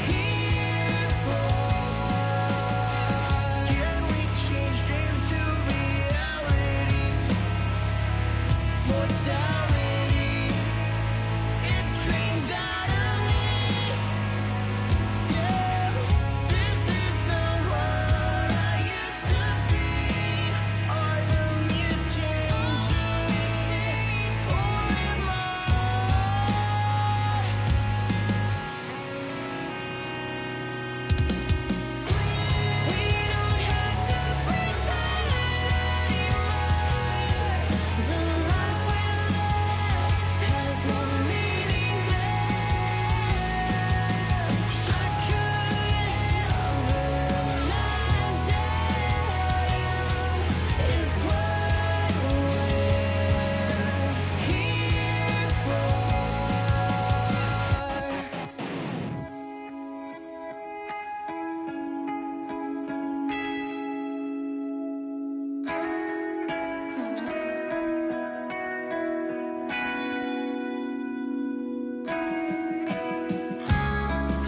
Here for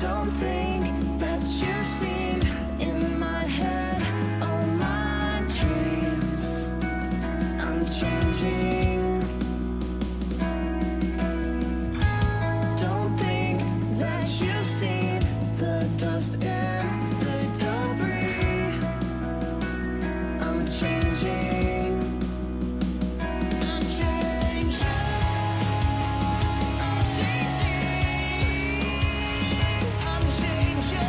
Don't think that you've seen in my head all my dreams. I'm changing. Don't think that you've seen the dust and the debris. I'm changing. I'm changing. I'm changing. I'm changing.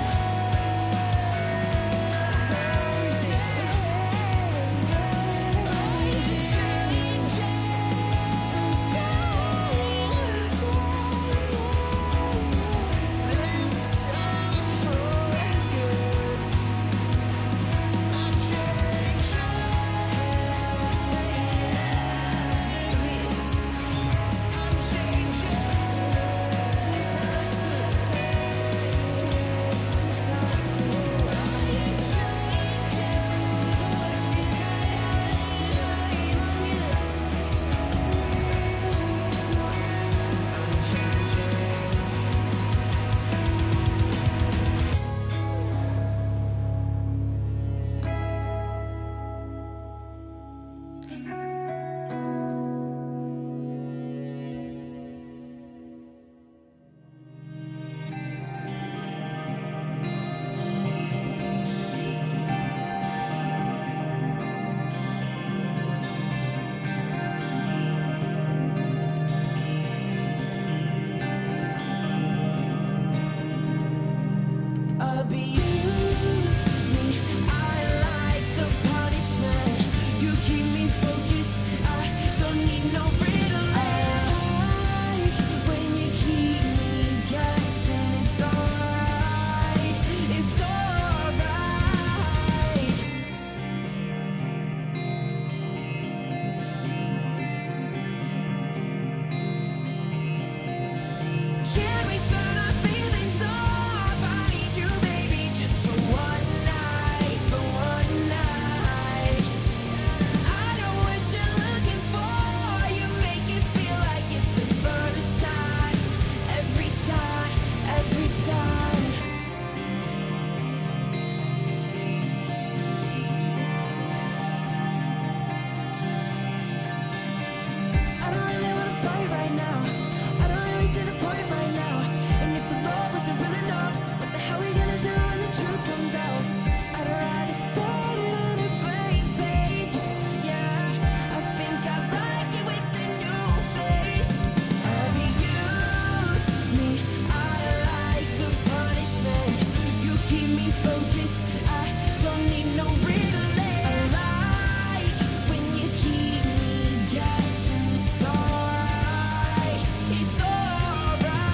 Abuse me, I like the punishment. You keep me focused, I don't need no riddle. I like when you keep me guessing. It's alright, it's alright. Can we turn our feelings off? I need you, baby, just for one night, for one night. I know what you're looking for. You make it feel like it's the first time, every time, every time. I don't really wanna fight right now. I don't really see the point right now. And if the love wasn't real enough, what the hell we gonna do when the truth comes out? I'd rather start it on a blank page. Yeah, I think I like it with the new face. Abuse me, I like the punishment. You keep me focused, I don't need no relay. I like when you keep me guessing. It's alright, it's alright.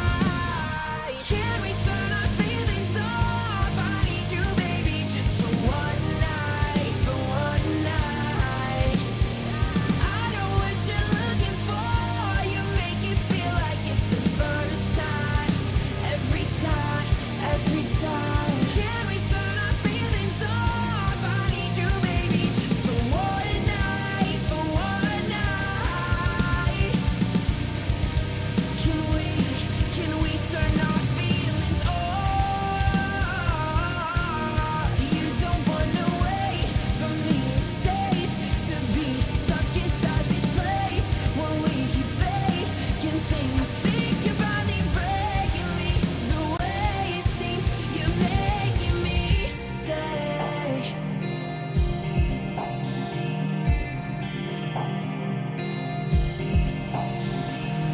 Can we turn our feelings off? I need you, baby, just for one night, for one night. I know what you're looking for. You make it feel like it's the first time, every time, every time. Can we turn our feelings off? I need you, baby, just for one night, for one night. Can we turn our feelings off? You don't wanna wait for me. It's safe to be stuck inside this place where we keep faking things. Think you're finally breaking me. The way it seems you're making me stay.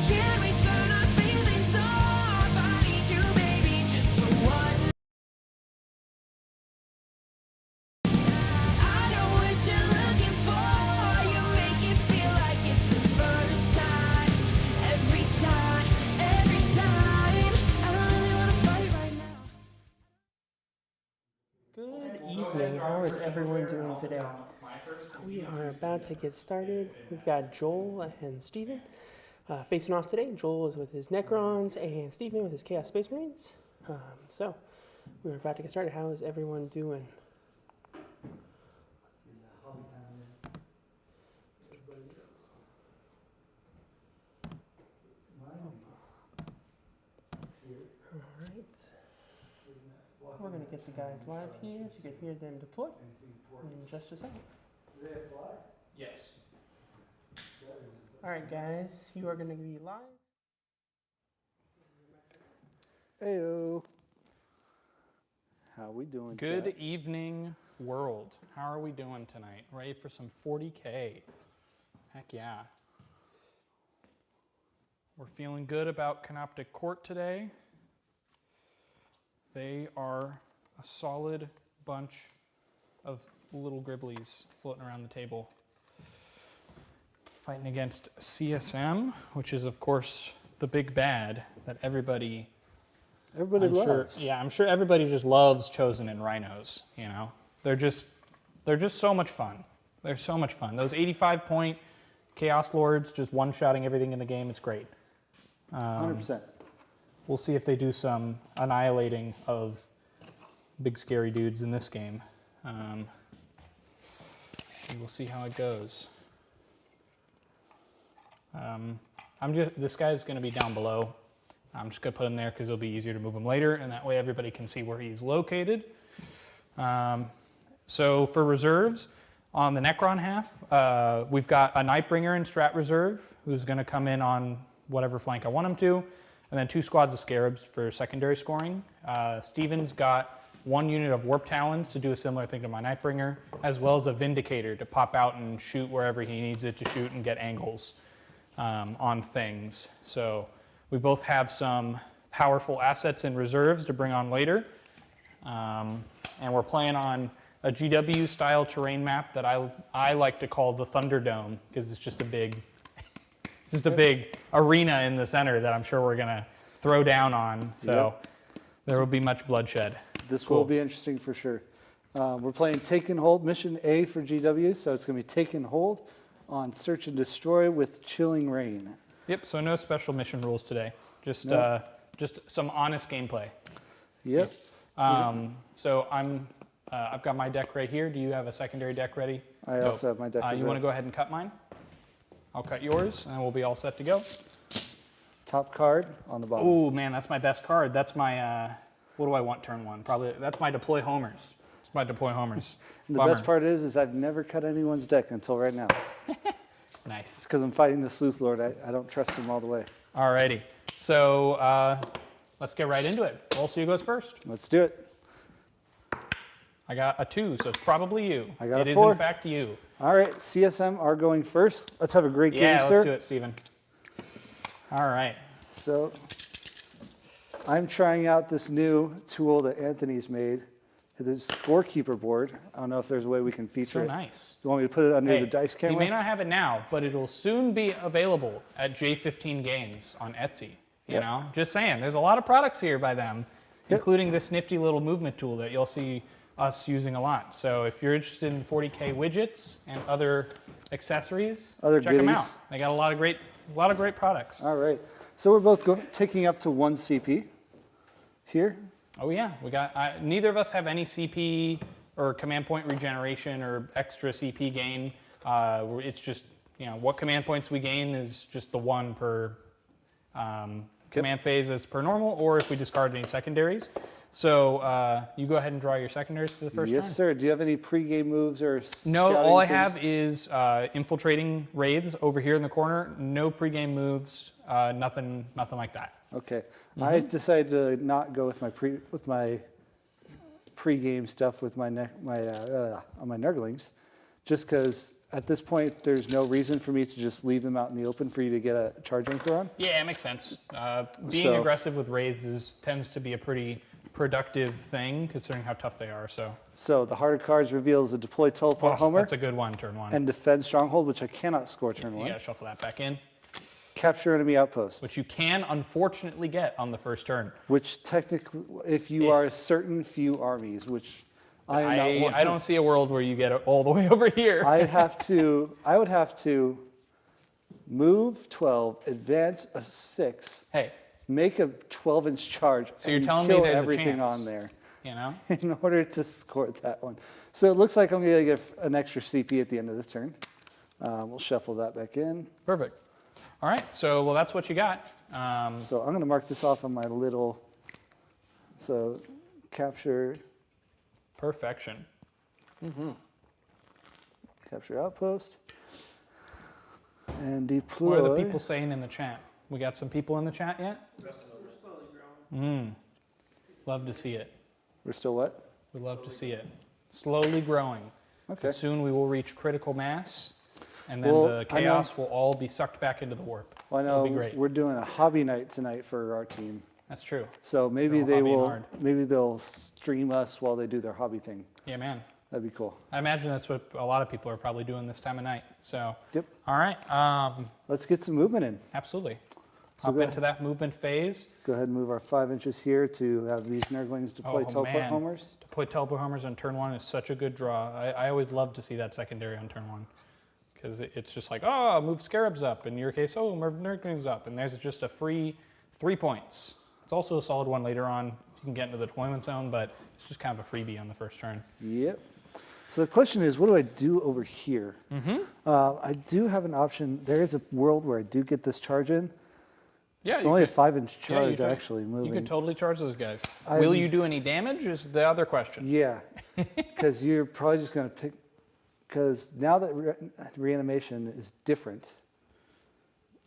Can we turn our feelings off? I need you, baby, just for one. I know what you're looking for. You make it feel like it's the first time, every time, every time. I don't really wanna fight right now. Good evening. How is everyone doing today? We are about to get started. We've got Joel and Steven facing off today. Joel is with his Necrons and Steven with his Chaos Space Marines. So we're about to get started. How is everyone doing? All right. We're going to get the guys live here so you can hear them deploy in just a second. Yes. All right, guys, you are going to be live. Heyo. How we doing, Good chat? evening, world. How are we doing tonight? Ready for some 40K? Heck yeah. We're feeling good about Canoptic Court today. They are a solid bunch of little gribblies floating around the table. Fighting against CSM, which is, of course, the big bad that everybody Loves. I'm sure everybody just loves Chosen and Rhinos, you know. They're just so much fun. They're so much fun. Those 85-point Chaos Lords just one-shotting everything in the game, it's great. 100%. We'll see if they do some annihilating of big scary dudes in this game. And we'll see how it goes. This guy's going to be down below. I'm just going to put him there because it'll be easier to move him later, and that way everybody can see where he's located. So for reserves, on the Necron half, we've got a Nightbringer in Strat Reserve, who's going to come in on whatever flank I want him to, and then 2 squads of Scarabs for secondary scoring. Steven's got 1 unit of Warp Talons to do a similar thing to my Nightbringer, as well as a Vindicator to pop out and shoot wherever he needs it to shoot and get angles on things. So we both have some powerful assets in reserves to bring on later. And we're playing on a GW-style terrain map that I like to call the Thunderdome, because it's just a big arena in the center that I'm sure we're going to throw down on. So there will be much bloodshed. This will be interesting for sure. We're playing Take and Hold, Mission A for GW, so it's going to be Take and Hold on Search and Destroy with Chilling Rain. Yep, so no special mission rules today. Just some honest gameplay. Yep. So I've got my deck right here. Do you have a secondary deck ready? I also have my deck You want to go ahead and cut mine? I'll cut yours, and we'll be all set to go. Top card on the bottom. Oh man, that's my best card. That's my, what do I want turn 1? Probably, that's my Deploy Homers. It's my Deploy Homers. And the best part is I've never cut anyone's deck until right now. Nice. Because I'm fighting the Sleuth Lord. I don't trust him all the way. Alrighty, so let's get right into it. Roll goes first. Let's do it. I got a 2, so it's probably you. I got a 4. It is in fact you. All right, CSM are going first. Let's have a great game, Yeah, sir. let's do it, Steven. All right. So I'm trying out this new tool that Anthony's made, the scorekeeper board. I don't know if there's a way we can feature So it. nice. You want me to put it under Hey, the dice camera? You may not have it now, but it'll soon be available at J15 Games on Etsy. You know, just saying, there's a lot of products here by them, including this nifty little movement tool that you'll see us using a lot. So if you're interested in 40K widgets and other accessories, check them out. They got a lot of great products. All right. So we're both taking up to 1 CP here. Oh yeah, we got. Neither of us have any CP or command point regeneration or extra CP gain. It's just, you know, what command points we gain is just the 1 per command phase as per normal, or if we discard any secondaries. So you go ahead and draw your secondaries for the first time. Yes, sir. Do you have any pregame moves or No, all I things? have is infiltrating raids over here in the corner. No pregame moves, nothing like that. Okay. I decided to not go with my pregame stuff with my Nurglings, just because at this point there's no reason for me to just leave them out in the open for you to get a charge anchor on. Yeah, it makes sense. Being aggressive with raids tends to be a pretty productive thing considering how tough they are. So the harder cards reveals a deploy teleport homer. That's a good one, turn 1. And defend stronghold, which I cannot score turn 1. You gotta shuffle that back in. Capture enemy outpost. Which you can unfortunately get on the first turn. Which technically, if you are a certain few armies, which I am not one. I don't see a world where you get it all the way over here. I would have to move 12, advance a 6. Hey. Make a 12-inch charge. So you're and telling me kill there's everything a chance, on there. You know? In order to score that one. So it looks like I'm going to get an extra CP at the end of this turn. We'll shuffle that back in. Perfect. All right, so, well, that's what you got. So I'm going to mark this off on my little, so capture Perfection. outpost, and deploy. What are the people saying in the chat? We got some people in the chat yet? Love to see it. We're still what? We love to see it. Slowly growing. Okay. But soon we will reach critical mass, and then Well, the chaos will all be sucked back into the warp. Well, I It'll know be great. we're doing a hobby night tonight for our team, That's true. so maybe Go they hobby will. hard. Maybe they'll stream us while they do their hobby thing. Yeah, man. That'd be cool. I imagine that's what a lot of people are probably doing this time of night. So, Yep. all right. Let's get some movement in. Absolutely. So Hop go into that movement phase. Go ahead and move our 5 inches here to have these Nurglings deploy teleport man. homers. Deploy teleport homers on turn 1 is such a good draw. I always love to see that secondary on turn 1. Because it's just like, oh, move Scarabs up. In your case, oh, move Nurglings up. And there's just a free 3 points. It's also a solid one later on. You can get into the deployment zone, but it's just kind of a freebie on the first turn. Yep. So the question is, what do I do over here? I do have an option. There is a world where I do get this charge in. Yeah, It's you only could- a 5-inch yeah, you charge, could- actually, moving. You could totally charge those guys. I'm- Will you do any damage is the other question. Yeah, because you're probably just going to pick, because now that reanimation is different.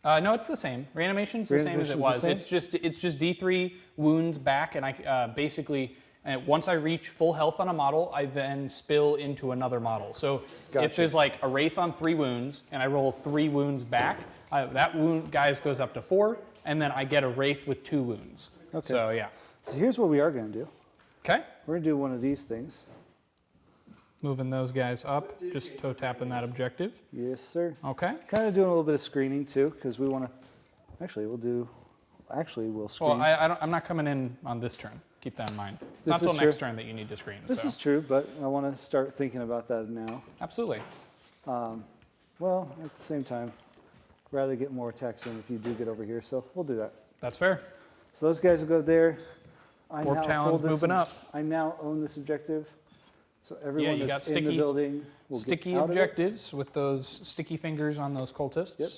No, it's the same. Reanimation's the same as it was. Reanimation's the same? It's just D3 wounds back, and I basically once I reach full health on a model, I then spill into another model. So if Gotcha. there's like a Wraith on 3 wounds, and I roll 3 wounds back, that wound guys goes up to 4, and then I get a Wraith with 2 wounds. Okay. So yeah. So here's what we are going to do. Okay. We're going to do one of these things. Moving those guys up, just toe tapping that objective. Yes, sir. Okay. Kind of doing a little bit of screening too, because we want to. Actually, we'll screen. Well, I'm not coming in on this turn. Keep that in mind. It's This not till is next true. turn that you need to screen. This so. is true, but I want to start thinking about that now. Absolutely. Well, at the same time, rather get more attacks in if you do get over here, so we'll do that. That's fair. So those guys will go there. Warp Talon's moving up. I now own this objective, so everyone you that's got in the sticky- building will Sticky get out objectives with those sticky fingers on those cultists. Yep.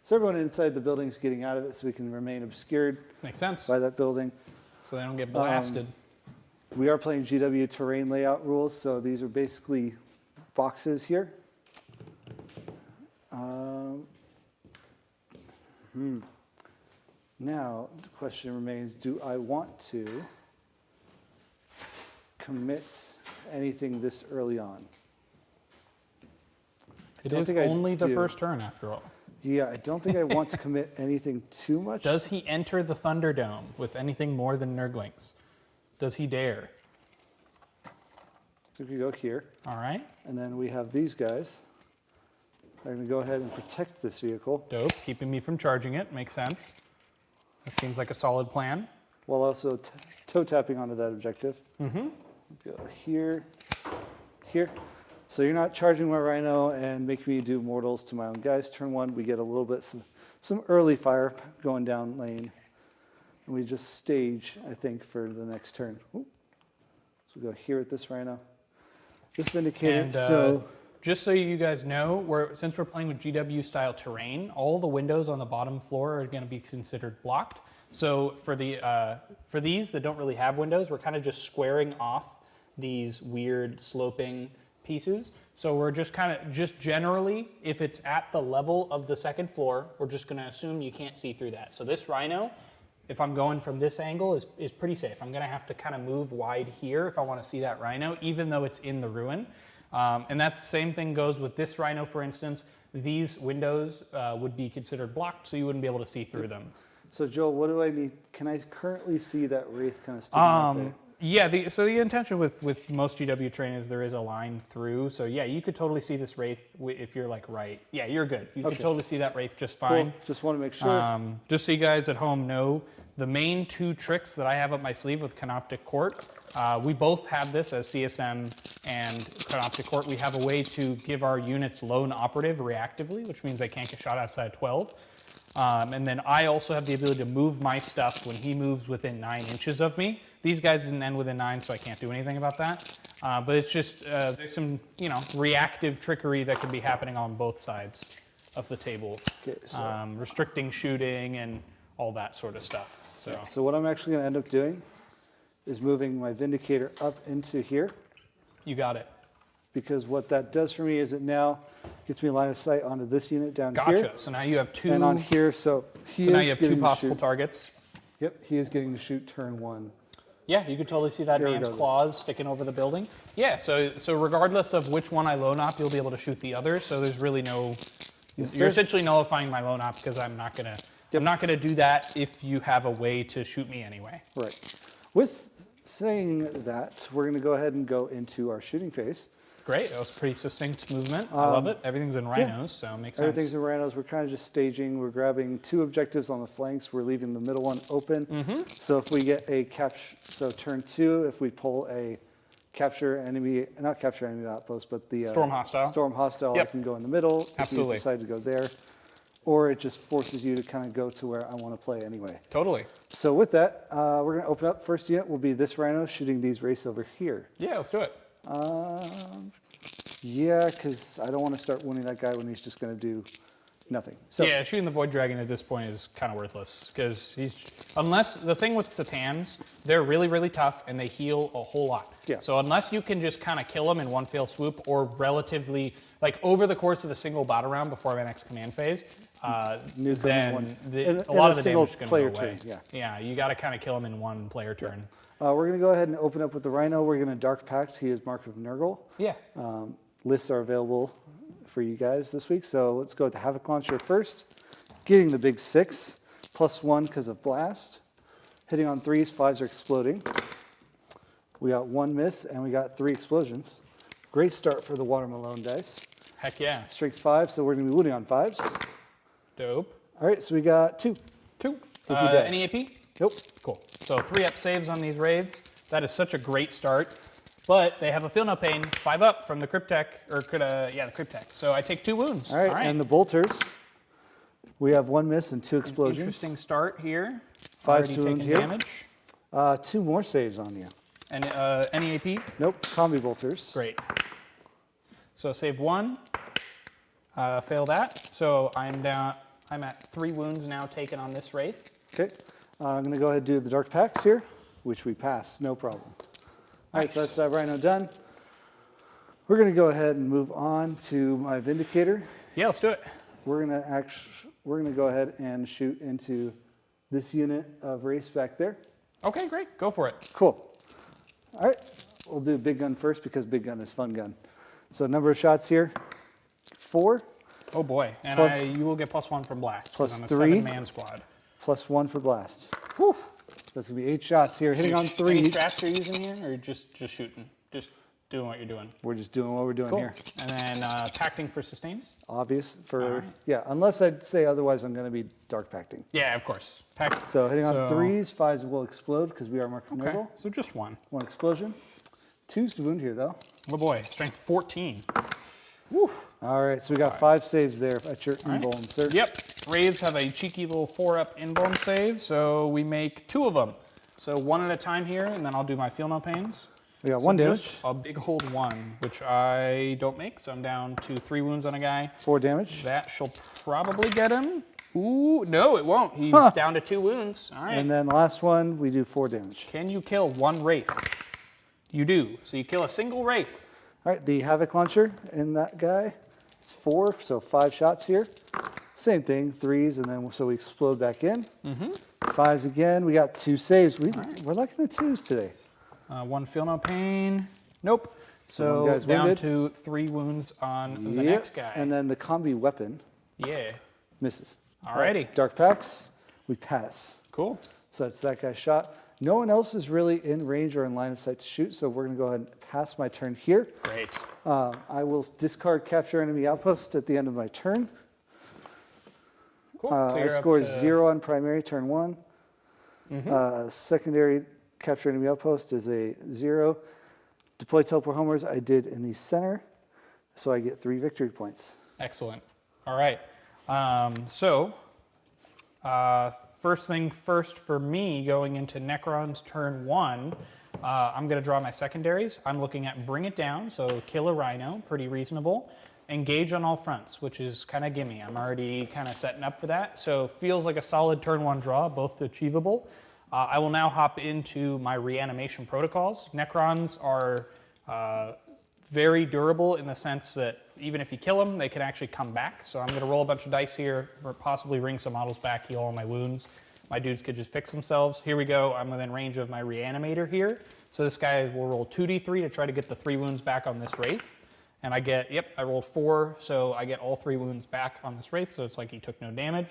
So everyone inside the building is getting out of it, so we can remain obscured Makes sense. by that building. So they don't get blasted. We are playing GW terrain layout rules, so these are basically boxes here. Now, the question remains, do I want to commit anything this early on? It don't is think I only the do. first turn, after all. Yeah, I don't think I want to commit anything too much. Does he enter the Thunderdome with anything more than Nurglings? Does he dare? So if you go here, All right. and then we have these guys. They're going to go ahead and protect this vehicle, Dope. Keeping me from charging it. Makes sense. That seems like a solid plan. while also toe tapping onto that objective. Go here, here. So you're not charging my Rhino and making me do mortals to my own guys. Turn 1, we get a little bit, some early fire going down lane. And we just stage, I think, for the next turn. Ooh. So we go here at this Rhino. This Vindicator, And so just so you guys know, since we're playing with GW style terrain, all the windows on the bottom floor are going to be considered blocked. So for these that don't really have windows, we're kind of just squaring off these weird sloping pieces. So we're just generally, if it's at the level of the second floor, we're just going to assume you can't see through that. So this Rhino, if I'm going from this angle, is pretty safe. I'm going to have to kind of move wide here if I want to see that Rhino, even though it's in the ruin. And that same thing goes with this Rhino, for instance. These windows would be considered blocked, so you wouldn't be able to see through them. So Joel, what do I need? Can I currently see that Wraith kind of sticking out there? Yeah, so the intention with most GW terrain is there is a line through. So yeah, you could totally see this Wraith if you're like right. Yeah, you're good. You could totally see that Wraith just fine. Cool. Just want to make sure. Just so you guys at home know, the main 2 tricks that I have up my sleeve with Canoptic Court, we both have this as CSM and Canoptic Court. We have a way to give our units lone operative reactively, which means they can't get shot outside 12. And then I also have the ability to move my stuff when he moves within 9 inches of me. These guys didn't end within 9, so I can't do anything about that. But it's just, there's some, reactive trickery that can be happening on both sides of the table. Okay, so- Restricting shooting and all that sort of stuff. So So what I'm actually going to end up doing is moving my Vindicator up into here, You got it. because what that does for me is it now gets me line of sight onto this unit down Gotcha. here. So now you have two. And on here, so he So now is you have getting two to possible shoot- targets. Yep, he is getting to shoot turn 1. Yeah, you could totally see that Here we man's go. claws sticking over the building. Yeah, so regardless of which one I lone op, you'll be able to shoot the other. So there's really no. Yes, You're sir. essentially nullifying my lone op because I'm not gonna do that if you have a way to shoot me anyway. Right. With saying that, we're going to go ahead and go into our shooting phase. Great, that was pretty succinct movement. I love it. Everything's in rhinos, so it makes sense. Everything's in Rhinos. We're kind of just staging. We're grabbing 2 objectives on the flanks. We're leaving the middle one open. So if we get a capture, so turn 2, if we pull a capture enemy, not capture enemy outpost, but the Storm hostile. Storm hostile, Yep. I can go in the middle. Absolutely. If you decide to go there, or it just forces you to kind of go to where I want to play anyway. Totally. So with that, we're going to open up. First unit will be this Rhino shooting these race over here. Yeah, let's do it. Yeah, because I don't want to start winning that guy when he's just going to do nothing. So Yeah, shooting the Void Dragon at this point is kind of worthless because unless the thing with Satans, they're really, really tough and they heal a whole lot. Yeah. So unless you can just kind of kill them in one fell swoop or relatively, like over the course of a single battle round before my next command phase, Nuke them in then one- a in lot a of the single damage is going to player go away. turn, yeah. Yeah, you got to kind of kill them in one player turn. we're going to go ahead and open up with the Rhino. We're going to Dark Pact. He is Mark of Nurgle. Yeah. Lists are available for you guys this week. So let's go with the Havoc Launcher first. Getting the big 6, +1 because of Blast. Hitting on 3s, 5s are exploding. We got 1 miss and we got 3 explosions. Great start for the Water Malone dice. Heck yeah. Strength 5, so we're going to be wounding on 5s. Dope. All right, so we got 2. 2. die. Any AP? Nope. Cool. So 3 up saves on these wraiths. That is such a great start. But they have a feel no pain, 5 up from the Cryptek, or the Cryptek. So I take 2 wounds. All right, and the Bolters. We have 1 miss and 2 explosions. Interesting start here. 5 Already to wound taking here. damage. 2 more saves on you. And any AP? Nope, Combi Bolters. Great. So save 1. Fail that. So I'm at 3 wounds now taken on this wraith. Okay, I'm going to go ahead and do the Dark Pacts here, which we pass, no problem. All right, so Nice. that's that Rhino done. We're going to go ahead and move on to my Vindicator. Yeah, let's do it. We're going to go ahead and shoot into this unit of race back there. Okay, great. Go for it. Cool. All right, we'll do big gun first because big gun is fun gun. So number of shots here, 4, Oh boy. And Plus- you will get +1 from blast. 'cause plus I'm a 3. 7-man squad. +1 for blast. Whew. That's going to be 8 shots here, hitting on Any 3s. strats you're using here, or just shooting? Just doing what you're doing. We're just doing what we're doing here. And then pacting for sustains? Obvious for, All right. yeah, unless I'd say otherwise, I'm going to be Dark Pacting. Yeah, of course. Pact. So hitting on So- 3s, 5s will explode because we are Mark of Okay, Nurgle. so just 1. 1 explosion. 2s to wound here though. Oh boy, strength 14. All right, so we got 5 saves there at your invuln, sir. Yep, Wraiths have a cheeky little 4-up invuln save, so we make 2 of them. So 1 at a time here, and then I'll do my feel no pains. We got 1 damage, Just a big hold 1, which I don't make, so I'm down to 3 wounds on a guy. 4 damage, That shall probably get him. Ooh, no, it won't. He's down to 2 wounds. All right. and then last one, we do 4 damage. Can you kill 1 Wraith? You do. So you kill a single Wraith. All right, the Havoc Launcher in that guy, it's 4, so 5 shots here. Same thing, 3s, and then so we explode back in. 5s again, we got 2 saves. We're liking the 2s today. 1 feel no pain. Nope. So one guy's down wounded. to 3 wounds on the Yep, next guy. and then the combi weapon Yeah. misses. Alrighty. Dark Pacts, we pass. Cool. So that's that guy's shot. No one else is really in range or in line of sight to shoot, so we're going to go ahead and pass my turn here. Great. I will discard capture enemy outpost at the end of my turn. Cool. I Clear up score to- 0 on primary, turn 1. Secondary capture enemy outpost is a 0. Deploy teleport homers I did in the center, so I get 3 victory points. Excellent. All right. First thing first for me going into Necrons turn 1, I'm going to draw my secondaries. I'm looking at Bring It Down, so kill a Rhino, pretty reasonable. Engage on all fronts, which is kind of gimme. I'm already kind of setting up for that. So feels like a solid turn 1 draw, both achievable. I will now hop into my reanimation protocols. Necrons are very durable in the sense that even if you kill them, they can actually come back. So I'm going to roll a bunch of dice here, or possibly bring some models back, heal all my wounds. My dudes could just fix themselves. Here we go. I'm within range of my reanimator here. So this guy will roll 2d3 to try to get the 3 wounds back on this wraith. And I get, yep, I rolled 4, so I get all 3 wounds back on this wraith, so it's like he took no damage.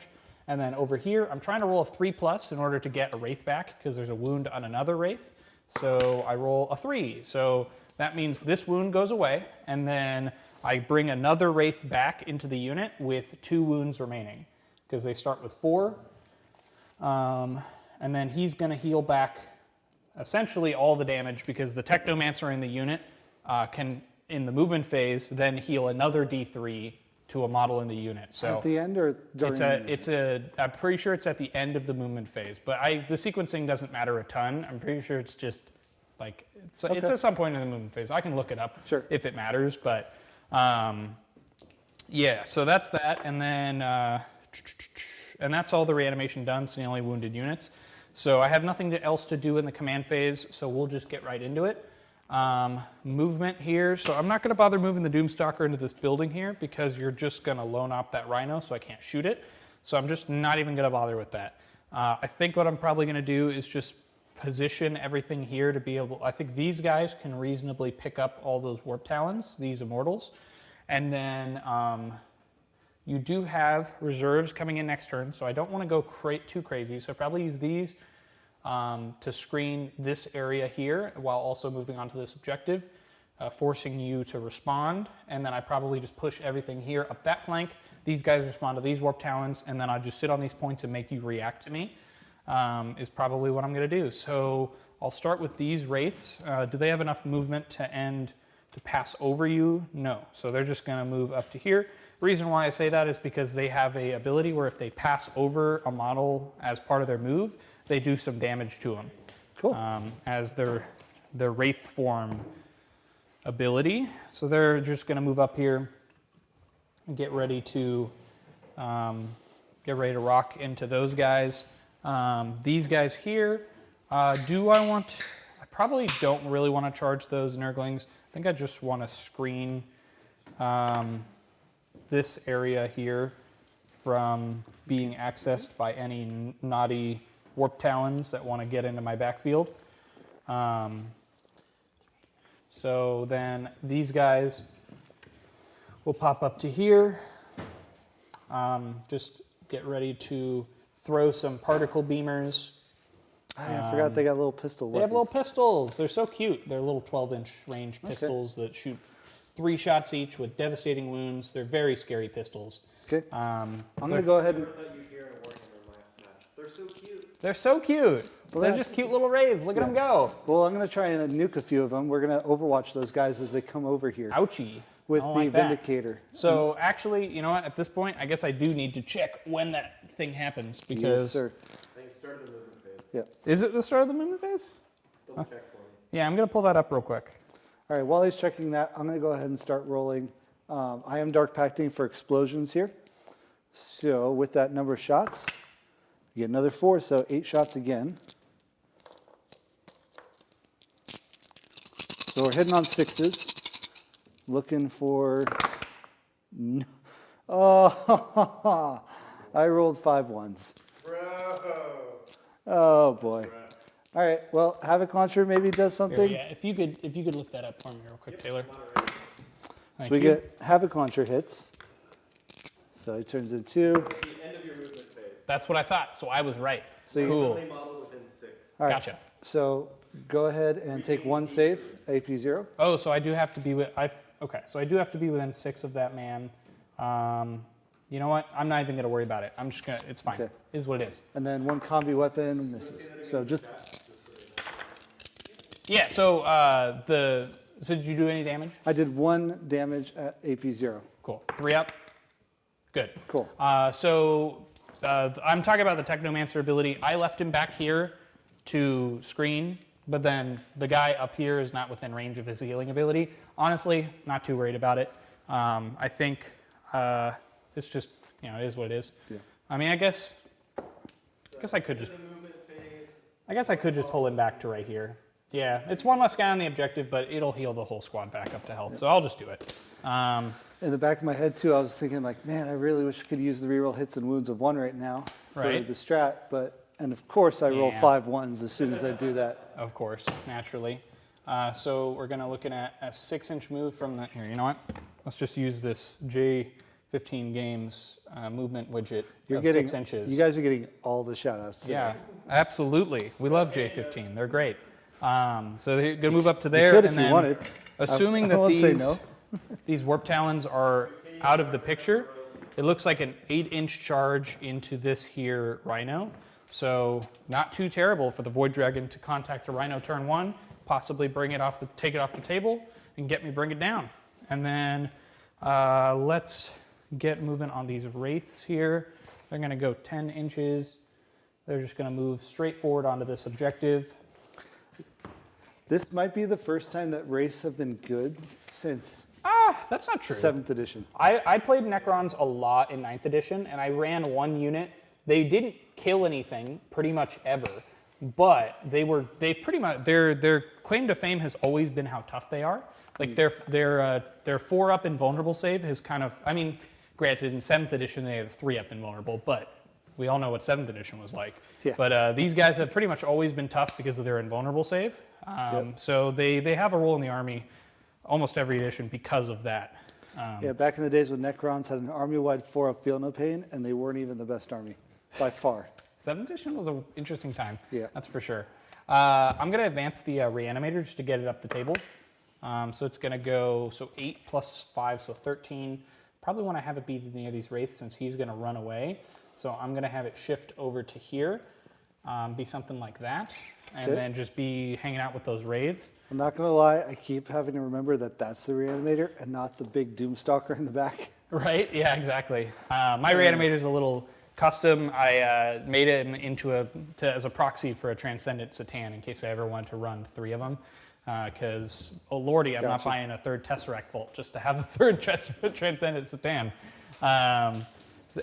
And then over here, I'm trying to roll a 3+ in order to get a wraith back, because there's a wound on another wraith. So I roll a 3. So that means this wound goes away, and then I bring another wraith back into the unit with 2 wounds remaining, because they start with 4. And then he's going to heal back essentially all the damage, because the Technomancer in the unit can, in the movement phase, then heal another D3 to a model in the unit. So At the end or during? I'm pretty sure it's at the end of the movement phase, but the sequencing doesn't matter a ton. I'm pretty sure it's just like, it's at some point in the movement phase. I can look it up if it matters, but yeah, so that's that. And then, and that's all the reanimation done, so the only wounded units. So I have nothing else to do in the command phase, so we'll just get right into it. Movement here, so I'm not going to bother moving the Doomstalker into this building here, because you're just going to lone op that Rhino, so I can't shoot it. So I'm just not even going to bother with that. I think what I'm probably going to do is just position everything here to be able, I think these guys can reasonably pick up all those Warp Talons, these Immortals. And then you do have reserves coming in next turn, so I don't want to go too crazy, so probably use these to screen this area here while also moving on to this objective, forcing you to respond. And then I probably just push everything here up that flank. These guys respond to these Warp Talons, and then I just sit on these points and make you react to me, is probably what I'm going to do. So I'll start with these Wraiths. Do they have enough movement to pass over you? No. So they're just going to move up to here. The reason why I say that is because they have a ability where if they pass over a model as part of their move, they do some damage to them. Cool. As their Wraith form ability. So they're just going to move up here and get ready to rock into those guys. These guys here, I probably don't really want to charge those Nurglings. I think I just want to screen this area here from being accessed by any naughty Warp Talons that want to get into my backfield. So then these guys will pop up to here. Just get ready to throw some particle beamers. I forgot they got little pistol weapons. They have little pistols. They're so cute. They're little 12-inch range pistols that shoot 3 shots each with devastating wounds. They're very scary pistols. Okay. I'm going to go ahead and... They're so cute. They're so cute. Well, they're just cute little wraiths. Look at them go. Well, I'm going to try and nuke a few of them. We're going to overwatch those guys as they come over here. Ouchie. With I don't the like that. Vindicator. So actually, you know what? At this point, I guess I do need to check when that thing happens, because... Yes, sir. I think it started the movement phase. Yeah. Is it the start of the movement phase? Double check for me. Yeah, I'm going to pull that up real quick. All right, while he's checking that, I'm going to go ahead and start rolling. I am Dark Pacting for explosions here. So with that number of shots, you get another 4, so 8 shots again. So we're hitting on 6s. Looking for... Oh, I rolled 5 1s. Bro. Oh, boy. All right, well, Havoc Launcher maybe does something. Here, yeah, if you could look that up for me real quick, Taylor. So Thank we you. get Havoc Launcher hits. So it turns into... The end of your movement phase. That's what I thought, so I was right. So you- cool. Only model within 6. All right, Gotcha. so go ahead and take 1 save, AP 0. Oh, so I do have to be okay, so I do have to be within 6 of that man. You know what? I'm not even going to worry about it. I'm just going to, it's fine. Okay. It is what it is. And then 1 combi weapon misses. So just... Yeah, so so did you do any damage? I did 1 damage at AP 0. Cool. 3 up. Good. Cool. So I'm talking about the Technomancer ability. I left him back here to screen, but then the guy up here is not within range of his healing ability. Honestly, not too worried about it. I think it's just, it is what it is. Yeah. I mean, I guess I could just... The movement phase. I guess I could just pull him back to right here. Yeah, it's one less guy on the objective, but it'll heal the whole squad back up to health, so I'll just do it. In the back of my head, too, I was thinking, like, man, I really wish I could use the reroll hits and wounds of 1 right now for Right. the strat, and of course I roll Yeah. 5 1s as soon as I do that. Of course, naturally. So we're going to looking at a 6-inch move from the, here, you know what? Let's just use this J15 Games movement widget of 6 inches. You guys are getting all the shout outs today. Yeah, absolutely. We love J15. They're great. So they're going to move up to there. You could and if you then, wanted. Assuming I that won't say no. these warp talons are out of the picture, it looks like an 8-inch charge into this here rhino. So not too terrible for the Void Dragon to contact the rhino turn 1, possibly take it off the table, and bring it down. And then let's get moving on these wraiths here. They're going to go 10 inches. They're just going to move straight forward onto this objective. This might be the first time that wraiths have been good since That's not true. 7th edition. I played Necrons a lot in 9th edition, and I ran one unit. They didn't kill anything pretty much ever, but they've pretty much their claim to fame has always been how tough they are. Like their 4-up invulnerable save has kind of, I mean, granted in 7th edition they have 3-up invulnerable, but we all know what 7th edition was like. Yeah. But these guys have pretty much always been tough because of their invulnerable save. So they have a role in the army almost every edition because of that. Yeah, back in the days when Necrons had an army-wide 4-up Feel No Pain, and they weren't even the best army, by far. 7th edition was an interesting time. Yeah. That's for sure. I'm going to advance the Reanimator just to get it up the table. So it's going to go, 8 plus 5, so 13. Probably want to have it be near these wraiths since he's going to run away. So I'm going to have it shift over to here, be something like that, and then just be hanging out with those wraiths. I'm not going to lie, I keep having to remember that that's the Reanimator and not the big Doomstalker in the back. Right? Yeah, exactly. My Reanimator is a little custom. I made it as a proxy for a Transcendent Satan in case I ever wanted to run 3 of them. Because, oh lordy, I'm not buying a 3rd Tesseract Vault just to have a 3rd Transcendent Satan.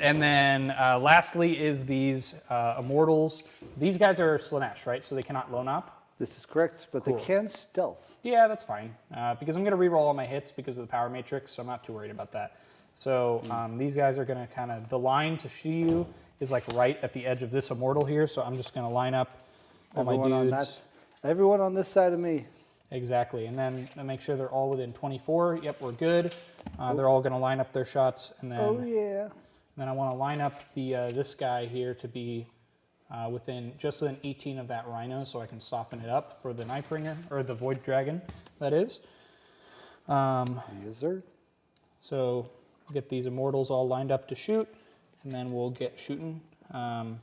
And then lastly is these Immortals. These guys are Slanesh, right? So they cannot lone up. This is correct, but Cool. they can stealth. Yeah, that's fine. Because I'm going to reroll all my hits because of the power matrix, so I'm not too worried about that. So these guys are going to kind of, the line to Shiyu is like right at the edge of this Immortal here, so I'm just going to line up all my dudes. Everyone on this side of me. Exactly, and then make sure they're all within 24. Yep, we're good. They're all going to line up their shots, and then, Oh, yeah. then I want to line up the this guy here to be within 18 of that Rhino, so I can soften it up for the Nightbringer, or the Void Dragon, that is. Yes, sir. So get these Immortals all lined up to shoot, and then we'll get shooting. And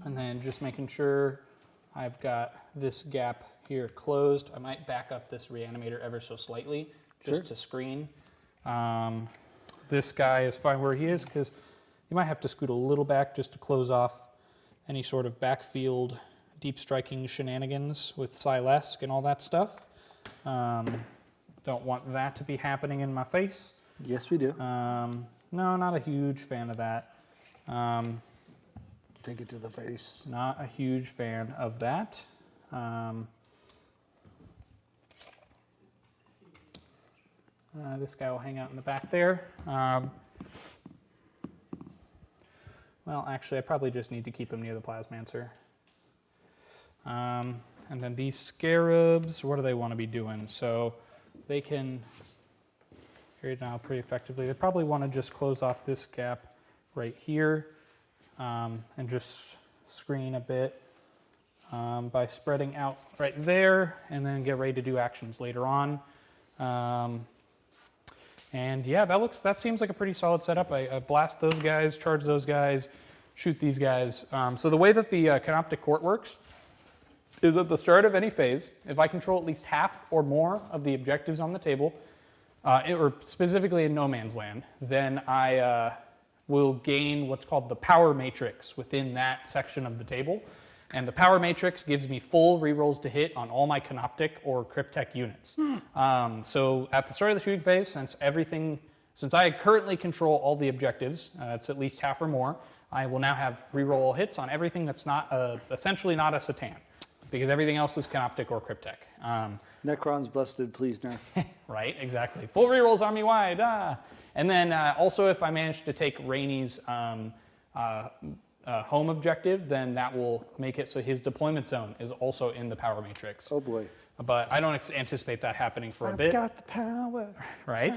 then just making sure I've got this gap here closed. I might back up this Reanimator ever so slightly, just to screen. This guy is fine where he is, because you might have to scoot a little back just to close off any sort of backfield deep striking shenanigans with Sylesk and all that stuff. Don't want that to be happening in my face. Yes, we do. No, not a huge fan of that. Take it to the face. Not a huge fan of that. This guy will hang out in the back there. Well, actually, I probably just need to keep him near the Plasmancer. And then these Scarabs, what do they want to be doing? So they can carry it now pretty effectively. They probably want to just close off this gap right here and just screen a bit by spreading out right there, and then get ready to do actions later on. And yeah, that seems like a pretty solid setup. I blast those guys, charge those guys, shoot these guys. So the way that the Canoptic Court works is at the start of any phase, if I control at least half or more of the objectives on the table, or specifically in no man's land, then I will gain what's called the power matrix within that section of the table. And the power matrix gives me full rerolls to hit on all my Canoptic or Cryptek units. So at the start of the shooting phase, since I currently control all the objectives, it's at least half or more, I will now have reroll all hits on everything that's not essentially not a Satan, because everything else is Canoptic or Cryptek. Necrons busted, please nerf. Right, exactly. Full rerolls army-wide. And then also if I manage to take Rainey's home objective, then that will make it so his deployment zone is also in the power matrix. Oh boy. But I don't anticipate that happening for a I've bit. got the power. Right?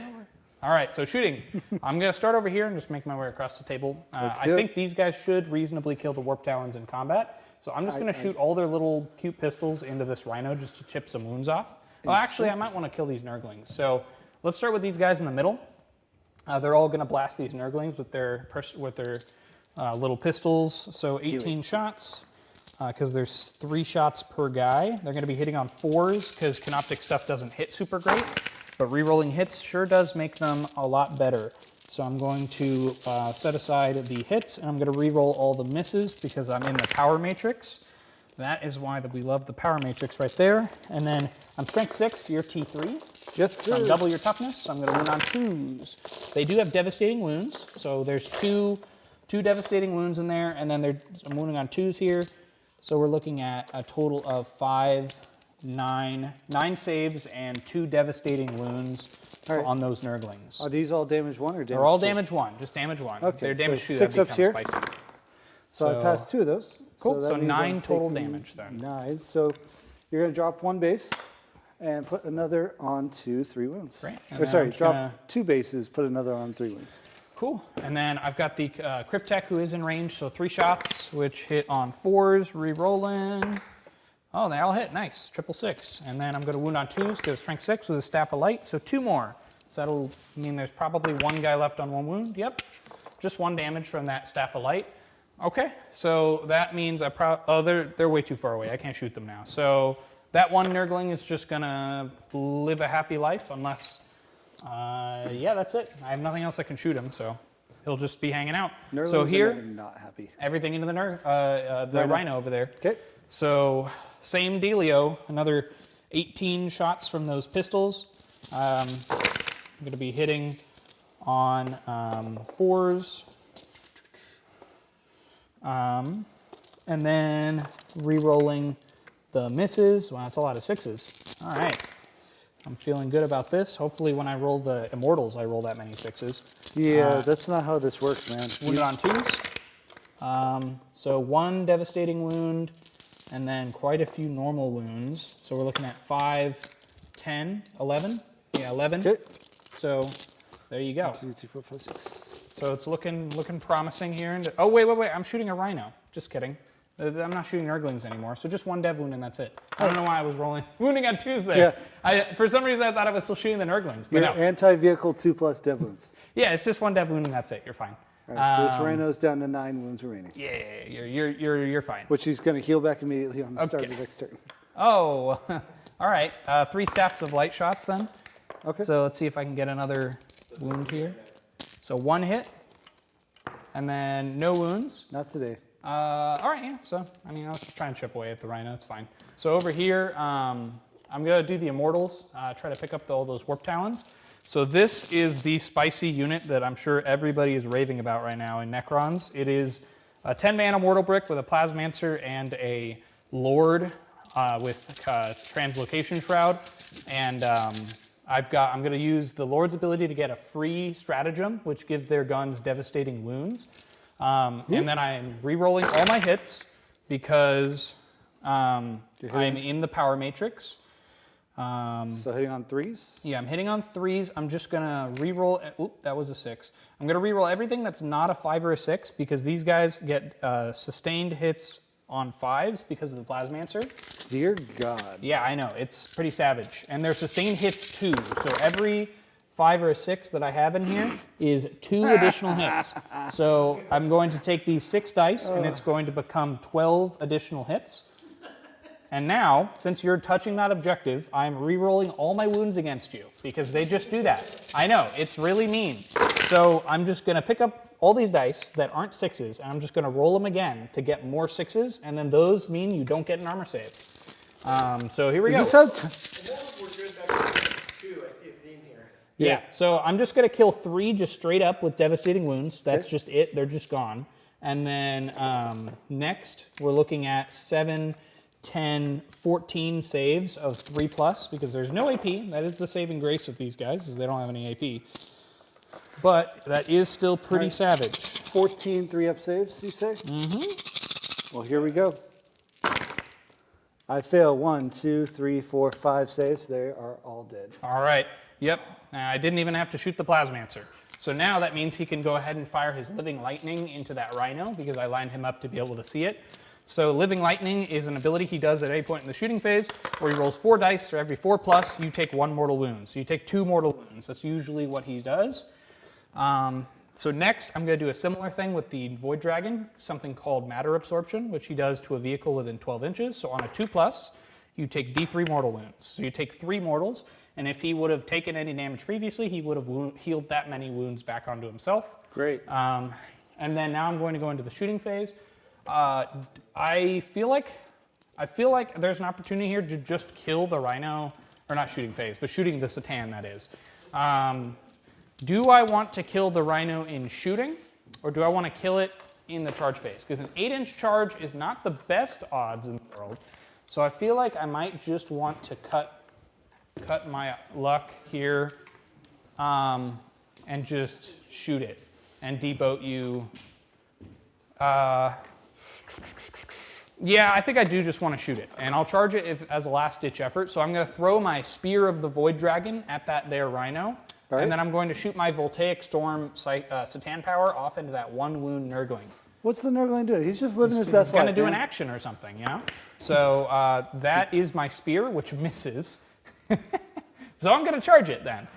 All right, so shooting. I'm going to start over here and just make my way across the table. Let's I do it. think these guys should reasonably kill the Warp Talons in combat. So I'm just going to shoot all their little cute pistols into this Rhino just to chip some wounds off. Well, actually, I might want to kill these Nurglings. So let's start with these guys in the middle. They're all going to blast these Nurglings with their little pistols. So 18 shots, because there's 3 shots per guy. They're going to be hitting on 4s, because Canoptic stuff doesn't hit super great. But rerolling hits sure does make them a lot better. So I'm going to set aside the hits, and I'm going to reroll all the misses because I'm in the power matrix. That is why we love the power matrix right there. And then I'm strength 6, you're T3. Yes, So sir. I'm double your toughness. So I'm going to wound on 2s. They do have devastating wounds, so there's two devastating wounds in there, and then I'm wounding on 2s here. So we're looking at a total of 9 saves and 2 devastating wounds All right. on those Nurglings. Are these all damage 1 or damage They're all 2? damage 1, just damage 1. Okay, They're damage so 2, 6 that up becomes here. spicy. So I passed 2 of those. Cool, that so means 9 I'm total taking damage then. 9. So you're going to drop 1 base and put another onto 3 wounds. Great. And Or then sorry, I'm just drop gonna- 2 bases, put another on 3 wounds. Cool. And then I've got the Cryptek who is in range, so 3 shots, which hit on 4s, re-rolling. Oh, they all hit. Nice. 666. And then I'm going to wound on 2s, get a strength 6 with a Staff of Light, so 2 more. So that'll mean there's probably 1 guy left on 1 wound. Yep. Just 1 damage from that Staff of Light. Okay, so that means they're way too far away. I can't shoot them now. So that 1 Nurgling is just going to live a happy life unless... yeah, that's it. I have nothing else that can shoot him, so he'll just be hanging out. Nurglings So are here, never not happy. everything into the Rhino over there. Okay. So same dealio, another 18 shots from those pistols. I'm going to be hitting on 4s. And then re-rolling the misses. Wow, that's a lot of 6s. All right. I'm feeling good about this. Hopefully when I roll the Immortals, I roll that many 6s. Yeah, that's not how this works, man. Wounded on 2s. So 1 devastating wound, and then quite a few normal wounds. So we're looking at 5, 10, 11. Yeah, 11. Okay. So there you go. 2, 3, 4, 5, 6. So it's looking promising here. And oh wait, I'm shooting a Rhino. Just kidding. I'm not shooting Nurglings anymore. So just 1 dev wound and that's it. I don't know why I was wounding on 2s there. Yeah. For some reason I thought I was still shooting the Nurglings, but You're no. anti-vehicle 2+ dev wounds. Yeah, it's just 1 dev wound and that's it. You're fine. All right, so this Rhino's down to 9 wounds remaining. Yeah, you're fine. Which he's going to heal back immediately on the start of the next turn. Oh, all right. 3 Staffs of Light shots then. Okay. So let's see if I can get another wound here. So 1 hit, and then no wounds. Not today. All right, yeah. So I mean, I'll just try and chip away at the Rhino. It's fine. So over here, I'm gonna do the Immortals. Try to pick up all those Warp Talons. So this is the spicy unit that I'm sure everybody is raving about right now in Necrons. It is a 10-mana Mortal Brick with a Plasmancer and a Lord with Translocation Shroud. And I'm going to use the Lord's ability to get a free stratagem, which gives their guns devastating wounds. And then I'm re-rolling all my hits because I'm in the power matrix. So hitting on 3s? Yeah, I'm hitting on 3s. I'm just going to re-roll. Oop, that was a 6. I'm going to re-roll everything that's not a 5 or a 6 because these guys get sustained hits on 5s because of the Plasmancer. Dear God. Yeah, I know. It's pretty savage. And they're sustained hits too. So every 5 or a 6 that I have in here is 2 additional hits. So I'm going to take these 6 dice and it's going to become 12 additional hits. And now, since you're touching that objective, I'm re-rolling all my wounds against you because they just do that. I know, it's really mean. So I'm just going to pick up all these dice that aren't 6s and I'm just going to roll them again to get more 6s, and then those mean you don't get an armor save. So here we go. Is this how Immortals were good back in 2. I see a theme here. Yeah, so I'm just going to kill 3 just straight up with devastating wounds. That's just it. They're just gone. And then next, we're looking at 7, 10, 14 saves of 3+, because there's no AP. That is the saving grace of these guys, is they don't have any AP. But that is still pretty savage. 14 3-up saves, you say? Mm-hmm. Well, here we go. I fail 1, 2, 3, 4, 5 saves. They are all dead. All right. Yep. I didn't even have to shoot the Plasmancer. So now that means he can go ahead and fire his Living Lightning into that Rhino because I lined him up to be able to see it. So Living Lightning is an ability he does at any point in the shooting phase where he rolls 4 dice. For every 4+, you take 1 mortal wound. So you take 2 mortal wounds. That's usually what he does. So next, I'm going to do a similar thing with the Void Dragon, something called Matter Absorption, which he does to a vehicle within 12 inches. So on a 2+, you take D3 mortal wounds. So you take 3 mortals, and if he would have taken any damage previously, he would have healed that many wounds back onto himself. Great. And then now I'm going to go into the shooting phase. I feel like there's an opportunity here to just kill the Rhino, or not shooting phase, but shooting the Satan, that is. Do I want to kill the Rhino in shooting, or do I want to kill it in the charge phase? Because an 8-inch charge is not the best odds in the world. So I feel like I might just want to cut my luck here and just shoot it and deboat you. Yeah, I think I do just want to shoot it, and I'll charge it as a last-ditch effort. So I'm going to throw my Spear of the Void Dragon at that there Rhino, right. And then I'm going to shoot my Voltaic Storm Satan Power off into that 1-wound Nurgling. What's the Nurgling doing? He's just living his best life. He's going to do an action or something, you know? So that is my Spear, which misses. So I'm going to charge it then.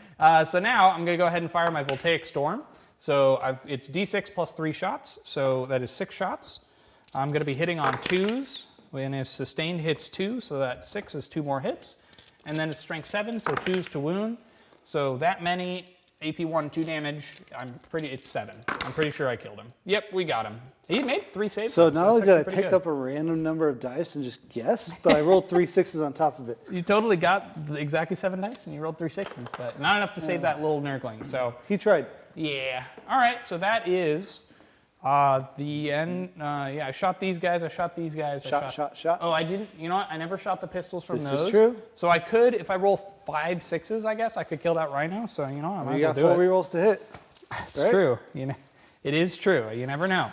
So now I'm going to go ahead and fire my Voltaic Storm. So it's D6 plus 3 shots, so that is 6 shots. I'm going to be hitting on 2s, when his sustained hits 2, so that 6 is 2 more hits. And then it's strength 7, so 2s to wound. So that many, AP 1, 2 damage, it's 7. I'm pretty sure I killed him. Yep, we got him. He made 3 saves. So not only did I pick up a random number of dice and just guess, but I rolled 3 6s on top of it. You totally got exactly 7 dice, and you rolled 3 6s, but not enough to save that little Nurgling. So He tried. yeah. All right, so that is the end. Yeah, I shot these guys. I shot these guys. Shot. Oh, I didn't. You know what? I never shot the pistols from those. This is true. So I could, if I roll 5 6s, I guess I could kill that Rhino. So you know, I might You as got well 4 do it. rerolls to hit. It's right? true. You know, it is true. You never know.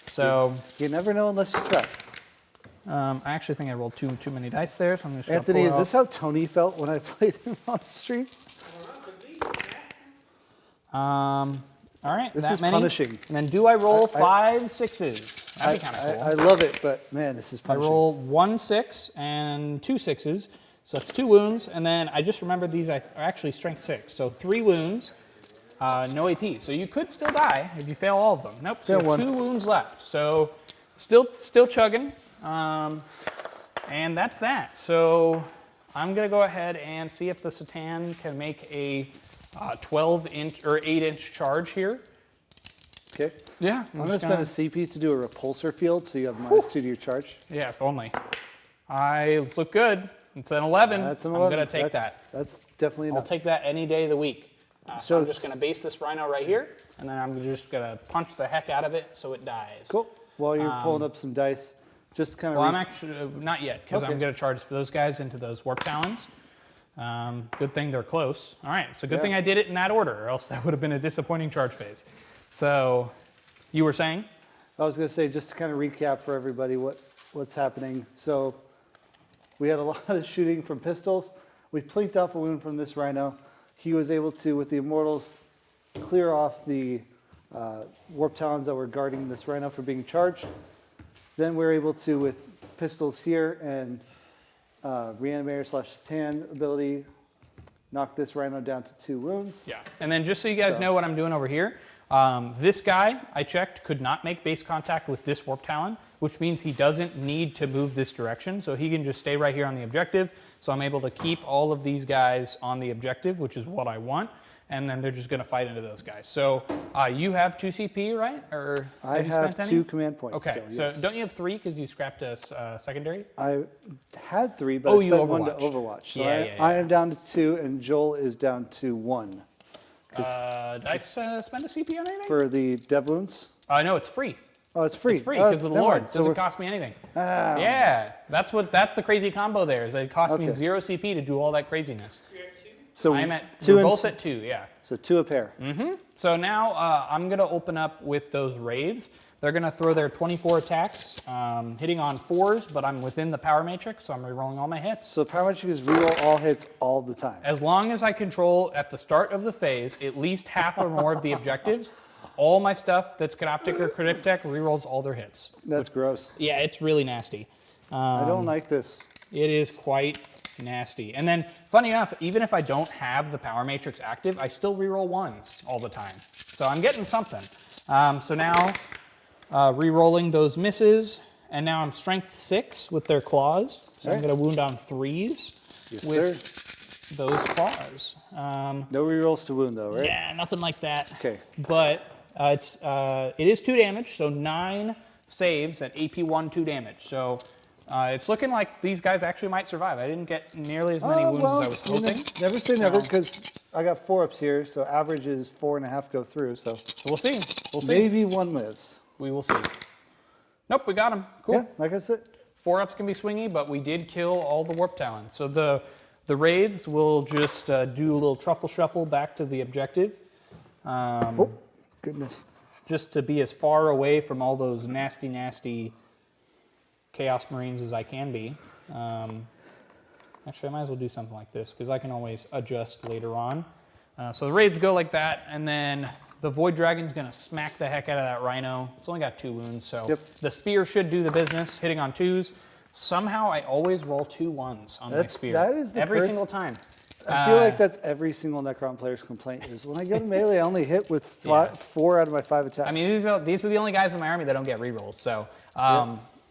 So You never know unless you try. I actually think I rolled too many dice there. So I'm just Anthony, is this how Tony felt when I played him on the stream? All right, This that is many. punishing. And then do I roll 5 6s? That'd be kind of cool. I love it, but man, this is I punishing. roll 1 6 and 2 6s, so that's 2 wounds, and then I just remembered these are actually strength 6, so 3 wounds, no AP. So you could still die if you fail all of them. Nope, so Fail one. 2 wounds left. So still chugging, and that's that. So I'm gonna go ahead and see if the Satan can make a 12-inch or 8-inch charge here. Okay. Yeah, I'm going to spend a CP to do a repulsor field, so you have -2 to your charge. Yeah, if only. Let's look good. It's an 11. That's an 11. I'm going to take that. That's definitely I'll enough. take that any day of the week. So So I'm just going to base this Rhino right here, and then I'm just going to punch the heck out of it so it dies. Cool. While you're pulling up some dice, just kind of. Well, I'm actually not yet, because Okay. I'm going to charge those guys into those Warp Talons. Good thing they're close. All right, so good thing I did it in that order, or else that would have been a disappointing charge phase. So you were saying? I was going to say, just to kind of recap for everybody what's happening. So we had a lot of shooting from pistols. We plinked off a wound from this Rhino. He was able to, with the Immortals, clear off the Warp Talons that were guarding this Rhino from being charged. Then we were able to, with pistols here and Reanimator / Satan ability, knock this Rhino down to 2 wounds. Yeah. And then just so you guys know what I'm doing over here, this guy, I checked, could not make base contact with this Warp Talon, which means he doesn't need to move this direction. So he can just stay right here on the objective. So I'm able to keep all of these guys on the objective, which is what I want. And then they're just going to fight into those guys. So you have 2 CP, right? Or I you have spent 2 any? command points Okay, still, so yes. don't you have 3 because you scrapped a secondary? I had 3, but Oh, I you spent 1 to overwatched. Overwatch. So Yeah, I am down to 2, and Joel is down to 1. Did I spend a CP on anything? For the dev wounds, No, it's free. Oh, it's free. It's free Oh, because of the never Lord. mind. It So doesn't we're- cost me anything. Ah. Yeah, that's the crazy combo there. Is that it cost me Okay. 0 CP to do all that craziness. So I'm at two we're and both two. at 2. Yeah. So 2 a pair. So now I'm gonna open up with those wraiths. They're gonna throw their 24 attacks, hitting on 4s, but I'm within the power matrix, so I'm rerolling all my hits. So power matrix is reroll all hits all the time. As long as I control at the start of the phase at least half or more of the objectives, all my stuff that's Canoptic or Cryptek rerolls all their hits. That's gross. Yeah, it's really nasty. I don't like this. It is quite nasty. And then, funny enough, even if I don't have the power matrix active, I still reroll 1s all the time. So I'm getting something. So now, rerolling those misses, and now I'm strength 6 with their claws. So I'm Alright. going to wound on 3s Yes, with sir. those claws. No rerolls to wound, though, right? Yeah, nothing like that. Okay. But it is 2 damage, so 9 saves at AP1, 2 damage. So it's looking like these guys actually might survive. I didn't get nearly as many wounds as I was you hoping. never say never, So- because I got 4 ups here, so average is 4.5 go through. So We'll see. We'll see. maybe 1 lives. We will see. Nope, we got him. Cool. Yeah, like I said. 4 ups can be swingy, but we did kill all the warp talons. So the wraiths will just do a little truffle shuffle back to the objective. Oh, goodness. Just to be as far away from all those nasty, nasty Chaos Marines as I can be. Actually, I might as well do something like this, because I can always adjust later on. So the raids go like that, and then the Void Dragon's going to smack the heck out of that Rhino. It's only got 2 wounds, so Yep. the Spear should do the business, hitting on 2s. Somehow I always roll 2 1s on my Spear. that is the every curse. single time. I feel like that's every single Necron player's complaint is when I go to melee, I only hit with 4 out of my 5 attacks. I mean, these are the only guys in my army that don't get rerolls. So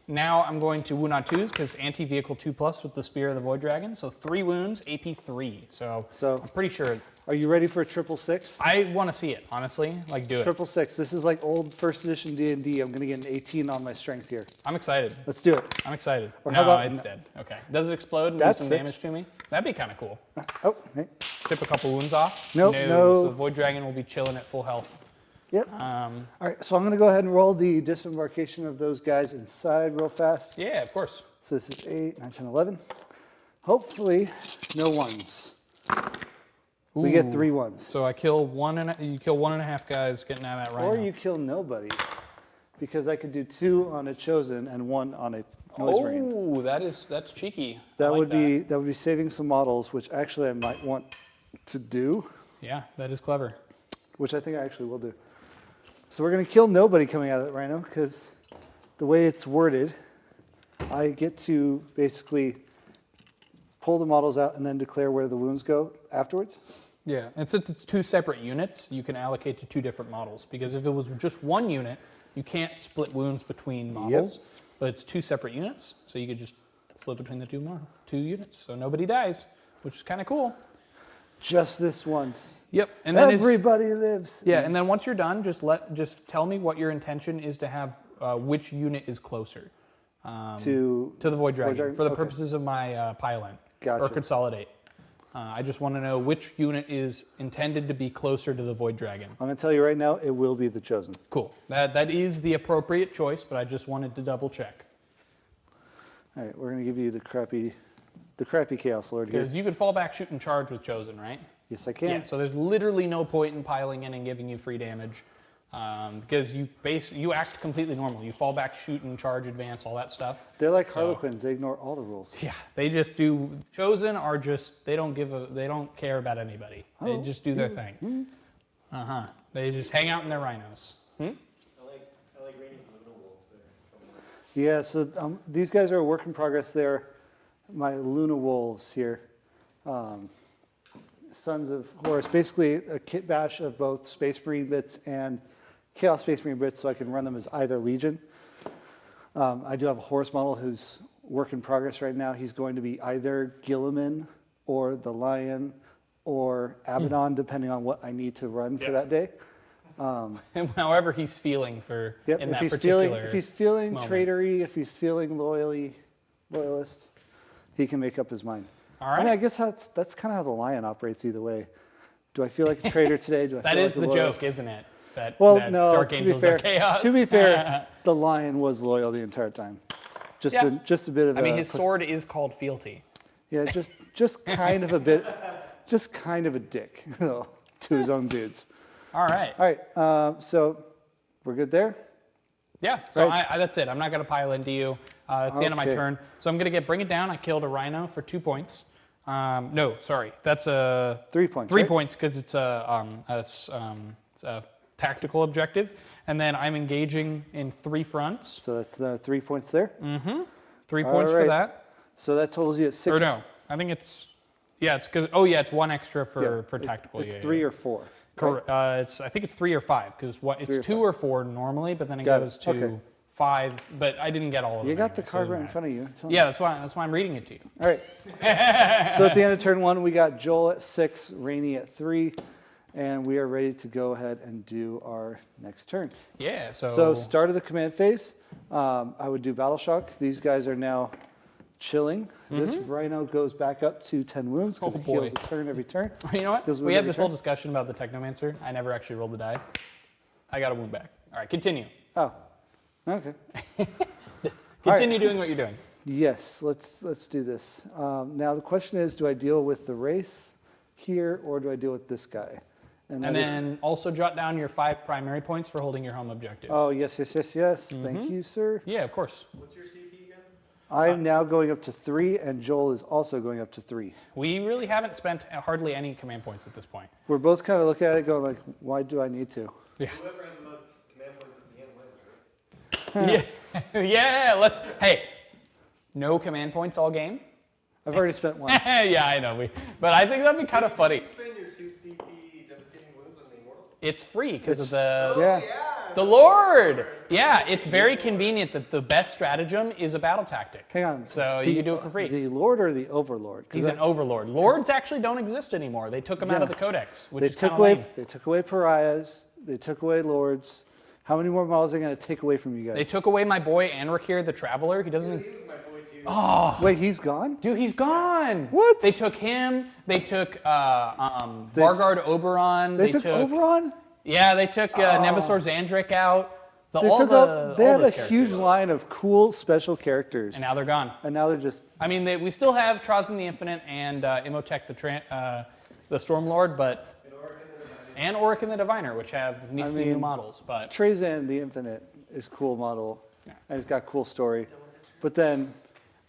now I'm going to wound on 2s because anti-vehicle 2+ with the Spear of the Void Dragon. So 3 wounds, AP 3. So I'm pretty sure. Are you ready for a 666? I want to see it, honestly. Like, do it. 666. This is like old first edition D&D. I'm going to get an 18 on my strength here. I'm excited. Let's do it. I'm excited. Or No, how about- it's dead. Okay. Does it explode and do That's some 6. damage to me? That'd be kind of cool. Oh, hey. Chip a couple wounds off? Nope, no. So Void Dragon will be chilling at full health. Yep. All right, so I'm going to go ahead and roll the disembarkation of those guys inside real fast. Yeah, of course. So this is 8, 9, 10, 11. Hopefully, no 1s. We get Ooh. 3 1s. So I kill you kill 1.5 guys getting out of that Rhino. Or you kill nobody, because I could do 2 on a Chosen and 1 on a Noise Marine. Oh, that's cheeky. I That like would be saving some models, which actually I might want to do, Yeah, that is clever. which I think I actually will do. So we're going to kill nobody coming out of that Rhino, because the way it's worded, I get to basically pull the models out and then declare where the wounds go afterwards. Yeah, and since it's 2 separate units, you can allocate to 2 different models. Because if it was just 1 unit, you can't split wounds between models. But it's 2 separate units, so you could just split between the 2 units, so nobody dies, which is kind of cool. Just this once. Yep, and then Everybody lives. yeah, and then once you're done, just tell me what your intention is to have, which unit is closer To to the Void Dragon, Dragon? for the Okay. purposes of my pile-in or Gotcha. consolidate. I just want to know which unit is intended to be closer to the Void Dragon. I'm going to tell you right now, it will be the Chosen. Cool. That is the appropriate choice, but I just wanted to double check. All right, we're going to give you the crappy Chaos Lord here. Because you could fall back, shoot, and charge with Chosen, right? Yes, I can. Yeah, so there's literally no point in piling in and giving you free damage. Because you act completely normal. You fall back, shoot, and charge, advance, all that stuff. They're like So- Harlequins. They ignore all the rules. Yeah, they just do. Chosen are just they don't care about anybody. They just do their thing. They just hang out in their rhinos. I like Rainey's Luna Wolves there. Yeah, so these guys are a work in progress. They're my Luna Wolves here. Sons of Horus. Basically a kit bash of both Space Marine bits and Chaos Space Marine bits, so I can run them as either Legion. I do have a Horus model who's work in progress right now. He's going to be either Gilliman or the Lion or Abaddon, depending on what I need to run for that day. However he's feeling for Yep. in If that he's particular. feeling moment. traitory, if he's feeling loyalist, he can make up his mind. All I mean, right. I guess that's kind of how the Lion operates either way. Do I feel like a traitor today? Do I That feel is like a the loyalist? joke, isn't it? that, Well, that no, Dark to be Angels fair, are chaos. to be fair, the lion was loyal the entire time. Just Yeah. just a bit of I mean, a his sword is called fealty. yeah, just kind of a bit, just kind of a dick to his own dudes. All right. All right, so we're good there. Yeah, so Right. that's it. I'm not going to pile into you. It's the end of my Okay. turn. So I'm going to bring it down. I killed a rhino for 2 points. No, sorry. That's a 3 points. 3 right? points because it's it's a tactical objective. And then I'm engaging in 3 fronts. So that's the 3 points there. 3 All points for right. that. So that totals you at 6. Or no, I think it's, yeah, it's because, oh yeah, it's 1 extra for Yeah, tactical. It's yeah, 3 yeah. or 4. Correct. I think it's 3 or 5 because it's 3 or 2 5. or 4 normally, but then it Got it. goes to Okay. 5. But I didn't get all of them. You got the anyway, so it card doesn't right in matter. front of you. Tell me. Yeah, that's why I'm reading it to you. All right. So at the end of turn 1, we got Joel at 6, Rainey at 3, and we are ready to go ahead and do our next turn. Yeah. So start of the command phase, I would do Battle Shock. These guys are now chilling. This Rhino goes back up to 10 wounds because Oh, it boy. heals a turn every turn. you know what? Heals We wounds had every this whole turn. discussion about the Technomancer. I never actually rolled the die. I got a wound back. All right, continue. Oh, okay. Continue doing what you're doing. Yes, let's do this. Now the question is, do I deal with the race here or do I deal with this guy? And that is- then also jot down your 5 primary points for holding your home objective. oh, yes. Thank you, sir. Yeah, of course. What's your CP again? I'm now going up to 3, and Joel is also going up to 3. We really haven't spent hardly any command points at this point. We're both kind of looking at it going like, why do I need to? Whoever has the most command points at the end wins, right? Yeah, let's. Hey, no command points all game. I've already spent 1. Yeah, I know. But I think that'd be kind of funny. You spend your 2 CP devastating wounds on the Immortals? It's free because of It's- the Yeah. the Lord. Yeah, it's very convenient that the best stratagem is a battle tactic. Hang on. So you can do it for free. The Lord or the Overlord? 'Cause He's an overlord. Lords actually don't exist anymore. They took them out of the codex, which they is took kind of away. lame. They took away pariahs. They took away lords. How many more models are going to take away from you guys? They took away my boy Anrakir the Traveler. He doesn't. He was my boy too. Wait, he's gone? Dude, he's gone. What? They took him. They took Vargard Oberon. They took Oberon? Yeah, they took Nemesis Zandrik out. They all took the, up. They all had a those huge characters. line of cool special characters, And now they're gone. and now they're just. I mean, we still have Trazyn the Infinite and Imhotep the Stormlord, but and Orican the Diviner, which have nifty new mean, models. But Trazyn the Infinite is a cool model, Yeah. and it's got a cool story. But then,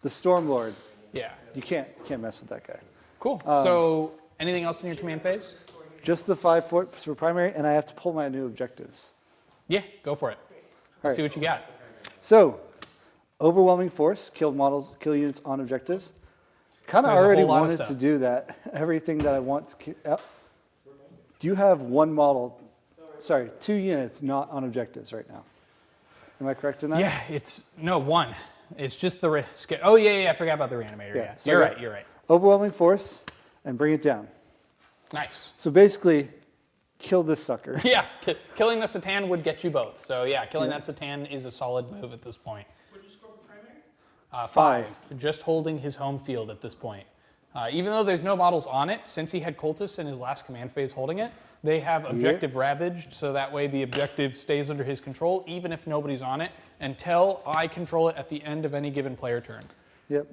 the Stormlord, yeah, you can't mess with that guy. cool. So, anything else in your command phase? Just the 5 forts for primary, and I have to pull my new objectives. Yeah, go for it. Let's right. see what you got. So, overwhelming force, kill models, kill units on objectives. Kind of There's a already whole lot of wanted to stuff. do that. Everything that I want to kill. Do you have 1 model? Sorry, 2 units not on objectives right now. Am I correct in that? Yeah, it's no 1. It's just the risk. Oh yeah, I forgot about the reanimator. Yeah, so you're I got right. You're right. Overwhelming force, and bring it down. Nice. So basically, kill this sucker. Yeah, killing the Satan would get you both. So yeah, killing that Satan is a solid move at this point. What did you score for primary? 5. Just holding his home field at this point. Even though there's no models on it, since he had Cultists in his last command phase holding it, they have objective ravaged, so that way the objective stays under his control, even if nobody's on it, until I control it at the end of any given player turn. Yep.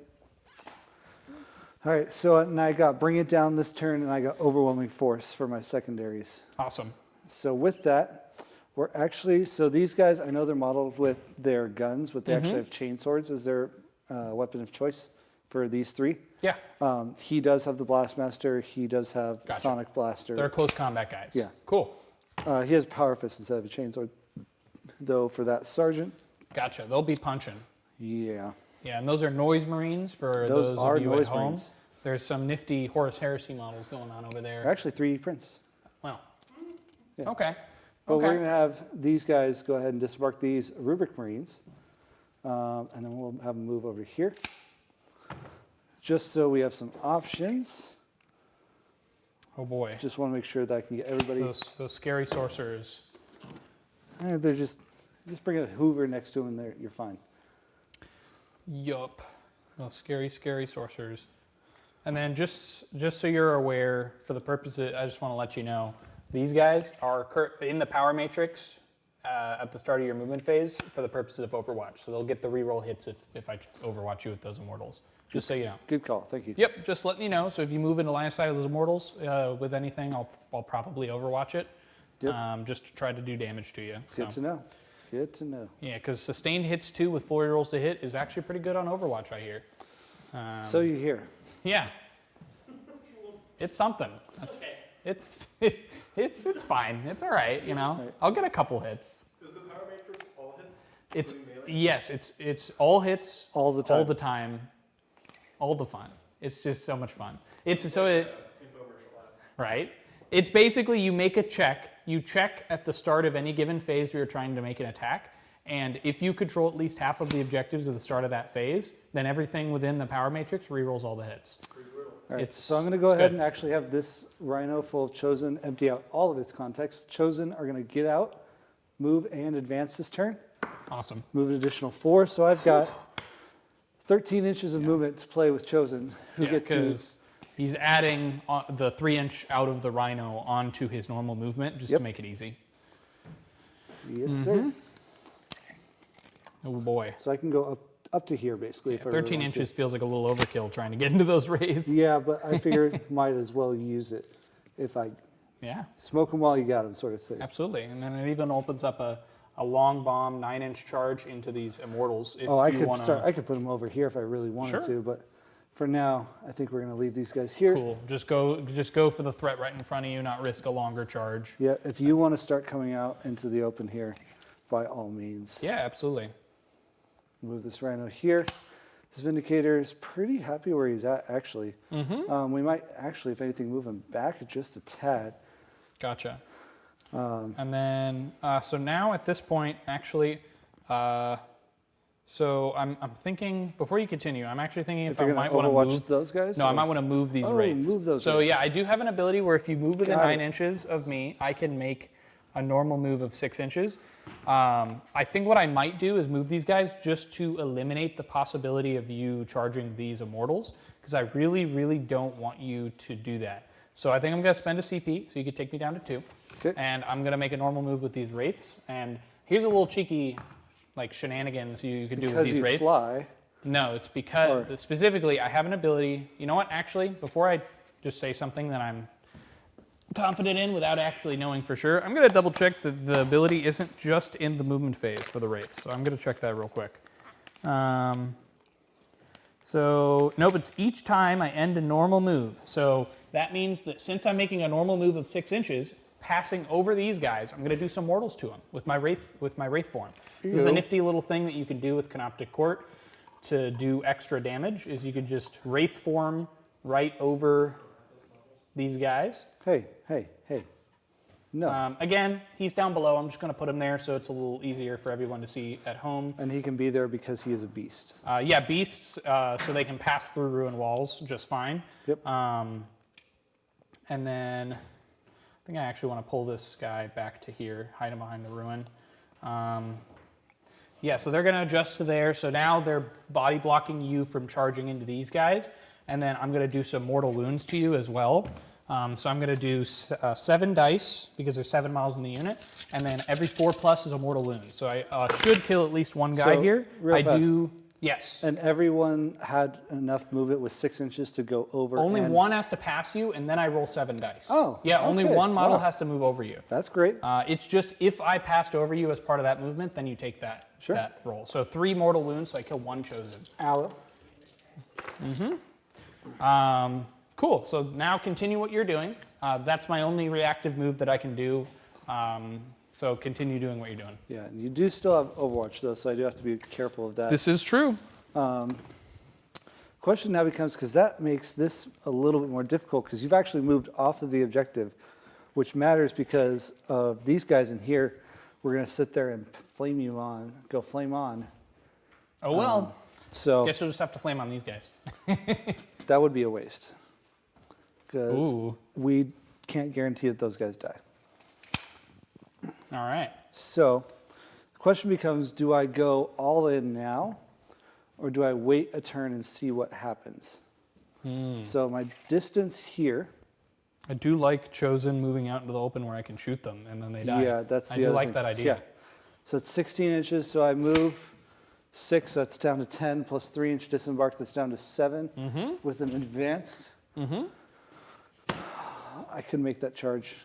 All right, so and I got bring it down this turn, and I got overwhelming force for my secondaries. Awesome. So with that, we're actually, so these guys, I know they're modeled with their guns, but they actually have chain swords as their weapon of choice for these 3. Yeah, He does have the Blastmaster. He does have Gotcha. Sonic Blaster. they're close combat guys. Yeah. Cool. He has Power Fist instead of a chain sword, though, for that Sergeant. Gotcha. They'll be punching. Yeah. Yeah, and those are Noise Marines for Those those are of you Noise at home. Marines. There's some nifty Horus Heresy models going on over They're there. actually 3D prints. Well, Yeah. okay. But we're Okay. going to have these guys go ahead and disembark these Rubric Marines. And then we'll have them move over here. Just so we have some options. Oh boy. Just want to make sure that I can get everybody. Those scary sorcerers. They're just bring a Hoover next to them and you're fine. Yup. Those scary, scary sorcerers. And then just so you're aware, for the purpose of, I just want to let you know, These guys are in the power matrix at the start of your movement phase for the purposes of Overwatch. So they'll get the reroll hits if I Overwatch you with those immortals. Just so you know. Good call. Thank you. Yep, just letting you know. So if you move into line of sight of those immortals with anything, I'll probably Overwatch it. Yep. Just to try to do damage to you. Good to know. Good to know. Yeah, because sustained hits too with full rerolls to hit is actually pretty good on Overwatch, I hear. So you hear. Yeah. It's something. That's okay. It's fine. It's all right, you know. Right. I'll get a couple hits. Is the power matrix all hits? It's including melee? yes, it's all hits All the time. all the time, all the fun. It's just so much fun. It's so it Infomercial ad. right. It's basically you make a check. You check at the start of any given phase where you're trying to make an attack, and if you control at least half of the objectives at the start of that phase, then everything within the power matrix rerolls all the hits. All right, It's- so I'm going to go it's ahead good. and actually have this Rhino full of Chosen empty out all of its context. Chosen are going to get out, move, and advance this turn. Awesome. Move an additional 4, so I've got 13 inches of movement to play with Chosen. Who Yeah, get to because he's adding the 3-inch out of the Rhino onto his normal movement just Yep. to make it easy. Yes, sir. Oh boy. So I can go up to here basically. if I really 13 want to. inches feels like a little overkill trying to get into those wraiths. Yeah, but I figured might as well use it if I Yeah, smoke them while you got them, sort of thing. absolutely. And then it even opens up a long bomb 9-inch charge into these immortals. If Oh, I you could wanna, start. I could put them over here if I really wanted Sure. to, but for now, I think we're going to leave these guys here. Cool. Just go for the threat right in front of you, not risk a longer charge. Yeah, if you want to start coming out into the open here, by all means. Yeah, absolutely. Move this Rhino here. This Vindicator is pretty happy where he's at, actually. We might actually, if anything, move him back just a tad. Gotcha. And then, so now at this point, actually, so I'm thinking, before you continue, I'm actually thinking if I you're might going to want to overwatch move. those guys? No, I or- might want to move these Oh, wraiths. move those So guys. yeah, I do have an ability where if you move within Got 9 it. inches of me, I can make a normal move of 6 inches. I think what I might do is move these guys just to eliminate the possibility of you charging these immortals, because I really, really don't want you to do that. So I think I'm going to spend a CP, so you could take me down to 2. Okay. And I'm going to make a normal move with these wraiths. And here's a little cheeky like shenanigans you could do with Because these you wraiths. fly. No, it's because Or- specifically I have an ability. You know what? Actually, before I just say something that I'm confident in without actually knowing for sure, I'm going to double check that the ability isn't just in the movement phase for the wraiths. So I'm going to check that real quick. So nope, it's each time I end a normal move. So that means that since I'm making a normal move of 6 inches, passing over these guys, I'm going to do some mortals to them with my wraith form. This is a Ew. nifty little thing that you can do with Canoptic Court to do extra damage. Is you could just wraith form right over these guys. Hey. No. Again, he's down below. I'm just going to put him there so it's a little easier for everyone to see at home. And he can be there because he is a beast. Yeah, beasts, so they can pass through ruin walls just fine. Yep. And then I think I actually want to pull this guy back to here, hide him behind the ruin. Yeah, so they're going to adjust to there. So now they're body blocking you from charging into these guys. And then I'm going to do some mortal wounds to you as well. So I'm going to do 7 dice because there's 7 models in the unit. And then every 4+ is a mortal wound. So I should kill at least one guy So, here. real I fast. do, yes. And everyone had enough movement with 6 inches to go over. Only and- one has to pass you, and then I roll 7 dice. Oh, yeah. Only okay. one model Wow. has to move over you. That's great. It's just if I passed over you as part of that movement, then you take that Sure. that roll. So 3 mortal wounds, so I kill 1 chosen. Ow. Cool. So now continue what you're doing. That's my only reactive move that I can do. So continue doing what you're doing. Yeah, and you do still have Overwatch though, so I do have to be careful of that. This is true. Question now becomes, because that makes this a little bit more difficult, because you've actually moved off of the objective, which matters because of these guys in here. We're going to sit there and flame you on, go flame on. Oh well. So Guess you'll just have to flame on these guys. that would be a waste. Because Ooh. we can't guarantee that those guys die. All right. So the question becomes, do I go all in now, or do I wait a turn and see what happens? So my distance here I do like Chosen moving out into the open where I can shoot them and then they die. Yeah, that's the I do other like thing. that idea. Yeah. So it's 16 inches, so I move 6, that's down to 10, plus 3-inch disembark, that's down to 7. With an advance, I could make that charge,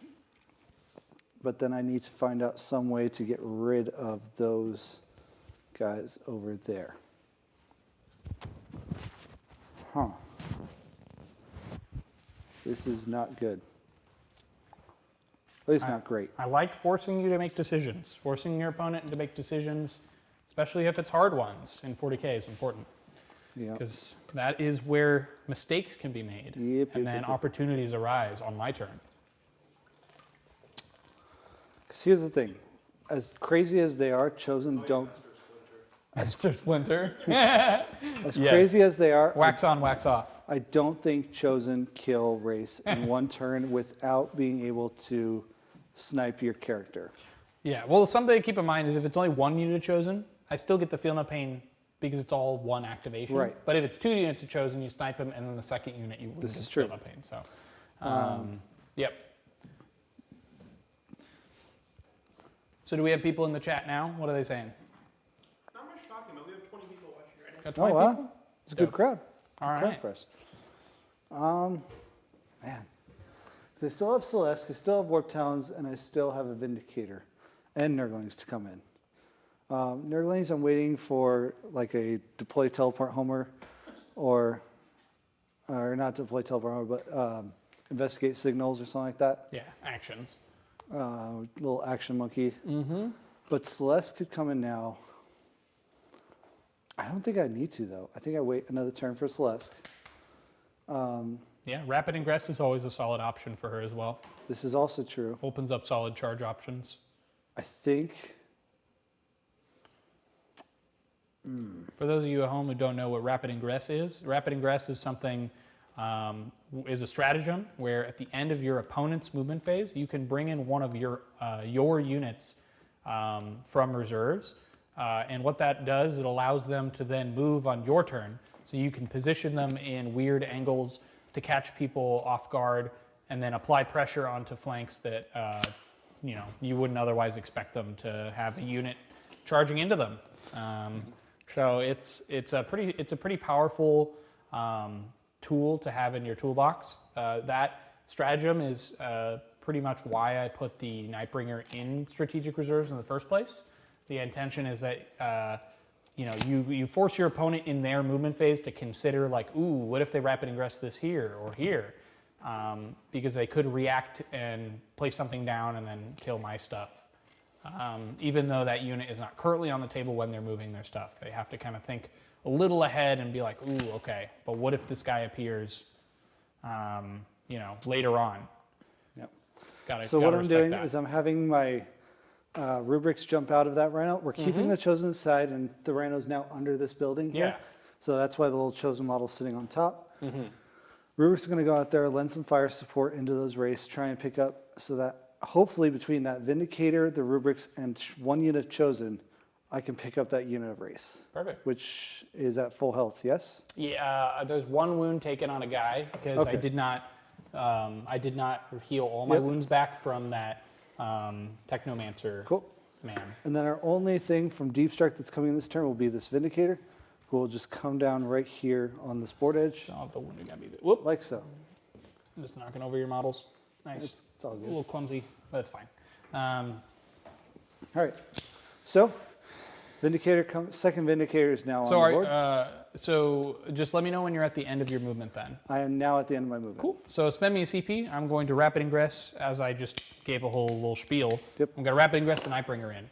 but then I need to find out some way to get rid of those guys over there. Huh. This is not good. At least not great. I like forcing you to make decisions. Forcing your opponent to make decisions, especially if it's hard ones in 40K, is important. Yeah. Because that is where mistakes can be made. And then Yep. opportunities arise on my turn. Because here's the thing. As crazy as they are, Chosen don't... Mr. Splinter. As Yes. crazy as they are, Wax on, wax off. I don't think Chosen kill race in one turn without being able to snipe your character. Yeah, well, something to keep in mind is if it's only one unit of Chosen, I still get the Feel No Pain because it's all one activation. Right. But if it's 2 units of Chosen, you snipe them, and then the second unit, you wouldn't This get is the Feel true. No Pain. So, yep. So do we have people in the chat now? What are they saying? Not much talking, but we have 20 people watching right now. Got Oh, 20 wow. people? It's a good crowd. All Crowd right. for us. Man. Because I still have Celeste, I still have Warp Talons, and I still have a Vindicator and Nurglings to come in. Nurglings, I'm waiting for like a deploy teleport homer or not deploy teleport homer, but investigate signals or something like that. Yeah, actions. Little action monkey. But Celeste could come in now. I don't think I need to, though. I think I wait another turn for Celeste. Yeah, Rapid Ingress is always a solid option for her as well. This is also true. Opens up solid charge options. I think... For those of you at home who don't know what Rapid Ingress is something, is a stratagem where at the end of your opponent's movement phase, you can bring in one of your units from reserves. And what that does, it allows them to then move on your turn. So you can position them in weird angles to catch people off guard and then apply pressure onto flanks that you wouldn't otherwise expect them to have a unit charging into them. So it's a pretty powerful tool to have in your toolbox. That stratagem is pretty much why I put the Nightbringer in strategic reserves in the first place. The intention is that you force your opponent in their movement phase to consider like, ooh, what if they rapid ingress this here or here? Because they could react and place something down and then kill my stuff. Even though that unit is not currently on the table when they're moving their stuff. They have to kind of think a little ahead and be like, ooh, okay, but what if this guy appears, later on? Yep. So what I'm doing is I'm having my rubrics jump out of that rhino. We're keeping the Chosen side, and the rhino's now under this building here. Yeah. So that's why the little Chosen model's sitting on top. Rubric's going to go out there, lend some fire support into those race, try and pick up so that hopefully between that Vindicator, the rubrics, and one unit Chosen, I can pick up that unit of race. Perfect. Which is at full health, yes? Yeah, there's one wound taken on a guy because Okay. I did not heal all my Yep. wounds back from that Technomancer Cool. man. And then our only thing from Deep Strike that's coming this turn will be this Vindicator, who will just come down right here on this board edge, Oh, the wounded guy be there. Whoop! like so. I'm just knocking over your models. Nice. It's all A good. little clumsy, but it's fine. All right. So, Vindicator second Vindicator is now So, on the board. so just let me know when you're at the end of your movement then. I am now at the end of my movement. Cool. So spend me a CP. I'm going to rapid ingress as I just gave a whole little spiel. Yep. I'm going to rapid ingress the Nightbringer in.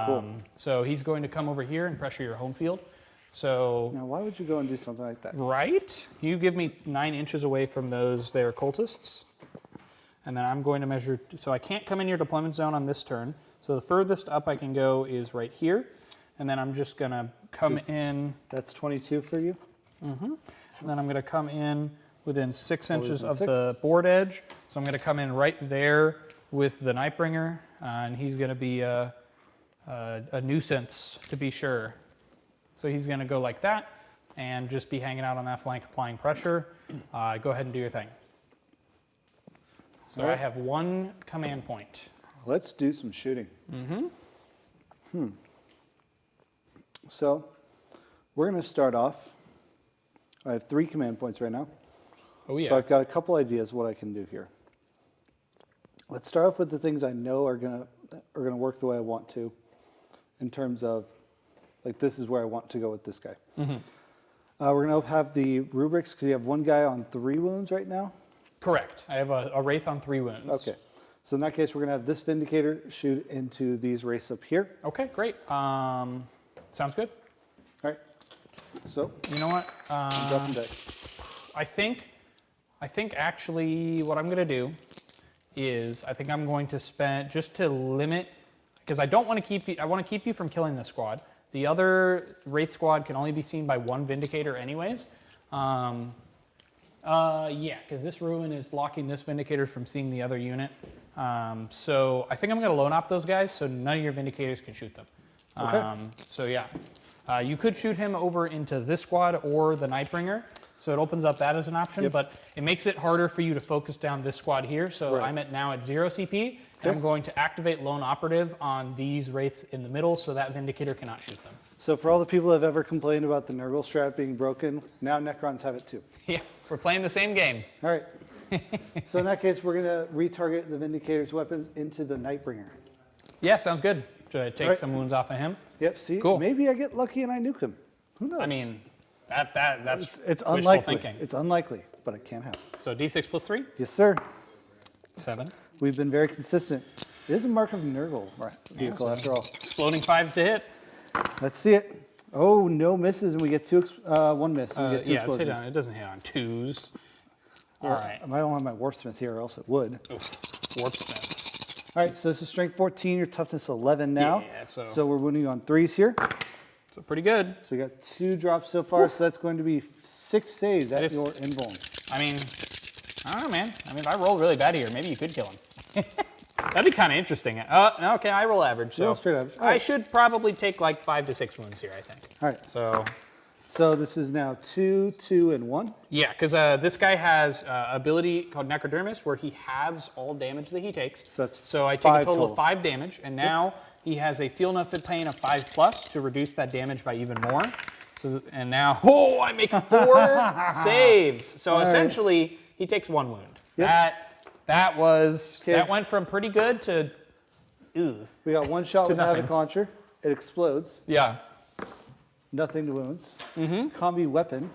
Cool. So he's going to come over here and pressure your home field. So, Now, why would you go and do something like that? right, you give me 9 inches away from those there cultists. And then I'm going to measure, so I can't come in your deployment zone on this turn. So the furthest up I can go is right here. And then I'm just going to come in. That's 22 for you? And then I'm going to come in within 6 inches within of 6. the board edge. So I'm going to come in right there with the Nightbringer, and he's going to be a nuisance to be sure. So he's going to go like that and just be hanging out on that flank applying pressure. Go ahead and do your thing. So I have 1 command point. Let's do some shooting. So we're going to start off. I have 3 command points right now. Oh yeah. So I've got a couple ideas what I can do here. Let's start off with the things I know are gonna work the way I want to, in terms of, like, this is where I want to go with this guy. We're gonna have the rubrics because you have 1 guy on 3 wounds right now. Correct. I have a Wraith on 3 wounds. Okay. So in that case, we're gonna have this Vindicator shoot into these Wraiths up here. Okay, great. Sounds good. All right. So You know what? I'm dropping dice. I think actually what I'm going to do is I think I'm going to spend, just to limit, because I don't want to keep you, I want to keep you from killing this squad. The other Wraith squad can only be seen by 1 Vindicator anyways. Yeah, because this Ruin is blocking this Vindicator from seeing the other unit. So I think I'm going to lone op those guys so none of your Vindicators can shoot them. Okay. So yeah, you could shoot him over into this squad or the Nightbringer. So it opens up that as an option, but it makes it harder for you to focus down this squad here. So I'm now at 0 CP, and I'm going to activate Lone Operative on these Wraiths in the middle so that Vindicator cannot shoot them. So for all the people who have ever complained about the Nurgle strat being broken, now Necrons have it too. Yeah, we're playing the same game. All right. So in that case, we're going to retarget the Vindicator's weapons into the Nightbringer. Yeah, sounds good. Should I take Right. some wounds off of him? Yep, see? Cool. Maybe I get lucky and I nuke him. Who knows? I mean, that's it's wishful unlikely. thinking. It's unlikely, but it can happen. So D6 plus 3? Yes, sir. 7. We've been very consistent. It is a mark of Nurgle vehicle after all. Exploding 5s to hit. Let's see it. Oh, no misses, and we get 1 miss, and we get 2 Yeah, it's hit explosions. on, it doesn't hit on 2s. All right. I don't have my Warpsmith here, or else it would. Oof. Warpsmith. All right, so this is strength 14, your toughness 11 now. Yeah, so we're wounding on 3s here. So pretty good. So we got 2 drops so far, so that's going to be 6 saves at your invuln. I mean, I don't know, man. I mean, if I roll really bad here, maybe you could kill him. That'd be kind of interesting. No, okay, I roll average. So Roll straight average. All I right. should probably take like 5 to 6 wounds here, I think. All right, So, this is now 2, 2, and 1. yeah, because this guy has ability called Necrodermis where he halves all damage that he takes. So I take 5 a total total. of 5 damage, and now he has a feel enough pain of 5 plus to reduce that damage by even more. So, and now, I make 4 saves. So All right. essentially, he takes 1 wound. Yep. That went from pretty good to, ugh. We got 1 shot To with the Havoc nothing. Launcher. It explodes. Yeah. Nothing to wounds. Combi weapon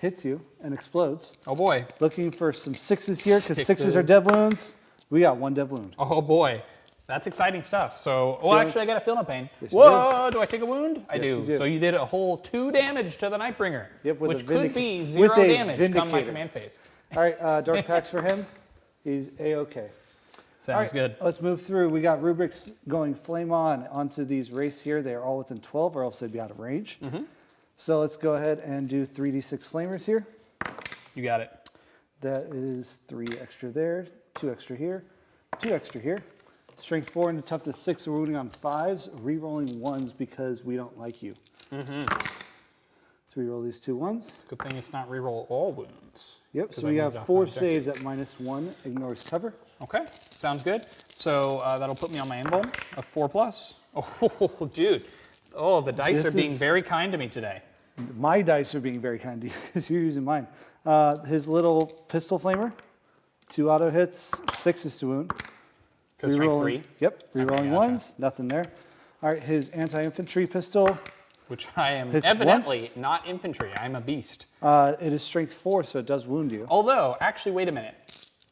hits you and explodes. Oh boy. Looking for some 6s here, because 6s are 6s. dev wounds. We got 1 dev wound. Oh boy. That's exciting stuff. So, actually, I got a feel no pain. Yes, you Whoa, do I take a wound? I Yes, do. you do. So you did a whole 2 damage to the Nightbringer, Yep, with which a could be with 0 a damage come my Vindicator. command phase. All right, Dark Packs for him. He's A-okay. Sounds All right, good. Let's move through. We got rubrics going flame on onto these Wraiths here. They are all within 12, or else they'd be out of range. So let's go ahead and do 3d6 flamers here. You got it. That is 3 extra there, 2 extra here, 2 extra here. Strength 4 into toughness 6, so we're wounding on 5s, re-rolling 1s because we don't like you. So re-roll these 2 1s. Good thing it's not reroll all wounds. Yep, 'cause so I we moved have off 4 my objective. saves at -1, ignores cover. Okay, sounds good. So that'll put me on my invuln of 4 plus. Oh, dude. Oh, the dice This are being is- very kind to me today. My dice are being very kind to you because you're using mine. His little pistol flamer, 2 auto hits, 6s to wound. Because strength Rerolling- 3, Yep, rerolling gotcha. 1s, nothing there. All right, his anti-infantry pistol, which I am Hits evidently once. not infantry. I'm a beast. it is strength 4, so it does wound you. Although, actually, wait a minute.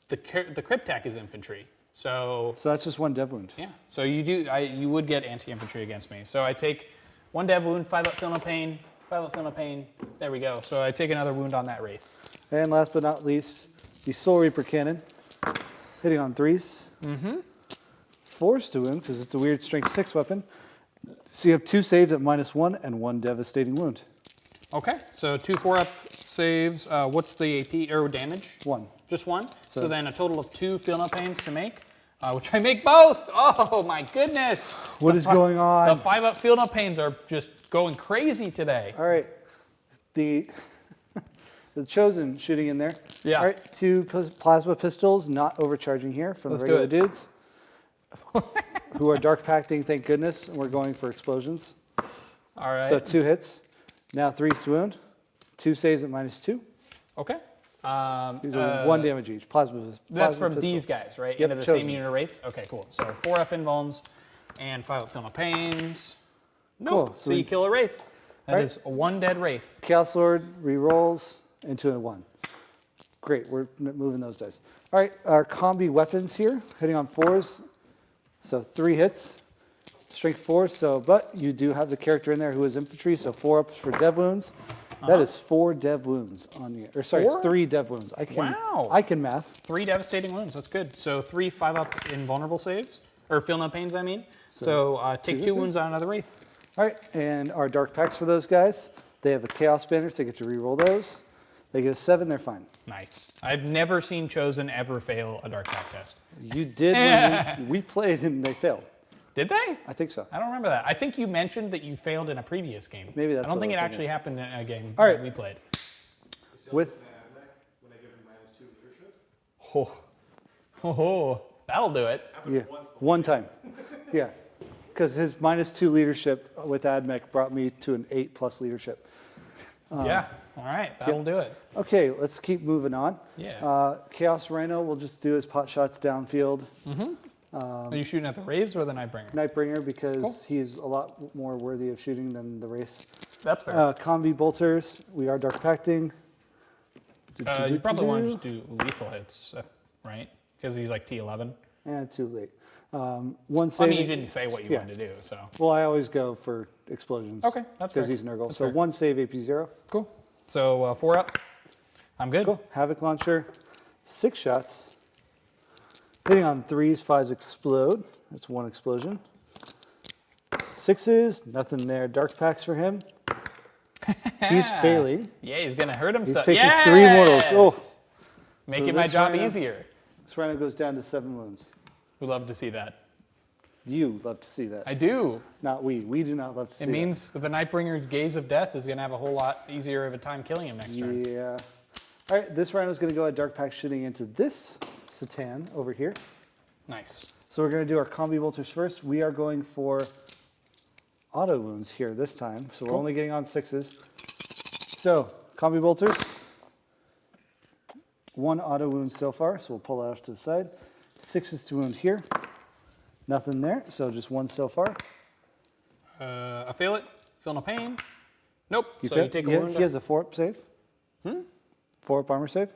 The Cryptek is infantry. So, So that's just 1 dev wound. yeah. So you would get anti-infantry against me. So I take 1 dev wound, 5 up feel no pain, 5 up feel no pain. There we go. So I take another wound on that Wraith. And last but not least, the Soul Reaper Cannon, hitting on 3s. 4s to wound, because it's a weird strength 6 weapon. So you have 2 saves at -1 and 1 devastating wound. Okay. So 2 4-up saves. What's the AP or damage? 1. Just 1. So So- then a total of 2 feel no pains to make, which I make both. Oh my goodness. What is going on? The 5 up feel no pains are just going crazy today. All right, the The Chosen shooting in there. Yeah. All right, 2 plasma pistols, not overcharging here from Let's the do regular it. dudes. Who are dark pacting, thank goodness, and we're going for explosions. All right. So 2 hits. Now 3 to wound. 2 saves at -2. Okay. These are 1 damage each. Plasma That's from pistol. these guys, right? Yep, Into the Chosen. same unit of wraiths? Okay, cool. So 4 up invulns and 5 up film of pains. Nope. Cool. So you kill a wraith. That Right. is 1 dead wraith. Chaos Lord re-rolls into a 1. Great, we're moving those dice. All right, our combi weapons here, hitting on 4s. So 3 hits, strength 4. So, but you do have the character in there who is infantry, so 4 ups for dev wounds. That is 4 dev wounds on you. Or sorry, 4? 3 dev wounds. I can, Wow. I can math. 3 devastating wounds. That's good. So 3 5 up invulnerable saves. Or feel no pains, I mean. So take 2 wounds on another wraith. All right, and our dark packs for those guys, they have a chaos banner, so they get to re-roll those. They get a 7, they're fine. Nice. I've never seen Chosen ever fail a dark pack test. You did when we played and they failed. Did they? I think so. I don't remember that. I think you mentioned that you failed in a previous game. Maybe that's I don't what think I it was actually happened in a game All right. that we played. With When I give him -2 leadership. Oh, that'll do it. Yeah, one time. Yeah, because his -2 leadership with AdMech brought me to an 8+ leadership. Yeah. All right. That'll do it. Okay, let's keep moving on. Yeah. Chaos Rhino will just do his pot shots downfield. Are you shooting at the Wraiths or the Nightbringer? Nightbringer, because he's a lot more worthy of shooting than the race. That's fair. Combi bolters, we are dark pacting. You probably want to just do lethal hits, right? Because he's like T11. Too late. One save. I mean, you didn't say what you wanted to do, so. Well, I always go for explosions. Okay, that's fair. because he's Nurgle. That's So fair. 1 save, AP 0. Cool. So 4 up. I'm good. Cool. Havoc launcher, 6 shots. Hitting on 3s, 5s explode. That's 1 explosion. 6s, nothing there. Dark packs for him. He's failing. Yeah, he's going to hurt himself. taking Yes! 3 mortals. Oh. Making So my this job rhino- easier. This rhino goes down to 7 wounds. We love to see that. You love to see that. I do. Not we. We do not love to see It that. means that the Nightbringer's gaze of death is going to have a whole lot easier of a time killing him next turn. Yeah. All right, this rhino's going to go at dark pack shooting into this Satan over here. Nice. So we're going to do our combi bolters first. We are going for auto wounds here this time. So we're only getting on 6s. So combi bolters. 1 auto wound so far, so we'll pull that off to the side. 6s to wound here. Nothing there, so just 1 so far. I feel it. Feel no pain. Nope. So fail- you take a yeah, wound. he has a 4-up save. 4-up armor save.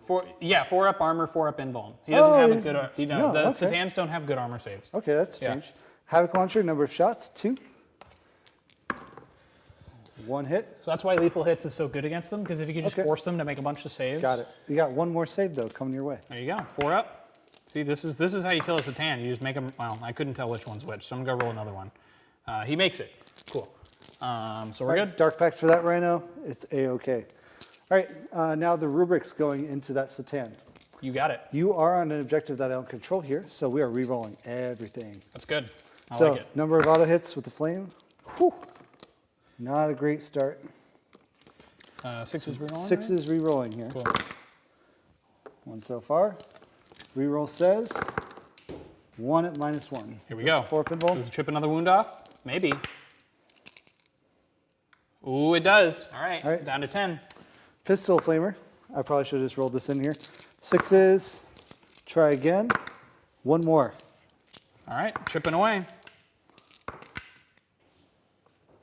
4 up armor, 4 up invuln. He doesn't have a good. no, The okay. Satans don't have good armor saves. Okay, that's Yeah. strange. Havoc launcher, number of shots, 2. 1 hit. So that's why lethal hits is so good against them, because if you can just Okay. force them to make a bunch of saves. Got it. You got 1 more save though coming your way. There you go. 4 up. See, this is how you kill a Satan. You just make them. Well, I couldn't tell which one's which, so I'm gonna go roll another one. He makes it. Cool. So we're All right, good. dark pack for that rhino. It's a-okay. All right, now the rubrics going into that Satan. You got it. You are on an objective that I don't control here, so we are re-rolling everything. That's good. I so like it. number of auto hits with the flame. Whew. Not a great start. 6 is rerolling. 6 is re-rolling here. Cool. 1 so far. Reroll says 1 at -1. Here we go. 4 pinball. Does it chip another wound off? Maybe. Ooh, it does. All right. All right. Down to 10. Pistol flamer. I probably should have just rolled this in here. 6s. Try again. 1 more. All right. Chipping away.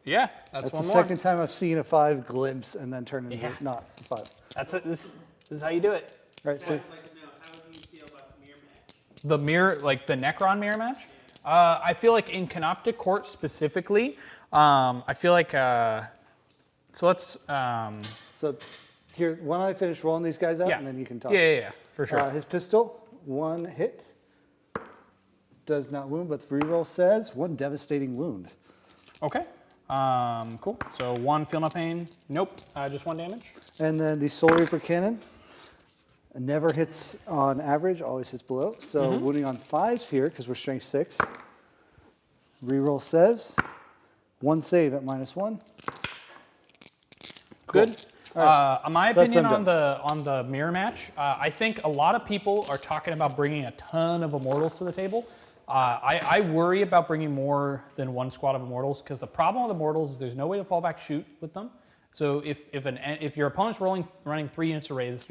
Yeah, that's That's one the more. second time I've seen a 5 glimpse and then turn into Yeah. not a 5. That's it. This is how you do it. All right, so I'd like to know, how do you feel about the mirror match? The mirror, like the Necron mirror match. I feel like in Canoptic Court specifically, I feel like. So let's. so here, when I finish rolling these guys out, Yeah. and then you can talk. Yeah, for sure. His pistol, 1 hit. Does not wound, but the reroll says 1 devastating wound. Okay. Cool. So 1 feel no pain. Nope. Just 1 damage. And then the Soul Reaper cannon never hits on average, always hits below. So wounding on 5s here, because we're strength 6. Reroll says 1 save at -1. Cool. Good. My So that's opinion them on the mirror match, I think a lot of people are talking about bringing a ton of Immortals to the table. I worry about bringing more than one squad of Immortals because the problem with Immortals is there's no way to fall back shoot with them. So if your opponent's running 3 units of Wraiths,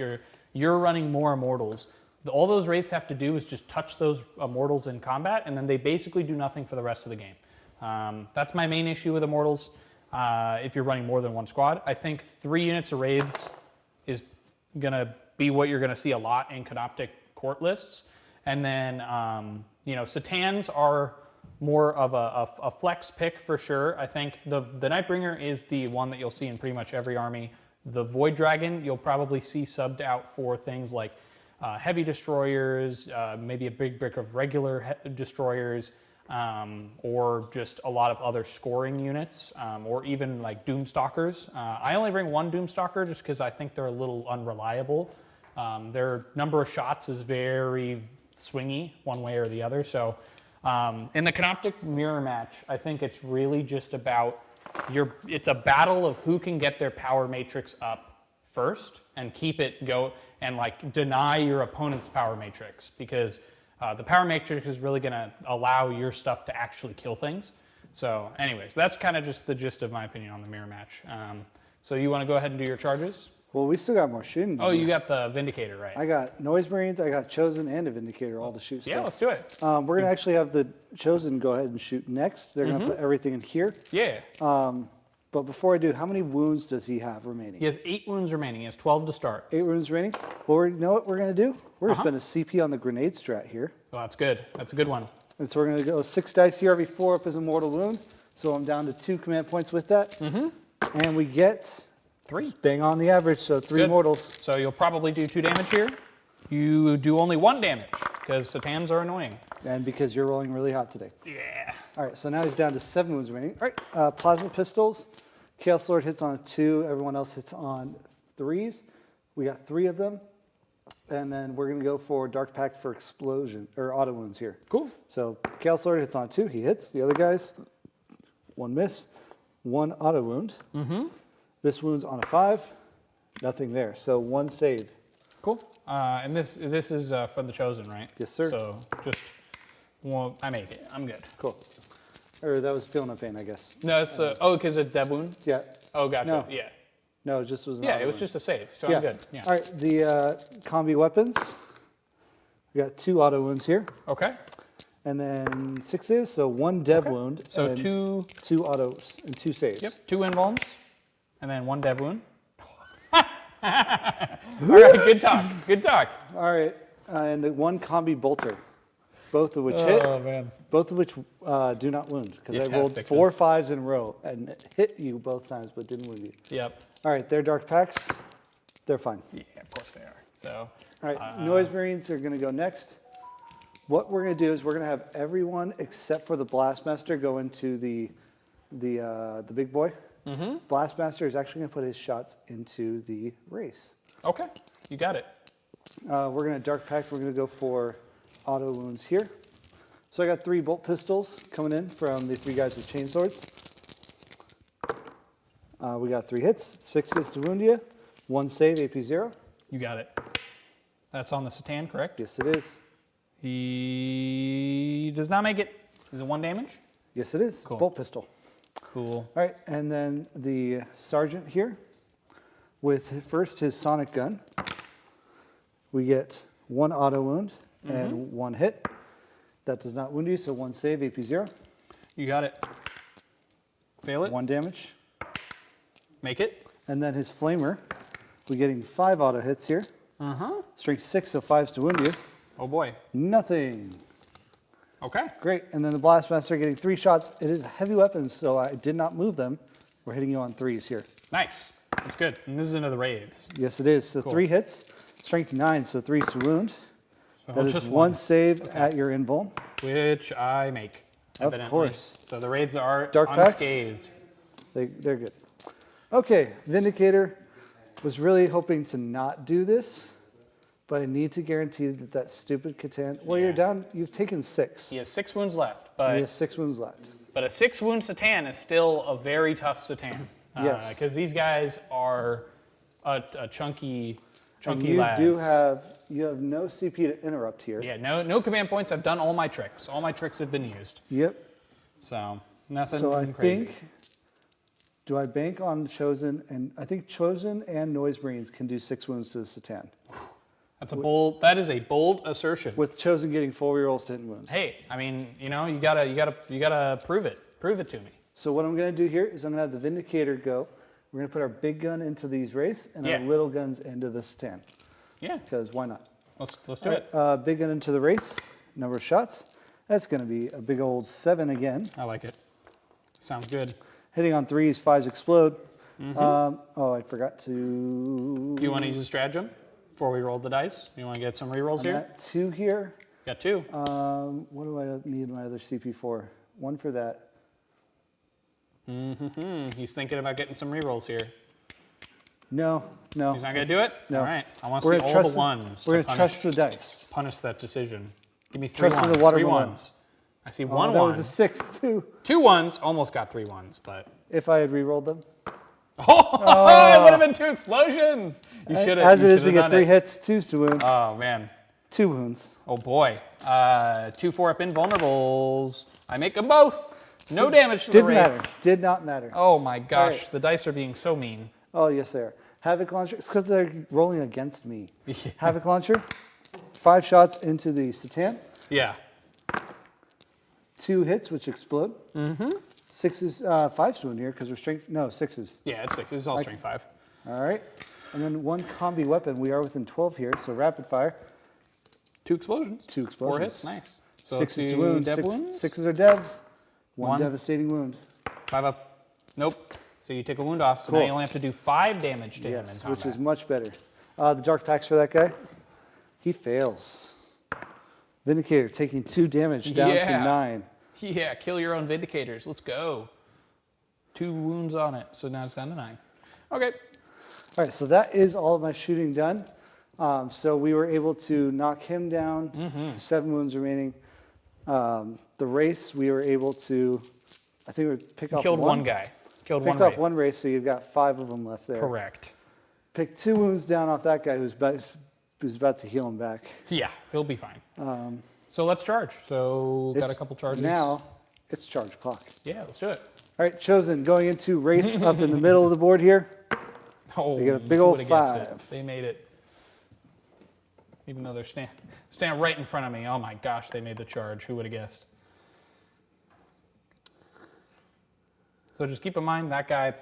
you're running more Immortals. All those Wraiths have to do is just touch those Immortals in combat, and then they basically do nothing for the rest of the game. That's my main issue with Immortals. If you're running more than one squad, I think 3 units of Wraiths is gonna be what you're gonna see a lot in Canoptic court lists, and then Satans are more of a flex pick for sure. I think the Nightbringer is the one that you'll see in pretty much every army. The Void Dragon you'll probably see subbed out for things like heavy destroyers, maybe a big brick of regular destroyers, or just a lot of other scoring units, or even like Doomstalkers. I only bring one Doomstalker just because I think they're a little unreliable. Their number of shots is very swingy one way or the other. So in the Canoptic mirror match, I think it's really just about it's a battle of who can get their power matrix up first and keep it go and like deny your opponent's power matrix, because the power matrix is really going to allow your stuff to actually kill things. So anyways, that's kind of just the gist of my opinion on the mirror match. So you want to go ahead and do your charges? Well, we still got more shooting. Oh, you got the Vindicator, right? I got Noise Marines, I got Chosen, and a Vindicator, all to shoot Yeah, stuff. let's do it. We're going to actually have the Chosen go ahead and shoot next. They're going to put everything in here. Yeah. But before I do, how many wounds does he have remaining? He has 8 wounds remaining. He has 12 to start. 8 wounds remaining? Well, you know what we're going to do? We're going to spend a CP on the grenade strat here. Well, that's good. That's a good one. And so we're going to go 6 dice here. Every 4 up is a mortal wound. So I'm down to 2 command points with that. And we get 3. bang on the average, so 3 Good. mortals. So you'll probably do 2 damage here. You do only 1 damage because Satans are annoying. And because you're rolling really hot today. Yeah. All right, so now he's down to 7 wounds remaining. All right, plasma pistols. Chaos Lord hits on 2. Everyone else hits on 3s. We got 3 of them. And then we're going to go for Dark Pact for explosion, or auto wounds here. Cool. So Chaos Lord hits on 2. He hits. The other guys, 1 miss, 1 auto wound. This wound's on a 5. Nothing there. So 1 save. Cool. And this is for the Chosen, right? Yes, sir. So just, well, I make it. I'm good. Cool. Or that was feeling up pain, I guess. No, it's oh, because it's dev wound. Yeah. Oh, gotcha. No. Yeah. No, it just was an Yeah, auto it was wound. just a save, so Yeah. I'm good. Yeah. All right, the combi weapons. We got 2 auto wounds here. Okay. And then 6s, so 1 dev wound. So and 2. 2 autos and 2 saves. Yep. 2 invulns, and then 1 dev wound. All right. Good talk. Good talk. All right, and the 1 combi bolter, both of which hit. Oh man. Both of which do not wound, because I rolled Fantastic. 4 5s in a row and hit you both times, but didn't wound you. Yep. All right, they're Dark Pacts. They're fine. Yeah, of course they are. So. All right, Noise Marines are going to go next. What we're going to do is we're going to have everyone except for the Blastmaster go into the big boy. Blastmaster is actually going to put his shots into the race. Okay. You got it. We're going to Dark Pact. We're going to go for auto wounds here. So I got 3 bolt pistols coming in from the 3 guys with chainswords. We got 3 hits, 6 hits to wound you, 1 save, AP 0. You got it. That's on the Satan, correct? Yes, it is. He does not make it. Is it 1 damage? Yes, it is. Cool. It's bolt pistol. Cool. All right, and then the sergeant here with first his sonic gun. We get 1 auto wound and 1 hit. That does not wound you, so 1 save, AP 0. You got it. Fail it. 1 damage. Make it. And then his flamer, we're getting 5 auto hits here. Strength 6, so 5s to wound you. Oh boy. Nothing. Okay. Great, and then the Blastmaster getting 3 shots. It is heavy weapons, so I did not move them. We're hitting you on 3s here. Nice. That's good. And this is into the raids. Yes, it is. So 3 hits, strength 9, so 3s to wound. That is just 1 one. save at your invuln. Which I make. Of evidently. course. So the raids are Dark Pacts? unscathed. They're good. Okay, Vindicator was really hoping to not do this, but I need to guarantee that that stupid Catan. Well, you're Yeah. down. You've taken 6. He has 6 wounds left, He but has 6 wounds left. a 6 wound Satan is still a very tough Satan. Yes. Because these guys are a chunky And you lads. you have no CP to interrupt here. Yeah, no command points. I've done all my tricks. All my tricks have been used. Yep. So nothing So I crazy. think, do I bank on Chosen? And I think Chosen and Noise Marines can do 6 wounds to the Satan. That is a bold assertion. With Chosen getting 4 rerolls to hit wounds. Hey, I mean, you gotta prove it. Prove it to me. So what I'm going to do here is I'm going to have the Vindicator go. We're going to put our big gun into these race and our Yeah. little guns into the Satan. Yeah, Because why not? let's do All it. right, big gun into the race. Number of shots. That's going to be a big old 7 again. I like it. Sounds good. Hitting on 3s, 5s explode. I forgot to. Do you want to use a stratagem before we roll the dice? You want to get some rerolls I'm here? at 2 here. Got 2. What do I need my other CP for? 1 for that. He's thinking about getting some rerolls here. No. He's not gonna do it. No. All right. I want to We're see gonna all trust the ones. We're to going to trust the dice. punish that decision. Give me 3 Trust in ones. the water 3 balloon. ones. I see Oh, one that one. was a 6 too. 2 ones. Almost got 3 ones, but If I had re-rolled them. oh, it would have been 2 explosions. You should have. As it is, we get 3 hits, 2s to wound, Oh man. 2 wounds. Oh boy. 2 4-up invulnerables. I make them both. No damage to the Didn't matter. wraiths. Did not matter. Oh my gosh. right. The dice are being so mean. Oh, yes, they are. Havoc Launcher. It's because they're rolling against me. Havoc Launcher. 5 shots into the Satan. Yeah. 2 hits, which explode. 6s, 5s to wound here because we're strength. No, 6s. Yeah, it's 6. It's all strength 5. All right. And then 1 combi weapon. We are within 12 here, so rapid fire. 2 explosions. 2 4 explosions. hits. Nice. So 6s to two wound. dev 6, wounds. 6s are devs. 1 One. devastating wound. 5 up. Nope. So you take a wound off. So Cool. now you only have to do 5 damage to him in Yes, combat. which is much better. The dark tax for that guy. He fails. Vindicator taking 2 damage down to Yeah. 9. Yeah, kill your own Vindicators. Let's go. 2 wounds on it, so now it's down to 9. Okay. All right, so that is all of my shooting done. So we were able to knock him down to 7 wounds remaining. The race, we were able to, I think we pick off Killed one guy. Killed one Picked off wraith. one race, so you've got 5 of them left there. Correct. Picked 2 wounds down off that guy who's about to heal him back. Yeah, he'll be fine. So let's charge. So got a It's- couple charges. Now, it's charge clock. Yeah, let's do it. All right, Chosen, going into race up in the middle of the board here. Oh, They get a big who old would've guessed it? 5. They made it. Even though they're stand right in front of me. Oh my gosh, they made the charge. Who would have guessed? So just keep in mind that guy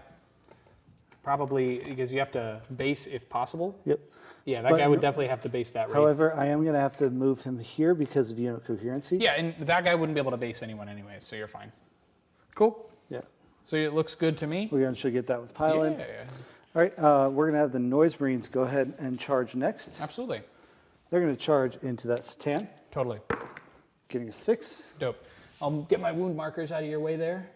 probably, because you have to base if possible. Yep. Yeah, that But guy would no- definitely have to base that rate. However, I am going to have to move him here because of unit coherency. Yeah, and that guy wouldn't be able to base anyone anyway, so you're fine. Cool. Yeah. So it looks good to me. We're going to get that with Pylon. Yeah, All right, we're going to have the Noise Marines go ahead and charge next. absolutely. They're going to charge into that Satan, Totally. getting a 6. Dope. I'll get my wound markers out of your way there.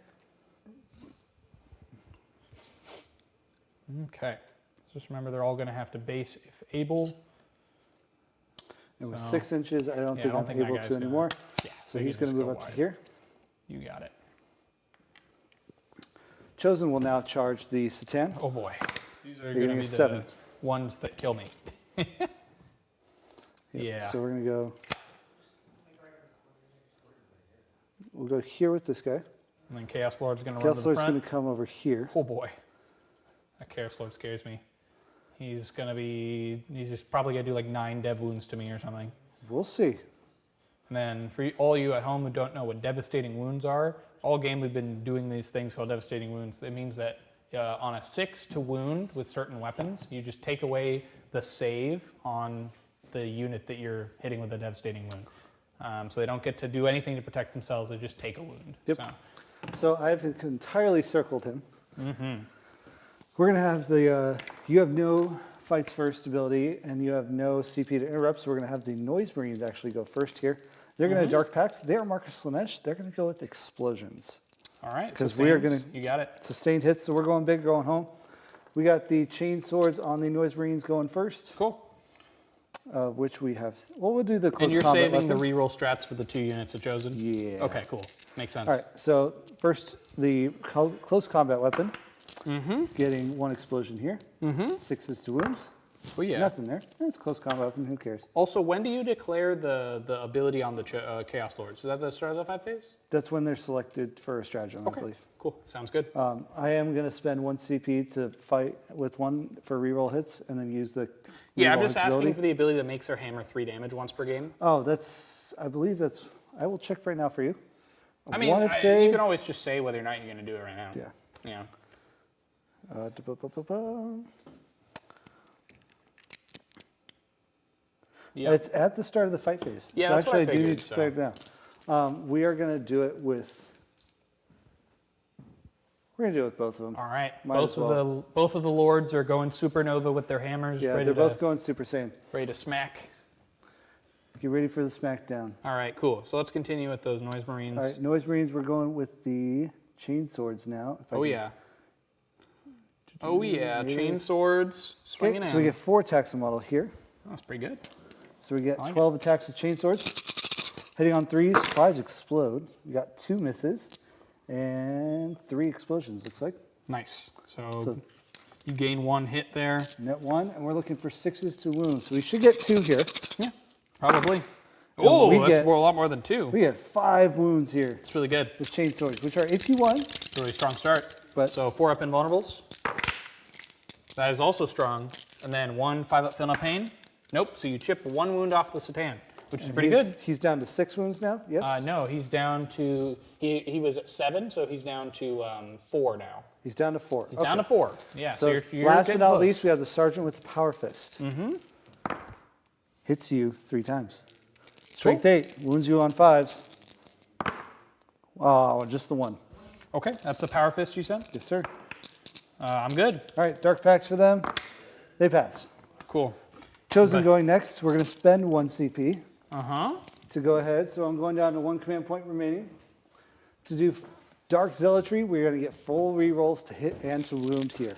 Okay. Just remember they're all going to have to base if able. And with So- 6 inches, I don't Yeah, I think don't I'm think that able guy's to gonna- anymore. Yeah. So we he's can going to just move go up to wide. here. You got it. Chosen will now charge the Satan. Oh boy. These are You're going to getting be a the 7. ones that kill me. Yeah. So we're going to go. We'll go here with this guy. And then Chaos Lord's going to run to Chaos the Lord's front. going to come over here. Oh boy. That Chaos Lord scares me. He's just probably going to do like 9 dev wounds to me or something. We'll see. And then for all you at home who don't know what devastating wounds are, all game we've been doing these things called devastating wounds. It means that on a 6 to wound with certain weapons, you just take away the save on the unit that you're hitting with a devastating wound. So they don't get to do anything to protect themselves, they just take a wound. Yep. So, So I've entirely circled him. We're going to have the, you have no fights first ability and you have no CP to interrupt, so we're going to have the Noise Marines actually go first here. They're going to Dark Pact. They are Marcus Slanesh. They're going to go with explosions. all right. 'Cause we are sustains. gonna- You got it. Sustained hits, so we're going big, going home. We got the chain swords on the Noise Marines going first, Cool. of which we have, well, we'll do the close And you're combat saving the weapon. reroll strats for the 2 units of Chosen? Yeah. Okay, cool. Makes sense. All right, so first the close combat weapon. getting 1 explosion here. 6s to wounds. Oh yeah. Nothing there. It's close combat weapon, who cares? Also, when do you declare the ability on the Chaos Lords? Is that the start of the 5 phase? That's when they're selected for a stratagem, I believe. Cool. Sounds good. I am going to spend 1 CP to fight with 1 for reroll hits and then use the Yeah, I'm reroll just hits asking ability. for the ability that makes their hammer 3 damage once per game. Oh, I believe that's, I will check right now for you. I mean, wanna say, you can always just say whether or not you're going to do it right now. yeah. Yeah. Da-ba-ba-ba-ba. Yep. It's at the start of the fight phase. Yeah, so that's what I actually, I do figured, need to declare it now. We are going to do it with. We're going to do it with both of them. All right. Might as well. Both of the lords are going supernova with their hammers. Yeah, ready they're to, both going Super Saiyan. ready to smack. Get ready for the smackdown. All right, cool. So let's continue with those Noise Marines. All right, Noise Marines, we're going with the chain swords now. If I Oh can- yeah. Oh yeah, chain swords swinging Okay, in. so we get 4 attacks a model here. That's pretty good. So we get like 12 attacks with chain swords. Hitting on 3s, 5s explode. We got 2 misses and 3 explosions, looks like. Nice. So you gain 1 hit there. Net 1, and we're looking for 6s to wound. So we should get 2 here. Yeah, probably. we Oh, that's get- a lot more than 2. We get 5 wounds here It's really good. with chain swords, which are AP1. Really strong start. But- So 4 up invulnerables. That is also strong. And then 1 5-up Feel No Pain. Nope. So you chip 1 wound off the Satan, which is pretty good. He's down to 6 wounds now, yes? No, he's down to he was at 7, so he's down to 4 now. He's down to 4. He's down to 4. Yeah. So you're last but getting not close. least, we have the Sergeant with the Power Fist. Hits you 3 times. Strength 8, wounds you on 5s. Oh, just the 1. Okay, that's the Power Fist you said. Yes, sir. I'm good. All right, Dark Packs for them. They pass. Cool. Chosen going next. We're going to spend 1 CP Uh-huh. to go ahead. So I'm going down to 1 command point remaining. To do Dark Zealotry, we're going to get full rerolls to hit and to wound here.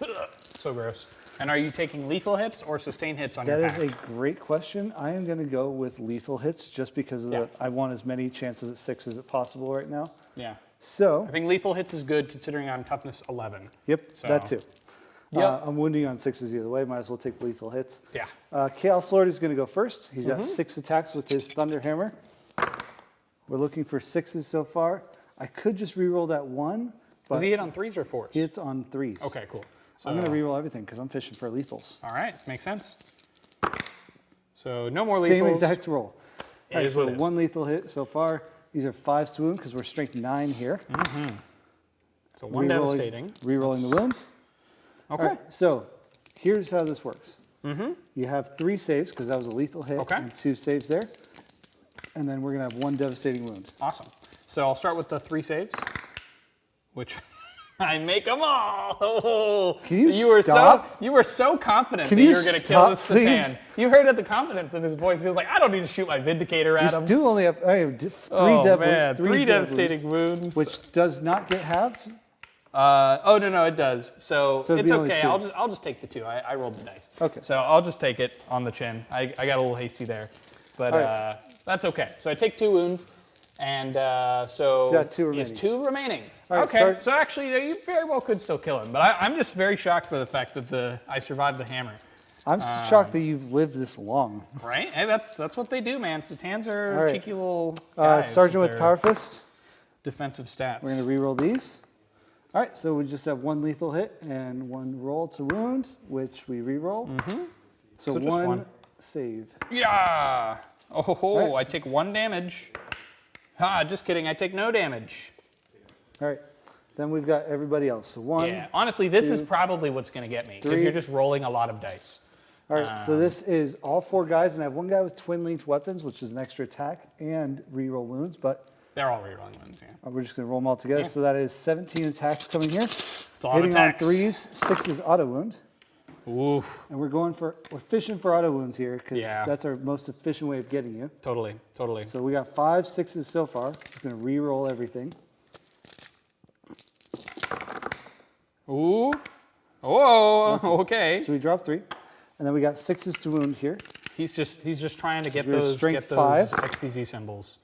So gross. And are you taking lethal hits or sustain hits on That your is pack? a great question. I am going to go with lethal hits just because of Yeah. I want as many chances at 6 as possible right now. Yeah. So, I think lethal hits is good considering I'm toughness 11. yep, So- that too. Yep. I'm wounding on 6s either way. Might as well take lethal hits. Yeah. Chaos Lord is going to go first. He's Mm-hmm. got 6 attacks with his Thunder Hammer. We're looking for 6s so far. I could just reroll that 1, but Does he hit on 3s or 4s? he hits on 3s. Okay, cool. So, I'm going to reroll everything because I'm fishing for lethals. all right, makes sense. So no more lethals. Same exact roll. It All right, is so what it is. 1 lethal hit so far. These are 5s to wound because we're strength 9 here. So 1 devastating. Rerolling the wound. Okay. All right, so here's how this works. You have 3 saves because that was a lethal hit Okay. and 2 saves there. And then we're going to have 1 devastating wound. Awesome. So I'll start with the 3 saves, which I make them all. Oh, Can you were stop? you were so confident Can that you you were going to kill stop, this Satan. please? You heard the confidence in his voice. He was like, I don't need to shoot my Vindicator at You him. do only have, I have 3 Oh man, 3 dev devastating wounds, wounds. which does not get halved. Oh no, it does. So it'd it's be only okay. 2. I'll just take the 2. I rolled the dice. Okay. So I'll just take it on the chin. I got a little hasty there, but All right. that's okay. So I take 2 wounds, and so You got 2 he has remaining. 2 remaining. All right, okay. start- So actually, you very well could still kill him, but I'm just very shocked for the fact that I survived the hammer. I'm shocked that you've lived this long. Right? Hey, that's what they do, man. Satans are All right. cheeky little guys Sergeant with their Power Fist. defensive stats. We're going to reroll these. All right, so we just have 1 lethal hit and 1 roll to wound, which we reroll. So, So just 1 one. save. Yeah. Oh, ho, ho. Right. I take 1 damage. Ah, just kidding. I take no damage. All right, then we've got everybody else. So 1. Yeah. Honestly, this is 2, probably what's going to get me because 3. you're just rolling a lot of dice. All right, so this is all 4 guys, and I have 1 guy with twin-linked weapons, which is an extra attack and reroll wounds, but They're all rerolling ones. Yeah. we're just going to roll them all together. Yeah. So that is 17 attacks coming here. It's a lot of Hitting attacks. on 3s, 6 is auto wound. Ooh. And we're fishing for auto wounds here because Yeah. that's our most efficient way of getting you. Totally. Totally. So we got 5 6s so far. We're going to re-roll everything. Ooh. Oh. Okay. So we drop 3. And then we got 6s to wound here. He's just trying to get We're those strength get 5. those XPZ symbols.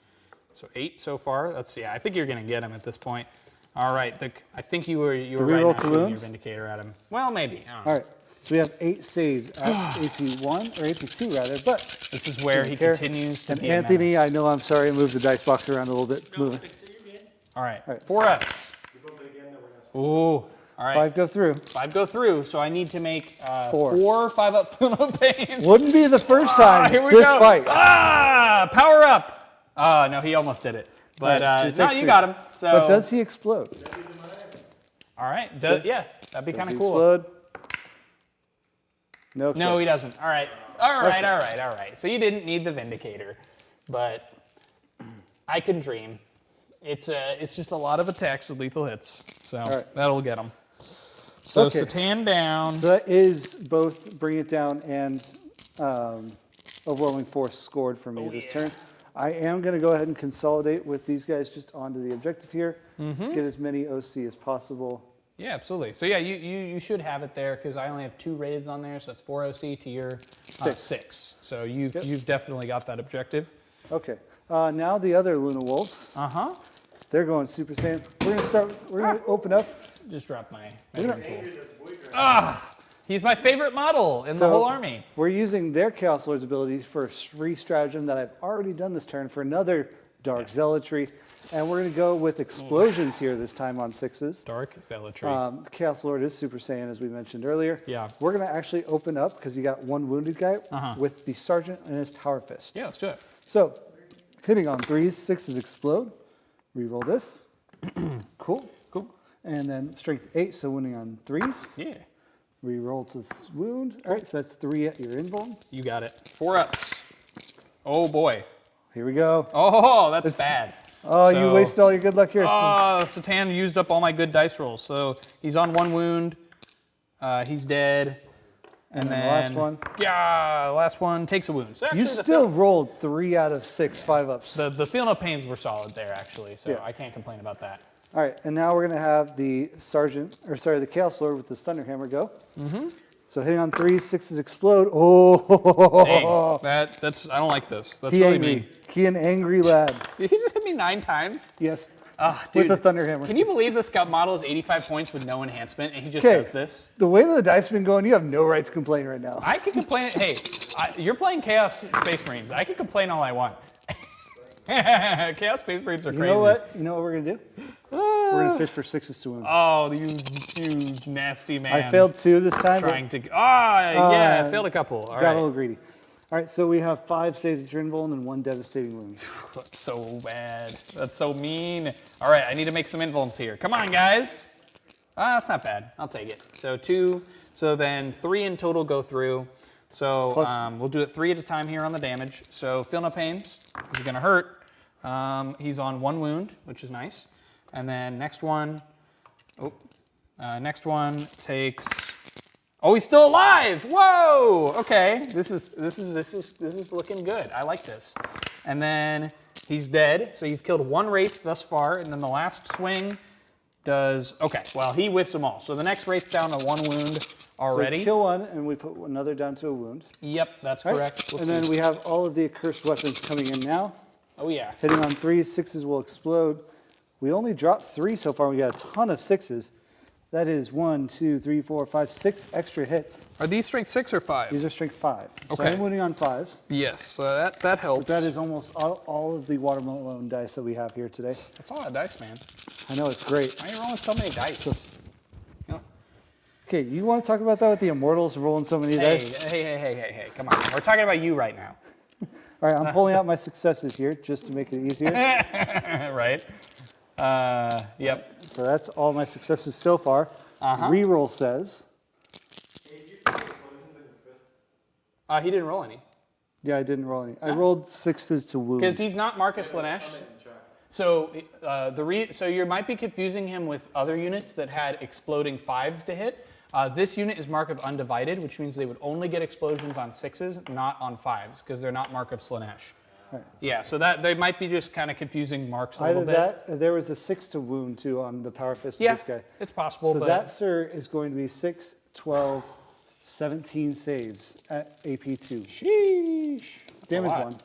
So 8 so far. I think you're going to get him at this point. All right. I think you were right reroll now to shooting your wound? Vindicator at him. Well, maybe. I don't know. All right. So we have 8 saves at AP1, or AP2 rather, but This is where he care. continues to and be a Anthony, I menace. know I'm sorry, I moved the dice box around a little bit. Move it. All right. right. 4s. Ooh. All right. 5 go through. 5 go through, so I need to make 4. 4 5-up Philippines. Wouldn't be the first time Here we this go. fight. Power up. No, he almost did it. But All right, so no, takes you 3. got him. So But does he explode? all right. Yeah, that'd be Does kind he of cool. explode? No. No, he doesn't. All right. All right. Okay. All right. All right. So you didn't need the Vindicator, but I can dream. It's just a lot of attacks with lethal hits, so right. that'll get him. So Okay. Satan down. So that is both bring it down and overwhelming force scored for me this turn. I am going to go ahead and consolidate with these guys just onto the objective here. Get as many OC as possible. Yeah, absolutely. So yeah, you should have it there because I only have 2 raids on there, so that's 4 OC to your 6. So you've definitely got that objective. Okay. Now the other Luna Wolves. They're going Super Saiyan. We're going to open up. Just drop my measuring tool. He's my favorite model in the whole army. We're using their Chaos Lord's ability for a free stratagem that I've already done this turn for another Dark Zealotry. And we're going to go with explosions here this time on 6s. Dark Zealotry. The Chaos Lord is Super Saiyan, as we mentioned earlier. Yeah. We're going to actually open up, because you got 1 wounded guy, with the Sergeant and his Power Fist. Yeah, let's do it. So, hitting on 3s, 6s explode. Reroll this. Cool. And then Strength 8, so wounding on 3s. Yeah. Reroll to wound. All right, so that's 3 at your invuln. You got it. 4 ups. Oh boy. Here we go. Oh, that's bad. Oh, you So- wasted all your good luck here. Oh, Satan used up all my good dice rolls. So he's on 1 wound. He's dead. And then the last one? Yeah, last one takes a wound. So actually You still rolled 3 out of 6 5-ups. the feel no pains were solid there actually. So Yeah. I can't complain about that. All right, and now we're going to have the the Chaos Lord with the Thunder Hammer go. So hitting on 3s, 6s explode. Oh, Dang, that's I don't like this. That's he really angry. mean. He an angry lad. Did he just hit me 9 times? Yes, Dude, with the Thunder Hammer. Can you believe this scout model is 85 points with no enhancement and he just Okay, does this? the way that the dice been going, you have no right to complain right now. I can complain. Hey, you're playing Chaos Space Marines. I can complain all I want. Chaos Space Marines are You crazy. know what? You know what we're gonna do? We're gonna fish for 6s to wound. Oh, you nasty man. I failed 2 this time. but Trying to. Yeah, I failed a couple. All got a right. little greedy. All right, so we have 5 saves at your invuln and 1 devastating wound. That's so bad. That's so mean. All right, I need to make some invulns here. Come on, guys. That's not bad. I'll take it. So 2. So then 3 in total go through. So Plus- we'll do it 3 at a time here on the damage. So feel no pains. This is gonna hurt. He's on 1 wound, which is nice. And then next one. Next one takes. Oh, he's still alive! Whoa! Okay, this is looking good. I like this. And then he's dead. So you've killed 1 wraith thus far, and then the last swing does. Okay, well he whiffs them all. So the next wraith's down to 1 wound So already. we kill 1 and we put another down to a wound. Yep, that's All right, correct. and then we have all of the accursed weapons coming in now. Oh yeah. Hitting on 3s, 6s will explode. We only dropped 3 so far. We got a ton of 6s. That is 1, 2, 3, 4, 5, 6 extra hits. Are these strength 6 or 5? These are strength 5. So Okay. I'm wounding on 5s. Yes, that helps. That is almost all of the watermelon dice that we have here today. That's a lot of dice, man. I know, it's great. Why are you rolling so many dice? Okay, you want to talk about that with the Immortals rolling so many dice? Hey, come on. We're talking about you right now. All right, I'm pulling out my successes here just to make it easier. Right? Yep. So that's all my successes so far. Reroll says, He didn't roll any. yeah, I didn't roll any. I rolled 6s to wound. Because he's not Marcus Lanesh. So so you might be confusing him with other units that had exploding 5s to hit. This unit is Mark of Undivided, which means they would only get explosions on 6s, not on 5s, because they're not Mark of Slanesh. Right. Yeah, so that they might be just kind of confusing marks a little Either bit. that, there was a 6 to wound too on the Power Fist Yeah, of this guy. it's possible, So but that, sir, is going to be 6, 12, 17 saves at AP2. sheesh. That's a Damage lot. 1.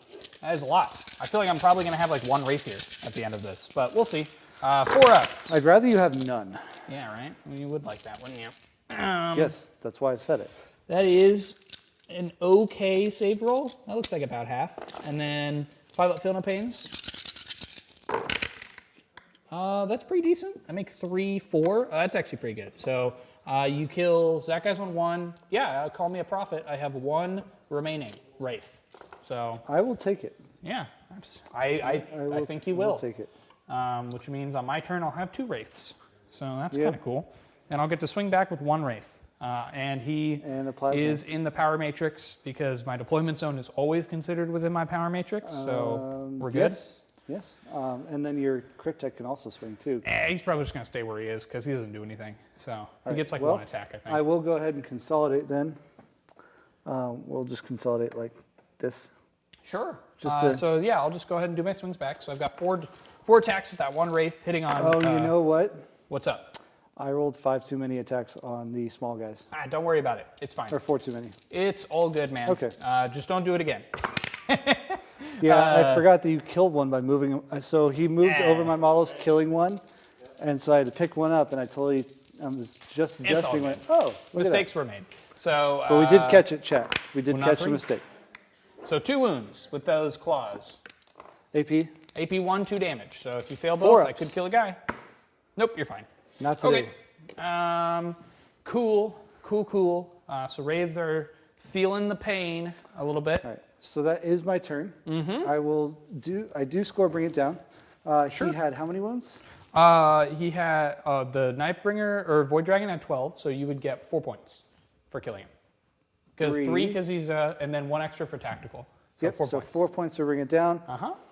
That is a lot. I feel like I'm probably going to have like 1 Wraith here at the end of this, but we'll see. 4 ups. I'd rather you have none. Yeah, right? You would like that, wouldn't you? Yes, that's why I said it. That is an okay save roll. That looks like about half. And then 5 up Feel No Pains. That's pretty decent. I make 3, 4. That's actually pretty good. So you kill, so that guy's on 1. Yeah, call me a prophet. I have 1 remaining Wraith. So I will take it. yeah, I think you will. I'll take it. Which means on my turn I'll have 2 Wraiths. So that's kind of cool. And I'll get to swing back with 1 Wraith. And he is in the power matrix because my deployment zone is always considered within my power matrix. So we're good. Yes. And then your Cryptek can also swing too. He's probably just going to stay where he is because he doesn't do anything. So he gets like 1 attack, I think. I will go ahead and consolidate then. We'll just consolidate like this. Sure. Just so yeah, I'll just go ahead and do my swings back. So I've got 4 attacks with that 1 Wraith hitting on. Oh, you know what? What's up? I rolled 5 too many attacks on the small guys. Don't worry about it. It's fine. Or 4 too many. It's all good, man. Okay. Just don't do it again. Yeah, I forgot that you killed one by moving him. So he moved over my models, killing one. And so I had to pick one up, and I was just adjusting. good. Oh, Mistakes were made. So. But we did catch it, chat. We did well, not catch a three. mistake. So 2 wounds with those claws. AP? AP 1, 2 damage. So if you fail 4 both, I ups. could kill a guy. Nope, you're fine. Not today. Okay. Cool. So Wraiths are feeling the pain a little bit. All right. So that is my turn. Mm-hmm. I do score bring it down. Sure. He had how many wounds? He had the Nightbringer or Void Dragon had 12, so you would get 4 points for killing him. Because 3 because he's and then 1 extra for tactical. So Yep. 4 So points. 4 points to bring it down.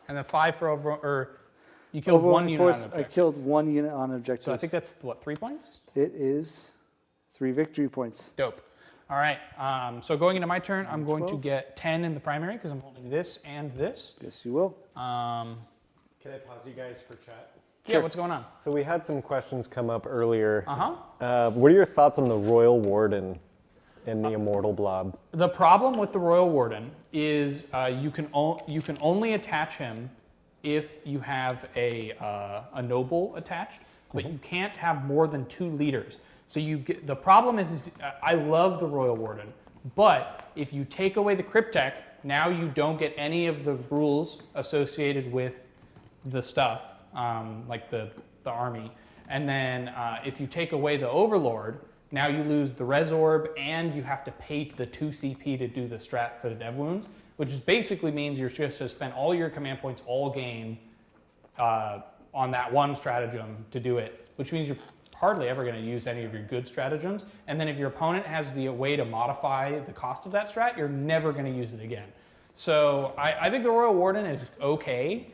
And then 5 for over or you killed 1 unit on I objective. killed 1 unit on objective. So I think that's what, 3 points? It is 3 victory points. Dope. All right. So going into my turn, I'm going to 12. get 10 in the primary because I'm holding this and this. Yes, you will. Can I pause you guys for chat? Yeah, what's going on? So we had some questions come up earlier. Uh-huh. What are your thoughts on the Royal Warden and the Immortal Blob? The problem with the Royal Warden is you can only attach him if you have a noble attached, but you can't have more than 2 leaders. So the problem is I love the Royal Warden, but if you take away the Cryptek, now you don't get any of the rules associated with the stuff, like the army. And then if you take away the Overlord, now you lose the Res Orb and you have to pay the 2 CP to do the strat for the Dev Wounds, which is basically means you're just to spend all your command points all game on that one stratagem to do it, which means you're hardly ever going to use any of your good stratagems. And then if your opponent has the way to modify the cost of that strat, you're never going to use it again. So I think the Royal Warden is okay.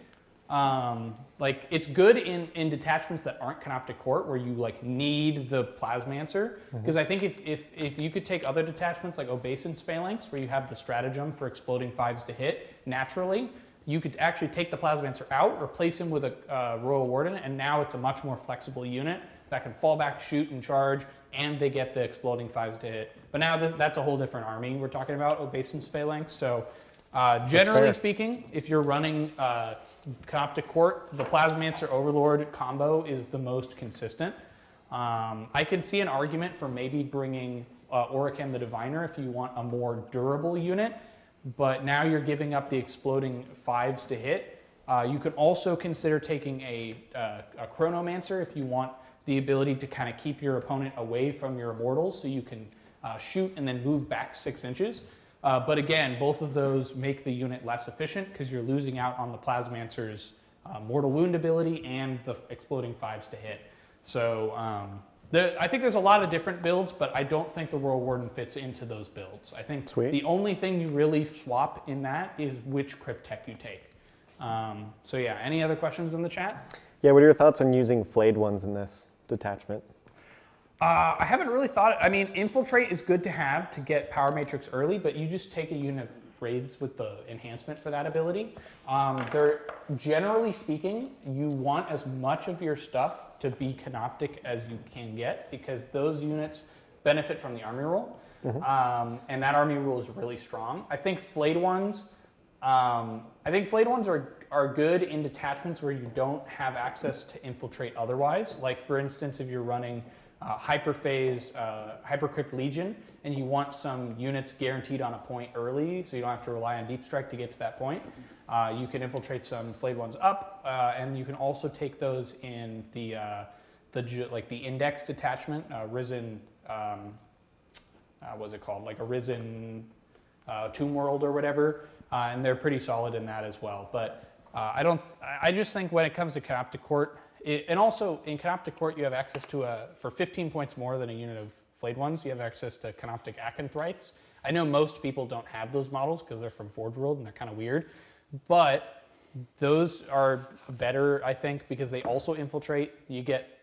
Like it's good in detachments that aren't Canoptic Court where you like need the Plasmancer. Because I think if you could take other detachments like Obeisance Phalanx where you have the stratagem for exploding 5s to hit naturally, you could actually take the Plasmancer out, replace him with a Royal Warden, and now it's a much more flexible unit that can fall back, shoot, and charge, and they get the exploding 5s to hit. But now that's a whole different army we're talking about, Obeisance Phalanx. So generally speaking, if you're running Canoptic Court, the Plasmancer Overlord combo is the most consistent. I could see an argument for maybe bringing Orican the Diviner if you want a more durable unit, but now you're giving up the exploding 5s to hit. You could also consider taking a Chronomancer if you want the ability to kind of keep your opponent away from your immortals so you can shoot and then move back 6 inches. But again, both of those make the unit less efficient because you're losing out on the Plasmancer's mortal wound ability and the exploding 5s to hit. So I think there's a lot of different builds, but I don't think the Royal Warden fits into those builds. I think the only thing you really swap in that is which Cryptek you take. So yeah, any other questions in the chat? Yeah, what are your thoughts on using flayed ones in this detachment? I haven't really thought. I mean, Infiltrate is good to have to get Power Matrix early, but you just take a unit of Wraiths with the enhancement for that ability. They're generally speaking, you want as much of your stuff to be Canoptic as you can get because those units benefit from the army rule, and that army rule is really strong. I think flayed ones I think flayed ones are good in detachments where you don't have access to infiltrate otherwise. Like for instance, if you're running Hyperphase, Hypercrypt Legion, and you want some units guaranteed on a point early, so you don't have to rely on Deep Strike to get to that point, you can infiltrate some flayed ones up, and you can also take those in the index detachment, Risen. What's it called? Like a Risen Tomb World or whatever, and they're pretty solid in that as well. But I just think when it comes to Canoptic Court, and also in Canoptic Court you have access to for 15 points more than a unit of flayed ones, you have access to Canoptic Acanthrites. I know most people don't have those models because they're from Forge World and they're kind of weird, but those are better, I think, because they also infiltrate. You get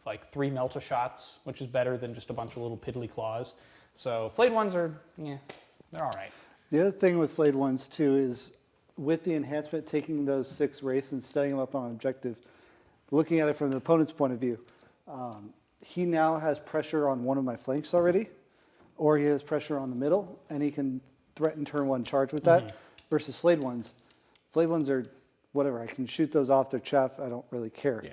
like 3 Melta shots, which is better than just a bunch of little piddly claws. So flayed ones are, yeah, they're all right. The other thing with flayed ones too is with the enhancement, taking those 6 race and setting them up on an objective, looking at it from the opponent's point of view, he now has pressure on one of my flanks already, or he has pressure on the middle, and he can threaten turn 1 charge with that, versus flayed ones. Flayed ones are whatever, I can shoot those off their chaff, I don't really care.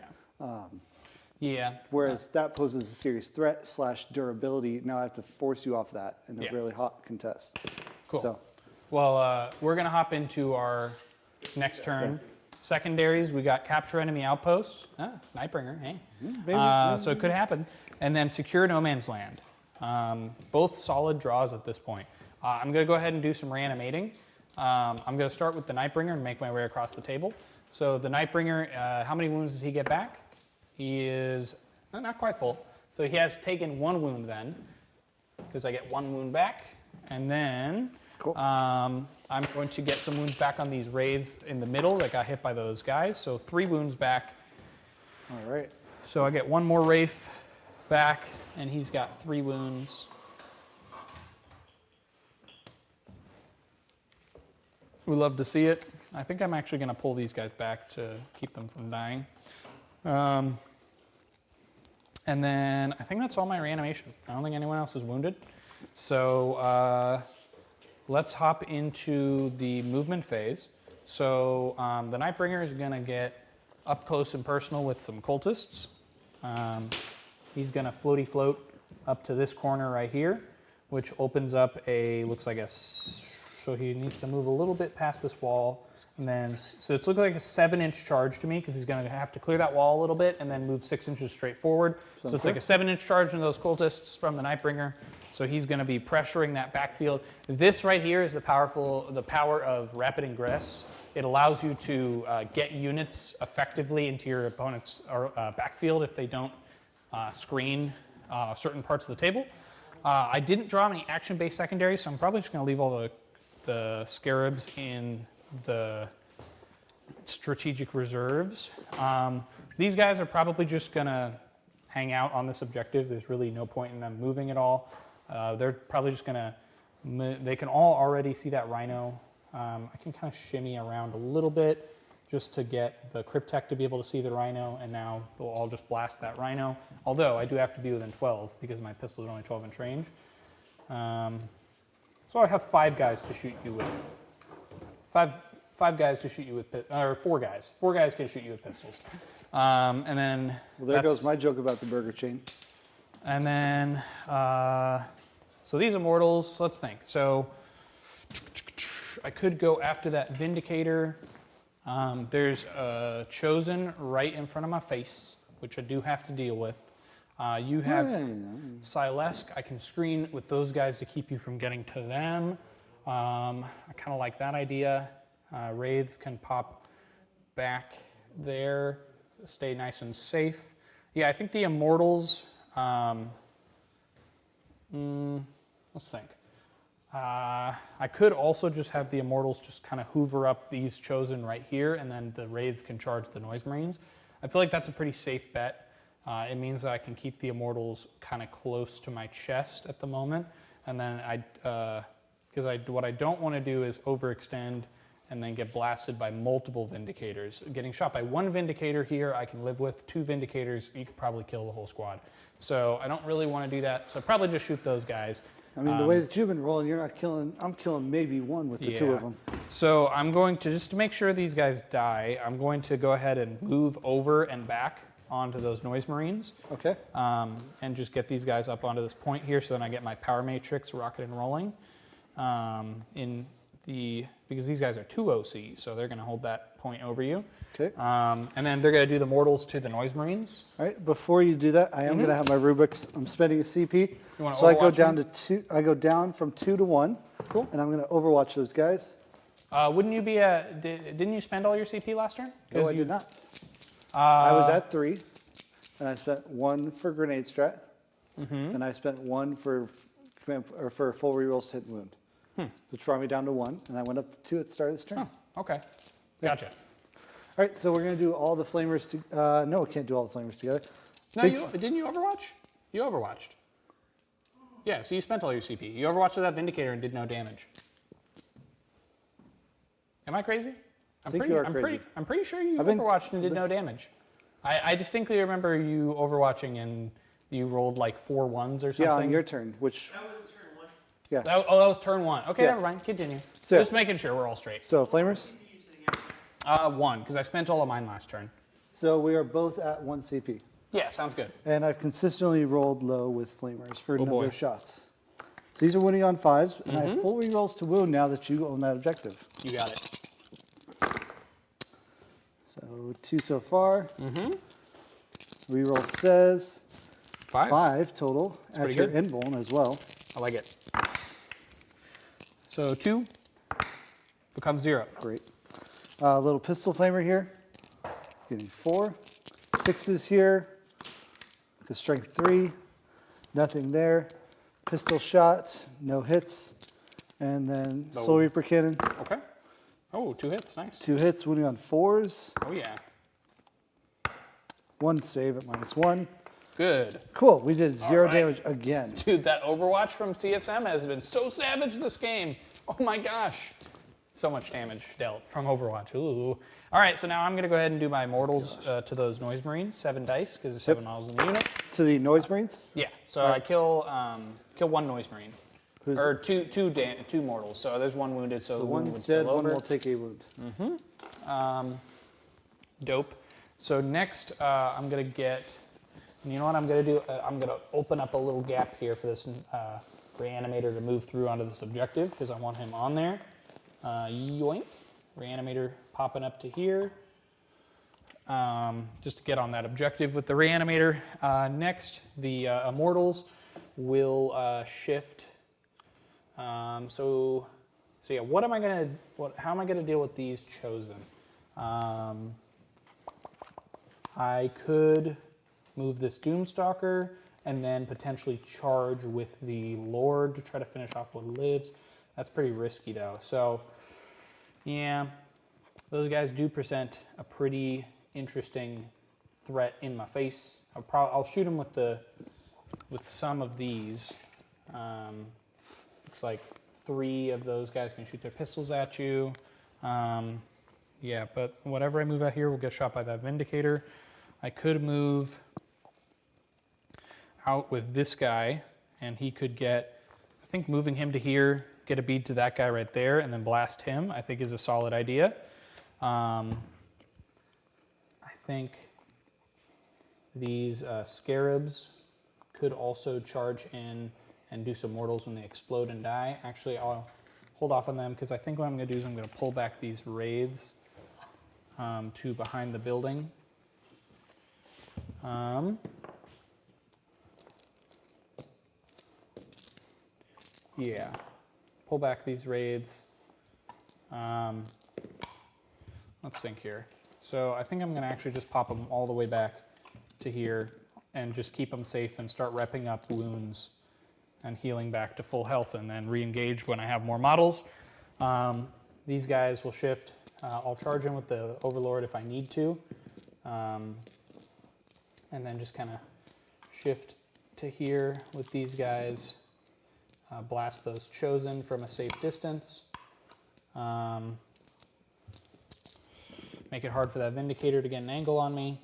Yeah. Whereas that poses a serious threat / durability. Now I have to force you off that in a really hot contest. Cool. So, Well, we're going to hop into our next turn. Secondaries, we got Capture Enemy Outposts. Nightbringer, hey. So it could happen. And then Secure No Man's Land. Both solid draws at this point. I'm going to go ahead and do some reanimating. I'm going to start with the Nightbringer and make my way across the table. So the Nightbringer, how many wounds does he get back? He is not quite full. So he has taken 1 wound then, because I get 1 wound back. And then cool. I'm going to get some wounds back on these wraiths in the middle that got hit by those guys. So 3 wounds back. All right. So I get 1 more wraith back, and he's got 3 wounds. We love to see it. I think I'm actually going to pull these guys back to keep them from dying. And then I think that's all my reanimation. I don't think anyone else is wounded. So let's hop into the movement phase. So the Nightbringer is going to get up close and personal with some cultists. He's going to floaty float up to this corner right here, which opens up looks like so he needs to move a little bit past this wall. And then, so it's looking like a 7-inch charge to me because he's going to have to clear that wall a little bit and then move 6 inches straight forward. So it's like a 7-inch charge into those cultists from the Nightbringer. So he's going to be pressuring that backfield. This right here is the power of Rapid Ingress. It allows you to get units effectively into your opponent's backfield if they don't screen certain parts of the table. I didn't draw any action-based secondaries, so I'm probably just going to leave all the scarabs in the strategic reserves. These guys are probably just going to hang out on this objective. There's really no point in them moving at all. They're probably just going to, they can all already see that rhino. I can kind of shimmy around a little bit just to get the Cryptech to be able to see the rhino, and now they'll all just blast that rhino. Although I do have to be within 12 because my pistol is only 12-inch range. So I have 5 guys to shoot you with. Five guys to shoot you with, or 4 guys. 4 guys can shoot you with pistols. And then. Well, there goes my joke about the burger chain. And then, so these immortals, let's think. So I could go after that Vindicator. There's a Chosen right in front of my face, which I do have to deal with. You have Silesk. I can screen with those guys to keep you from getting to them. I kind of like that idea. Wraiths can pop back there, stay nice and safe. Yeah, I think the Immortals, let's think. I could also just have the Immortals just kind of hoover up these Chosen right here, and then the Wraiths can charge the Noise Marines. I feel like that's a pretty safe bet. It means that I can keep the Immortals kind of close to my chest at the moment, and then what I don't want to do is overextend and then get blasted by multiple Vindicators. Getting shot by 1 Vindicator here I can live with. 2 Vindicators, you could probably kill the whole squad. So I don't really want to do that, so I'll probably just shoot those guys. I mean, the way that you've been rolling, you're not killing. I'm killing maybe one with the two of them. So I'm going to, just to make sure these guys die, I'm going to go ahead and move over and back onto those noise marines. Okay. And just get these guys up onto this point here, so then I get my power matrix rocket and rolling. Because these guys are 2 OC, so they're going to hold that point over you. Okay. And then they're going to do the mortals to the noise marines. All right. Before you do that, I am going to have my rubrics. I'm spending a CP, You wanna so I go Overwatch down them? to 2. I go down from 2 to 1. Cool. And I'm going to Overwatch those guys. Wouldn't you be didn't you spend all your CP last turn? No, I did not. I was at 3, and I spent 1 for grenade strat, and I spent 1 for for full rerolls to hit and wound, which brought me down to 1, and I went up to 2 at the start of this turn. Oh, okay. Gotcha. All right, so we're going to do all the flamers. No, we can't do all the flamers together. No, didn't you Overwatch? You Overwatched. Yeah, so you spent all your CP. You Overwatched with that Vindicator and did no damage. Am I crazy? I think you are crazy. I'm pretty sure you Overwatched and did no damage. I distinctly remember you Overwatching and you rolled like 4 1s or something. Yeah, on your turn, which... That was turn 1. Yeah. That was turn 1. Okay, Yeah. never mind. Continue. So- Just making sure we're all straight. So, flamers. 1, because I spent all of mine last turn. So we are both at 1 CP. Yeah, sounds good. And I've consistently rolled low with flamers for a number boy. of shots. So these are winning on 5s, and I have full rerolls to wound now that you own that objective. You got it. So 2 so far. Reroll says 5 total at pretty your good. end bone as well. I like it. So 2 becomes 0. Great. Little pistol flamer here. Getting 4. 6s here. A strength 3. Nothing there. Pistol shot. No hits. And then Soul Reaper cannon. Okay. Oh, 2 hits. Nice. 2 hits, winning on 4s. Oh, yeah. 1 save at -1. Good. Cool. We did 0 right. damage again. Dude, that Overwatch from CSM has been so savage this game. Oh, my gosh. So much damage dealt from Overwatch. Ooh. All right, so now I'm going to go ahead and do my mortals to those noise marines. 7 dice, because there's 7 models in the unit. To the noise marines. Yeah, so I kill 1 noise marine. Who's Or two mortals. So there's 1 wounded, so the one wound would dead, spill one over. will take a wound. Dope. So next, I'm going to get, you know what I'm going to do? I'm going to open up a little gap here for this reanimator to move through onto this objective, because I want him on there. Yoink. Reanimator popping up to here. Just to get on that objective with the reanimator. Next, the immortals will shift. So yeah, how am I gonna deal with these chosen? I could move this Doomstalker and then potentially charge with the Lord to try to finish off what lives. That's pretty risky though. So yeah, those guys do present a pretty interesting threat in my face. I'll shoot them with some of these. Looks like 3 of those guys can shoot their pistols at you. Yeah, but whatever I move out here will get shot by that Vindicator. I could move out with this guy, and he could get, I think moving him to here, get a bead to that guy right there, and then blast him, I think is a solid idea. I think these scarabs could also charge in and do some mortals when they explode and die. Actually, I'll hold off on them because I think what I'm going to do is I'm going to pull back these wraiths to behind the building. Yeah, pull back these wraiths. Let's think here. So I think I'm going to actually just pop them all the way back to here and just keep them safe and start repping up wounds and healing back to full health and then re-engage when I have more models. These guys will shift. I'll charge in with the Overlord if I need to. And then just kind of shift to here with these guys. Blast those chosen from a safe distance. Make it hard for that Vindicator to get an angle on me.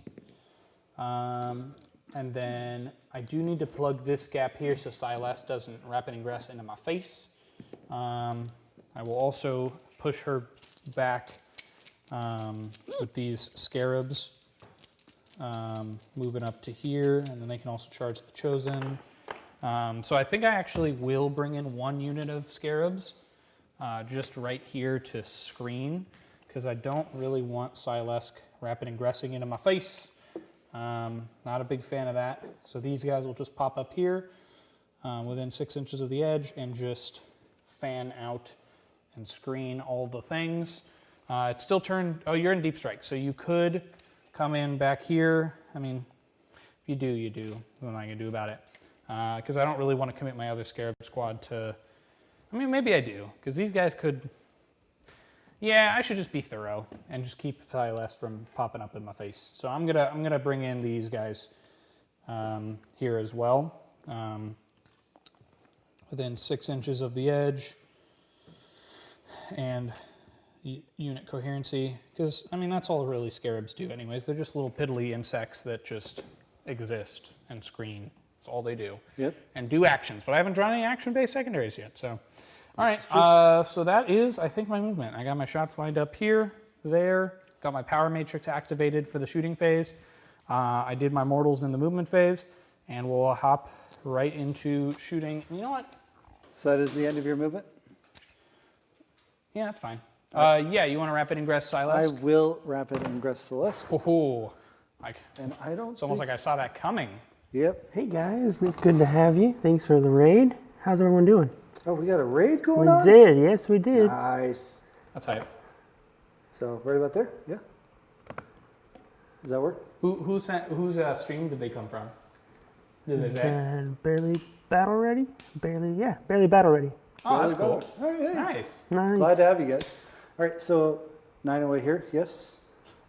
And And then I do need to plug this gap here so Silas doesn't rapid ingress into my face. I will also push her back with these scarabs, moving up to here, and then they can also charge the Chosen. So I think I actually will bring in 1 unit of scarabs, just right here to screen, because I don't really want Silesk rapid ingressing into my face. Not a big fan of that. So these guys will just pop up here within 6 inches of the edge and just fan out and screen all the things. It's still turned, oh, you're in deep strike, so you could come in back here. I mean, if you do, you do. There's nothing I can do about it. Because I don't really want to commit my other Scarab squad to, I mean, maybe I do, because these guys could, yeah, I should just be thorough and just keep Silas from popping up in my face. So I'm gonna bring in these guys here as well, within 6 inches of the edge, and unit coherency, because I mean that's all really scarabs do anyways. They're just little piddly insects that just exist and screen. That's all they do. Yep. And do actions, but I haven't drawn any action-based secondaries yet. So, all right. So that is, I think, my movement. I got my shots lined up here, there. Got my power matrix activated for the shooting phase. I did my mortals in the movement phase, and we'll hop right into shooting. You know what? So that is the end of your movement? Yeah, that's fine. Yeah, you want to rapid ingress I Silas? will rapid ingress Celeste. Oh, And I don't it's almost like I saw that coming. Yep. Hey guys, it's good to have you. Thanks for the raid. How's everyone doing? Oh, we got a raid going We on? did, yes we did. Nice. That's hype. So right about there? Yeah. Does that work? Whose stream did they come from? Did they say? And barely battle ready? Barely battle ready. Oh, that's cool. All right, hey. Nice. Nice. Glad to have you guys. All right, so 9 away here, yes?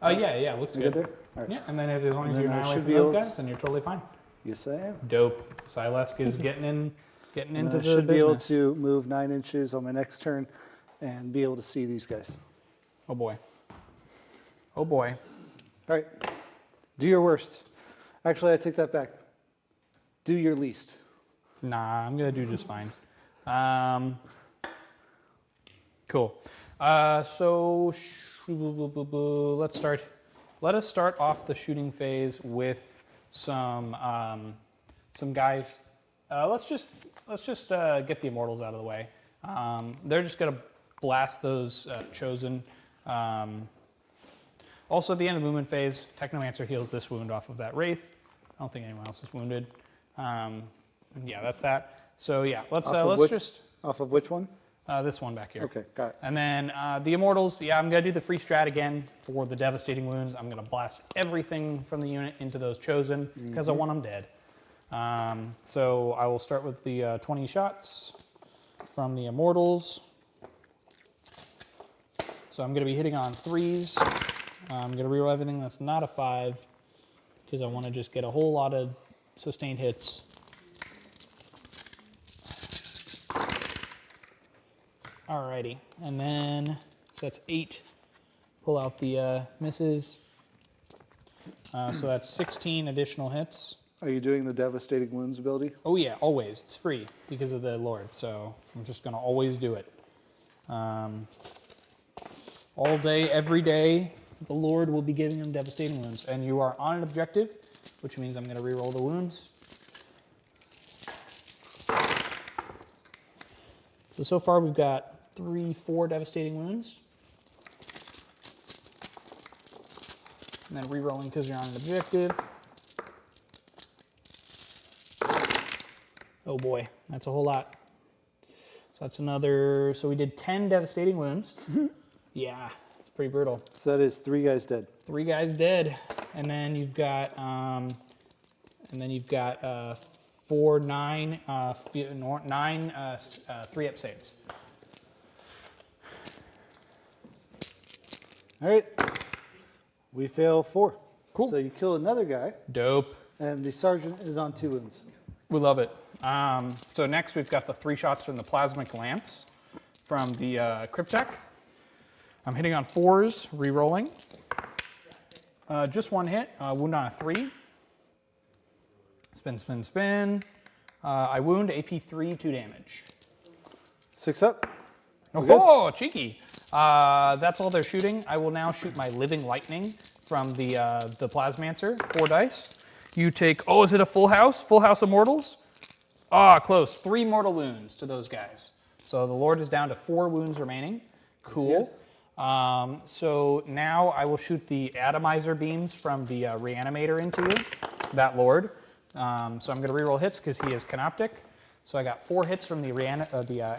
Yeah, looks You good. good there? All right. Yeah, and then as long as And you're then I not away should from be those able to- guys, then you're totally fine. Yes, I am. Dope. Silesk is getting And into I the should be able business. to move 9 inches on my next turn and be able to see these guys. Oh boy. Oh boy. All right. Do your worst. Actually, I take that back. Do your least. Nah, I'm gonna do just fine. Cool. So let's start. Let us start off the shooting phase with some guys. Let's just get the immortals out of the way. They're just gonna blast those chosen. Also, at the end of the movement phase, Technomancer heals this wound off of that wraith. I don't think anyone else is wounded. Yeah, that's that. So yeah, let's just Off of which one? this one back here. Okay, got it. And then the immortals. Yeah, I'm gonna do the free strat again for the devastating wounds. I'm gonna blast everything from the unit into those chosen because I want them dead. So I will start with the 20 shots from the immortals. So I'm gonna be hitting on 3s. I'm gonna reroll everything that's not a 5 because I want to just get a whole lot of sustained hits. Alrighty, and then so that's 8. Pull out the misses. So that's 16 additional hits. Are you doing the devastating wounds ability? Oh yeah, always. It's free because of the Lord, so I'm just gonna always do it. All day, every day, the Lord will be giving him devastating wounds, and you are on an objective, which means I'm gonna reroll the wounds. So far we've got 4 devastating wounds. And then rerolling because you're on an objective. Oh boy, that's a whole lot. So that's another, so we did 10 devastating wounds. Yeah, it's pretty brutal. So that is 3 guys dead. 3 guys dead. And then you've got 4, 9, 3-up saves. All right. We fail 4. Cool. So you kill another guy, Dope. and the sergeant is on 2 wounds. We love it. So next we've got the 3 shots from the Plasmic Lance from the Cryptek. I'm hitting on 4s, re-rolling. Just 1 hit, wound on a 3. Spin, spin, spin. I wound, AP 3, 2 damage. 6 up. Oh, cheeky. That's all they're shooting. I will now shoot my Living Lightning from the Plasmancer, 4 dice. You take, oh, is it a full house? Full house of mortals? Ah, close. 3 mortal wounds to those guys. So the Lord is down to 4 wounds remaining. Cool. So now I will shoot the atomizer beams from the reanimator into you, that Lord. So I'm going to reroll hits because he is canoptic. So I got 4 hits from the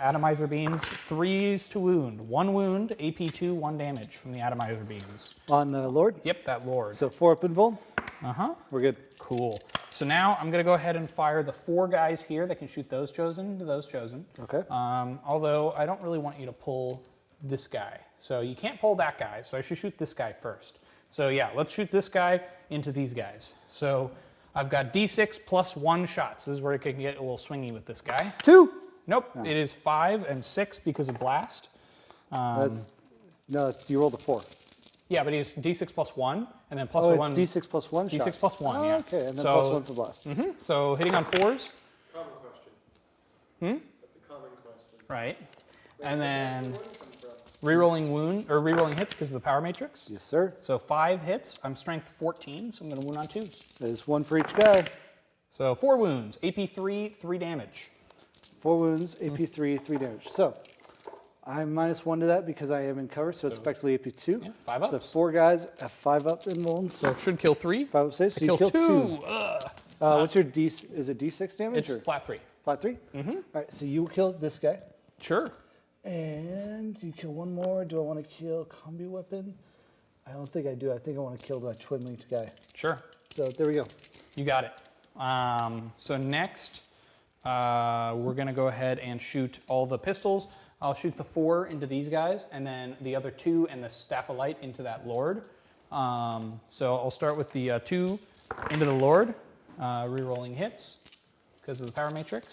atomizer beams, 3s to wound. 1 wound, AP 2, 1 damage from the atomizer beams. On Lord? Yep, that Lord. So 4 up in Vol? Uh-huh. We're good. Cool. So now I'm going to go ahead and fire the 4 guys here that can shoot those chosen to those chosen. Okay. Although I don't really want you to pull this guy. So you can't pull that guy, so I should shoot this guy first. So yeah, let's shoot this guy into these guys. So I've got D6 plus 1 shots. This is where it can get a little swingy with this guy. 2? Nope, it is 5 and 6 because of blast. No, you rolled a 4. Yeah, but he's D6 plus 1, and then plus Oh, 1. it's D6 plus 1 D6 shots. plus 1, Oh, yeah. okay, and then So- plus 1 for blast. So hitting on 4s, Common question. That's a common question. right? And then Where did one come from? rerolling hits because of the power matrix. Yes, sir. So 5 hits. I'm strength 14, so I'm going to wound on 2s. There's 1 for each guy. So 4 wounds, AP 3, 3 damage. 4 wounds, AP 3, 3 damage. So I'm -1 to that because I am in cover, so it's effectively AP 2. Yeah, 5 So ups. 4 guys have 5 up in wounds. So it should kill 3. 5 up saves, so you Kill kill 2. 2. Ugh. What's your D? Is it D6 damage It's or flat 3. flat 3? Mm-hmm. All right, so you killed this guy. Sure. And you kill 1 more. Do I want to kill combi weapon? I don't think I do. I think I want to kill the twin linked guy. Sure. So there we go. You got it. So next, we're going to go ahead and shoot all the pistols. I'll shoot the 4 into these guys, and then the other 2 and the Staff of Light into that Lord. So I'll start with the 2 into the Lord, re-rolling hits because of the power matrix.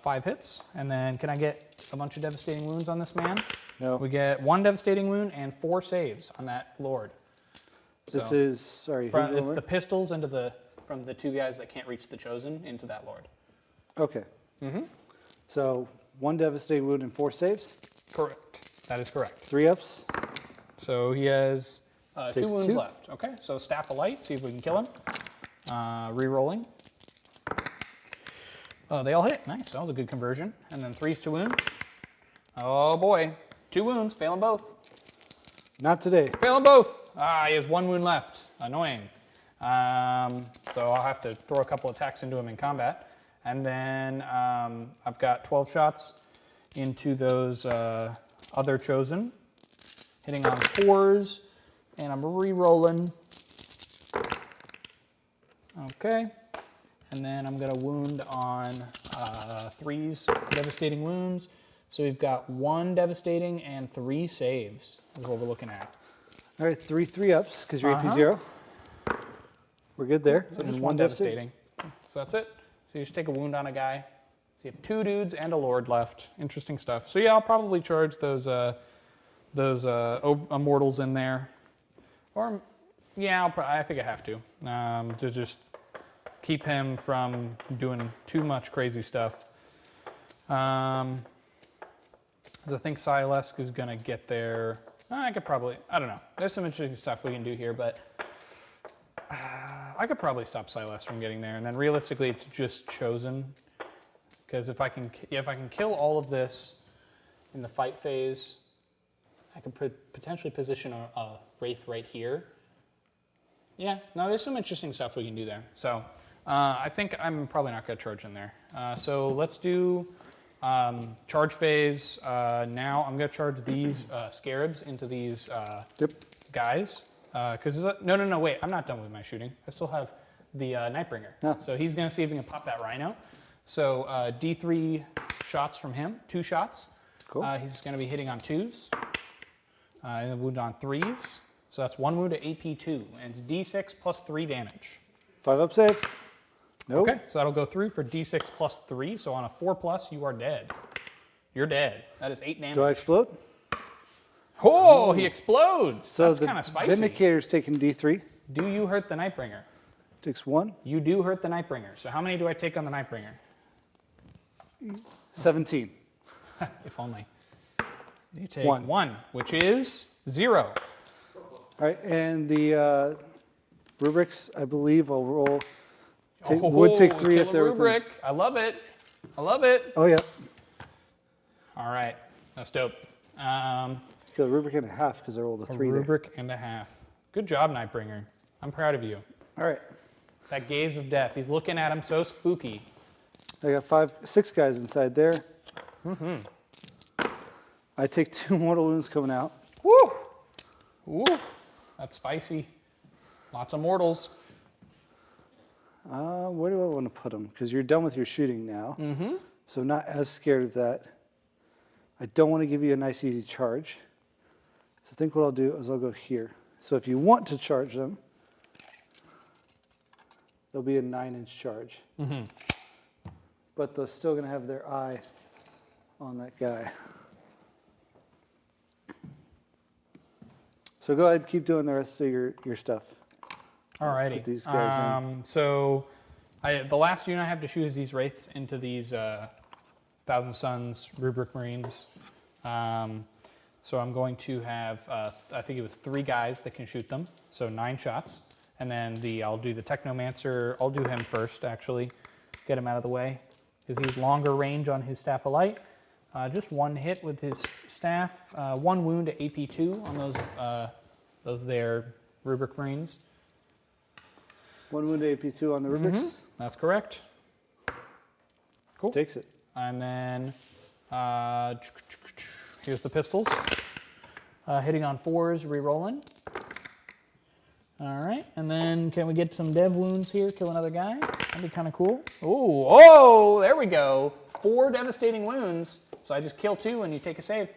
5 hits, and then can I get a bunch of devastating wounds on this man? No. We get 1 devastating wound and 4 saves on that Lord. This So- is, sorry, who It's over? the pistols from the 2 guys that can't reach the chosen into that Lord. Okay. Mm-hmm. So 1 devastating wound and 4 saves, Correct. That is correct. 3 ups. So he has 2 Takes wounds 2. left. Okay, so Staff of Light, see if we can kill him. Re-rolling. Oh, they all hit. Nice, that was a good conversion. And then 3s to wound. Oh boy, 2 wounds, failing both. Not today. Failing both. He has 1 wound left. Annoying. So I'll have to throw a couple attacks into him in combat. And then I've got 12 shots into those other chosen. Hitting on 4s. And I'm re-rolling. Okay. And then I'm going to wound on 3s, devastating wounds. So we've got 1 devastating and 3 saves is what we're looking at. All right, 3 ups because you're AP 0. We're good there. So And just 1 1 devastating. So that's it. So you just take a wound on a guy. So you have 2 dudes and a Lord left. Interesting stuff. So yeah, I'll probably charge those immortals in there. Or, yeah, I think I have to just keep him from doing too much crazy stuff. Because I think Silesk is going to get there. I could probably, I don't know. There's some interesting stuff we can do here, but I could probably stop Silesk from getting there. And then realistically, it's just chosen. Because if I can kill all of this in the fight phase, I could potentially position a Wraith right here. Yeah, no, there's some interesting stuff we can do there. So I think I'm probably not going to charge in there. So let's do charge phase. Now I'm going to charge these scarabs into these guys. Because no, wait, I'm not done with my shooting. I still have the Nightbringer. Oh. So he's going to see if he can pop that Rhino. So D3 shots from him, 2 shots. Cool. He's going to be hitting on 2s. And then wound on 3s. So that's 1 wound to AP 2. And it's D6 plus 3 damage. 5 up save. Nope. Okay, so that'll go through for D6 plus 3. So on a 4+, you are dead. You're dead. That is 8 damage. Do I explode? Oh, he explodes. So That's the kind of spicy. Vindicator's taking D3. Do you hurt the Nightbringer? Takes 1. You do hurt the Nightbringer. So how many do I take on the Nightbringer? 17. If only. You take 1. 1, which is 0. All right, and the rubrics, I believe, I'll roll. Would take 3 kill if a there rubric. was. I love it. I love it. Oh, yeah. All right. That's dope. Kill a rubric and a half because I rolled a 3 there. Rubric and a half. Good job, Nightbringer. I'm proud of you. All right. That gaze of death. He's looking at him so spooky. I got 6 guys inside there. I take 2 mortal wounds coming out. Woo! Woo! That's spicy. Lots of mortals. Where do I want to put them? Because you're done with your shooting now. So I'm not as scared of that. I don't want to give you a nice easy charge. So I think what I'll do is I'll go here. So if you want to charge them, there'll be a 9-inch charge. But they're still going to have their eye on that guy. So go ahead, keep doing the rest of your stuff. Alrighty. Put these guys in. So the last unit I have to shoot is these Wraiths into these Thousand Suns Rubric Marines. So I'm going to have, I think it was 3 guys that can shoot them, so 9 shots. And then I'll do the Technomancer, I'll do him first actually, get him out of the way, because he's longer range on his Staff of Light. Just 1 hit with his staff, 1 wound to AP2 on those there Rubric Marines. 1 wound to AP2 on the rubrics. That's correct. Cool. Takes it. And then here's the pistols. Hitting on 4s, re-rolling. All right, and then can we get some dev wounds here? Kill another guy. That'd be kind of cool. Ooh, oh, there we go. 4 devastating wounds. So I just kill 2 and you take a save.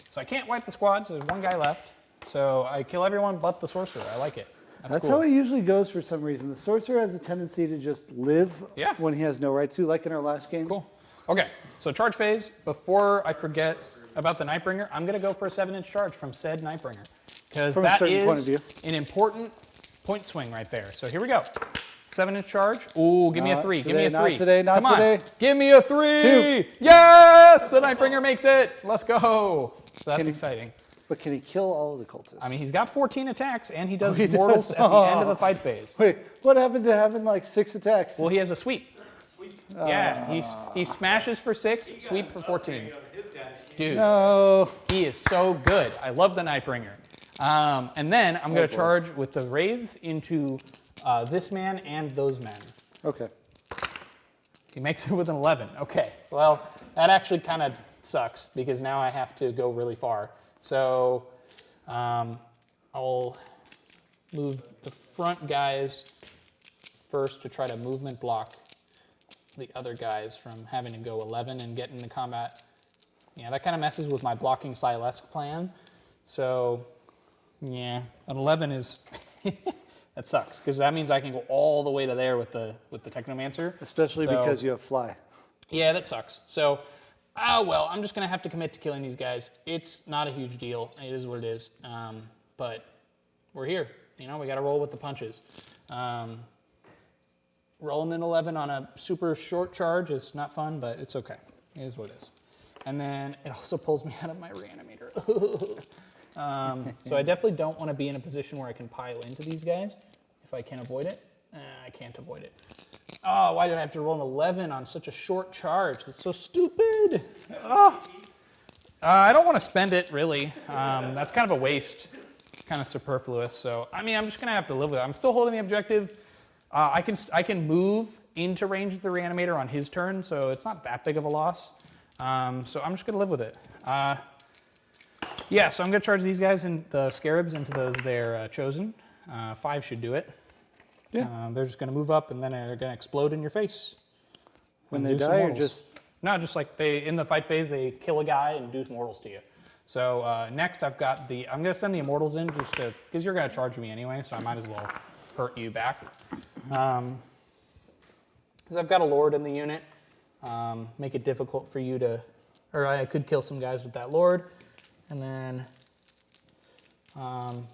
So I can't wipe the squad, so there's 1 guy left. So I kill everyone but the sorcerer. I like it. That's cool. how it usually goes for some reason. The sorcerer has a tendency to just live when he has no right to, like in our last game. Cool. Okay, so charge phase. Before I forget about the Nightbringer, I'm going to go for a 7-inch charge from said Nightbringer. Because that is an important point swing right there. So here we go. 7-inch charge. Ooh, give me a 3. Give me a 3. Not today, not Come on. today. Give me a 3. 2. Yes! The Nightbringer makes it. Let's go. So that's exciting. But can he kill all of the cultists? I mean, he's got 14 attacks, and he does mortals at the end of the fight phase. Wait, what happened to having like 6 attacks? Well, he has a sweep. Yeah, he smashes for 6, sweep for 14. Dude, no. he is so good. I love the Nightbringer. And then I'm going to charge with the Wraiths into this man and those men. Okay. He makes it with an 11. Okay, well, that actually kind of sucks because now I have to go really far. So I'll move the front guys first to try to movement block the other guys from having to go 11 and get into combat. Yeah, that kind of messes with my blocking Silesque plan. So, yeah, an 11 is, that sucks, because that means I can go all the way to there with the Technomancer. Especially because you have fly. Yeah, that sucks. So, well, I'm just going to have to commit to killing these guys. It's not a huge deal. It is what it is. But we're here. You know, we got to roll with the punches. Rolling an 11 on a super short charge is not fun, but it's okay. It is what it is. And then it also pulls me out of my reanimator. So I definitely don't want to be in a position where I can pile into these guys if I can avoid it. I can't avoid it. Oh, why did I have to roll an 11 on such a short charge? That's so stupid. Oh. I don't want to spend it, really. That's kind of a waste. It's kind of superfluous. So, I mean, I'm just going to have to live with it. I'm still holding the objective. I can move into range of the reanimator on his turn, so it's not that big of a loss. So I'm just going to live with it. Yeah, so I'm going to charge these guys and the scarabs into those they're chosen. 5 should do it. Yeah. They're just going to move up and then they're going to explode in your face. When they die or just... No, just like in the fight phase, they kill a guy and do mortals to you. So next I've got I'm going to send the immortals in just to, because you're going to charge me anyway, so I might as well hurt you back. Because I've got a Lord in the unit. Make it difficult for you to, or I could kill some guys with that Lord. And then I'm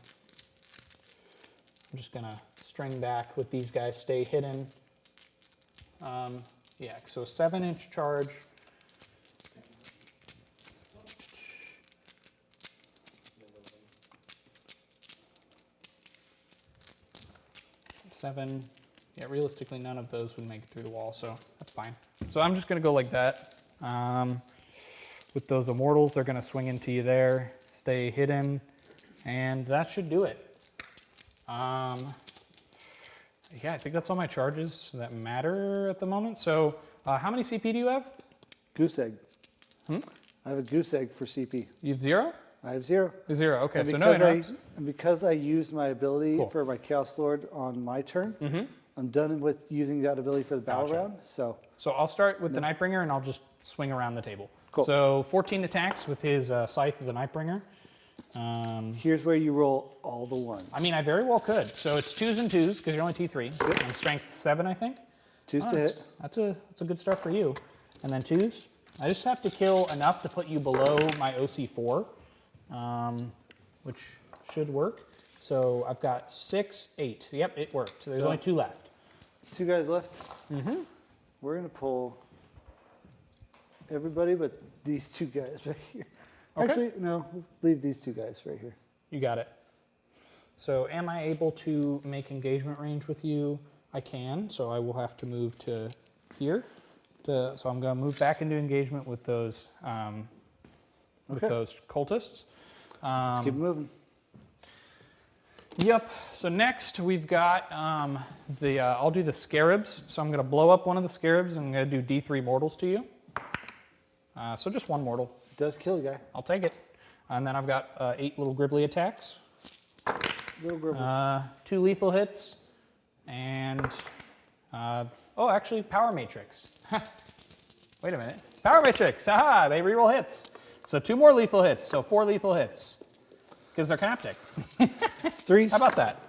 just going to string back with these guys stay hidden. Yeah, so 7-inch charge. Seven. Yeah, realistically, none of those would make it through the wall, so that's fine. So I'm just going to go like that. With those immortals, they're going to swing into you there, stay hidden, and that should do it. Yeah, I think that's all my charges that matter at the moment. So how many CP do you have? Goose egg. I have a goose egg for CP. You have 0? I have 0. 0, okay, And so no interrupts. and because I used my ability Cool. for my Chaos Lord on my turn, I'm done with using that ability for the battle Gotcha. round. So So I'll start with the Nightbringer, and I'll just swing around the table. Cool. So 14 attacks with his Scythe of the Nightbringer. here's where you roll all the ones. I mean, I very well could. So it's 2s and 2s, because you're only T3. And strength 7, I think. 2s to hit. That's a good start for you. And then 2s. I just have to kill enough to put you below my OC4, which should work. So I've got 6, 8. Yep, it worked. There's So- only 2 left. 2 guys left. We're going to pull everybody but these 2 guys back here. Okay. Actually, no, we'll leave these 2 guys right here. You got it. So am I able to make engagement range with you? I can, so I will have to move to here. So I'm going to move back into engagement with those Okay. cultists. Let's keep moving. Yep. So next we've got I'll do the scarabs. So I'm going to blow up one of the scarabs, and I'm going to do D3 mortals to you. So just 1 mortal. It does kill a guy. I'll take it. And then I've got 8 little gribbly attacks. Little gribble. 2 lethal hits, and actually Power Matrix. Wait a minute. Power Matrix. Haha, they reroll hits. So 2 more lethal hits. So 4 lethal hits because they're Canoptic. 3s. How about that?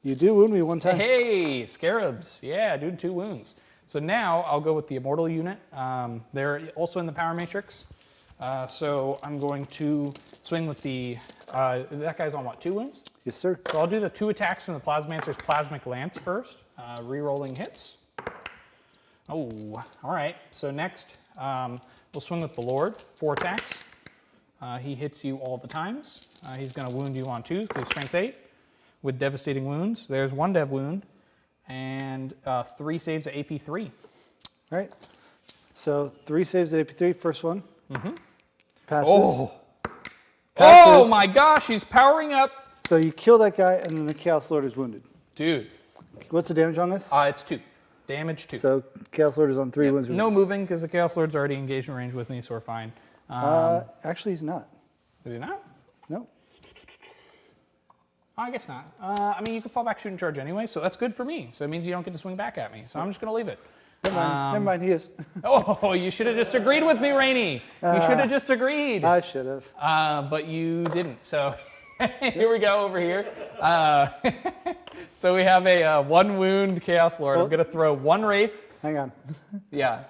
You do wound me 1 time. Hey, scarabs. Yeah, doing 2 wounds. So now I'll go with the Immortal unit. They're also in the Power Matrix. So I'm going to swing with the, that guy's on what, 2 wounds? Yes, sir. So I'll do the 2 attacks from the Plasmancer's Plasmic Lance first, re-rolling hits. Oh, all right. So next, we'll swing with the Lord, 4 attacks. He hits you all the times. He's going to wound you on 2s because strength 8 with devastating wounds. There's 1 dev wound and 3 saves at AP 3. All right. So 3 saves at AP3. First one. Passes. Oh Passes. my gosh, he's powering up. So you kill that guy, and then the Chaos Lord is wounded. Dude, What's the damage on this? it's 2. Damage 2. So Chaos Lord is on 3 wounds. No moving because the Chaos Lord's already engagement range with me, so we're fine. Actually, he's not. Is he not? No. I guess not. I mean, you can fall back, shoot, and charge anyway, so that's good for me. So it means you don't get to swing back at me. So I'm just going to leave it. Never mind, he is. Oh, you should have just agreed with me, Rainey. You should have just agreed. I should have. But you didn't. So here we go over here. So we have a 1 wound Chaos Lord. I'm going to throw 1 Wraith. Hang on. Yeah.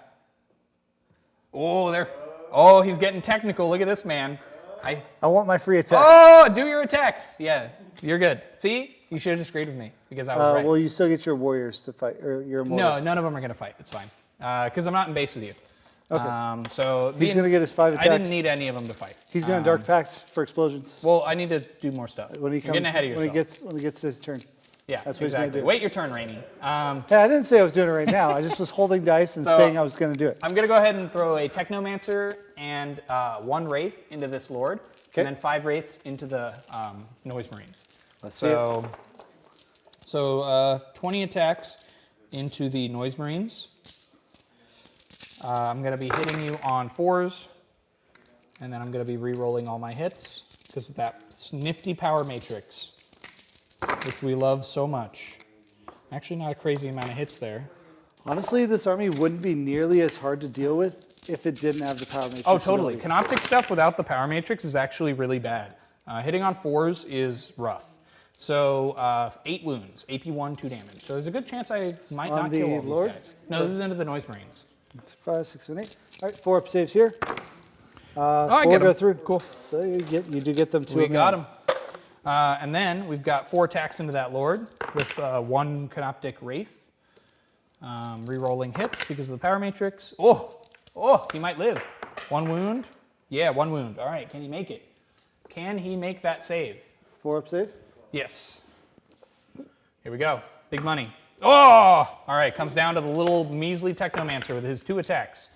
Oh, there. Oh, he's getting technical. Look at this man. I want my free attack. Oh, do your attacks. Yeah, you're good. See, you should have just agreed with me because I was right. Well, you still get your warriors to fight, or your No, immortals. none of them are going to fight. It's fine because I'm not in base with you. Okay. So He's going to get his 5 attacks. I didn't need any of them to fight. He's going to Dark Pact for explosions. Well, I need to do more stuff. When he You're getting ahead of yourself. when he gets to his turn. Yeah, That's what he's gonna exactly. do. Wait your turn, Rainey. Hey, I didn't say I was doing it right now. I just was holding dice and So- saying I was going to do it. I'm going to go ahead and throw a Technomancer and 1 Wraith into this Lord, Okay. and then 5 Wraiths into the Noise Marines. Let's see it. So 20 attacks into the Noise Marines. I'm going to be hitting you on 4s, and then I'm going to be re-rolling all my hits because of that nifty Power Matrix, which we love so much. Actually, not a crazy amount of hits there. Honestly, this army wouldn't be nearly as hard to deal with if it didn't have the Power Matrix. Oh, totally. ability. Canoptic stuff without the Power Matrix is actually really bad. Hitting on 4s is rough. So 8 wounds, AP 1, 2 damage. So there's a good chance I might On not the kill all Lord? these guys. No, this is into the Noise Marines. It's 5, 6, 7, 8. All right, 4 up saves here. I 4 get go 'em. through. Cool. So you do get them 2 We of got them. him. And then we've got 4 attacks into that Lord with 1 Canoptic Wraith. Rerolling hits because of the power matrix. Oh, he might live. 1 wound. Yeah, 1 wound. All right, can he make it? Can he make that save? 4 up save. Yes. Here we go. Big money. Oh! All right, comes down to the little measly Technomancer with his 2 attacks.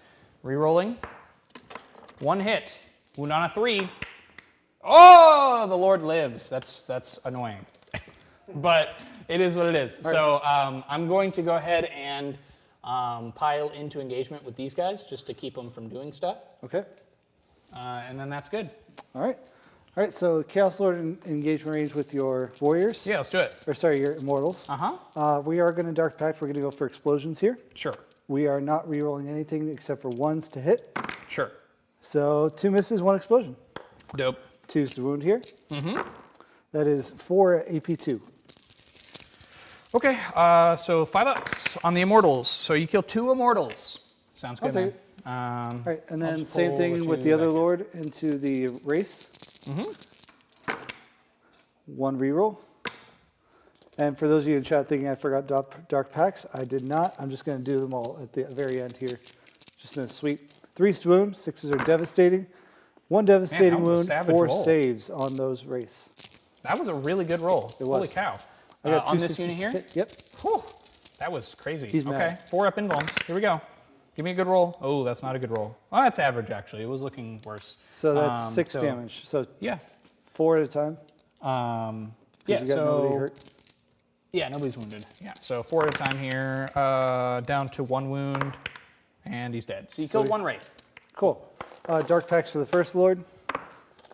Rerolling. 1 hit. Wound on a 3. Oh, the Lord lives. That's annoying. But it is what it is. Right. So I'm going to go ahead and pile into engagement with these guys just to keep them from doing stuff. Okay. And then that's good. All right. All right, so Chaos Lord in engagement range with your warriors. Yeah, let's do it. Or sorry, your immortals. We are going to Dark Pact. We're going to go for explosions here. Sure. We are not re-rolling anything except for 1s to hit. Sure. So 2 misses, 1 explosion. Dope. 2's the wound here. That is 4 AP2. Okay, so $5 on the immortals. So you kill 2 immortals. Sounds good, I'll man. take All right, and I'll then just same pull thing what with you the other back here. Lord into the race. 1 reroll. And for those of you in chat thinking I forgot Dark Pacts, I did not. I'm just going to do them all at the very end here. Just in a sweep. 3 wound, 6s are devastating. 1 devastating was a wound, savage 4 roll. saves on those race. That was a really good roll. It Holy was. cow. I got On 2 this unit here? Yep. Whew, that was crazy. He's okay, mad. 4 up invulns. Here we go. Give me a good roll. Oh, that's not a good roll. Oh, that's average, actually. It was looking worse. So that's 6 so- damage. So Yeah. 4 at a time. 'Cause Yeah, you got nobody so... hurt. Yeah, nobody's wounded. Yeah, so 4 at a time here. Down to 1 wound. And he's dead. So you killed 1 Wraith. Cool. Dark Pacts for the first Lord.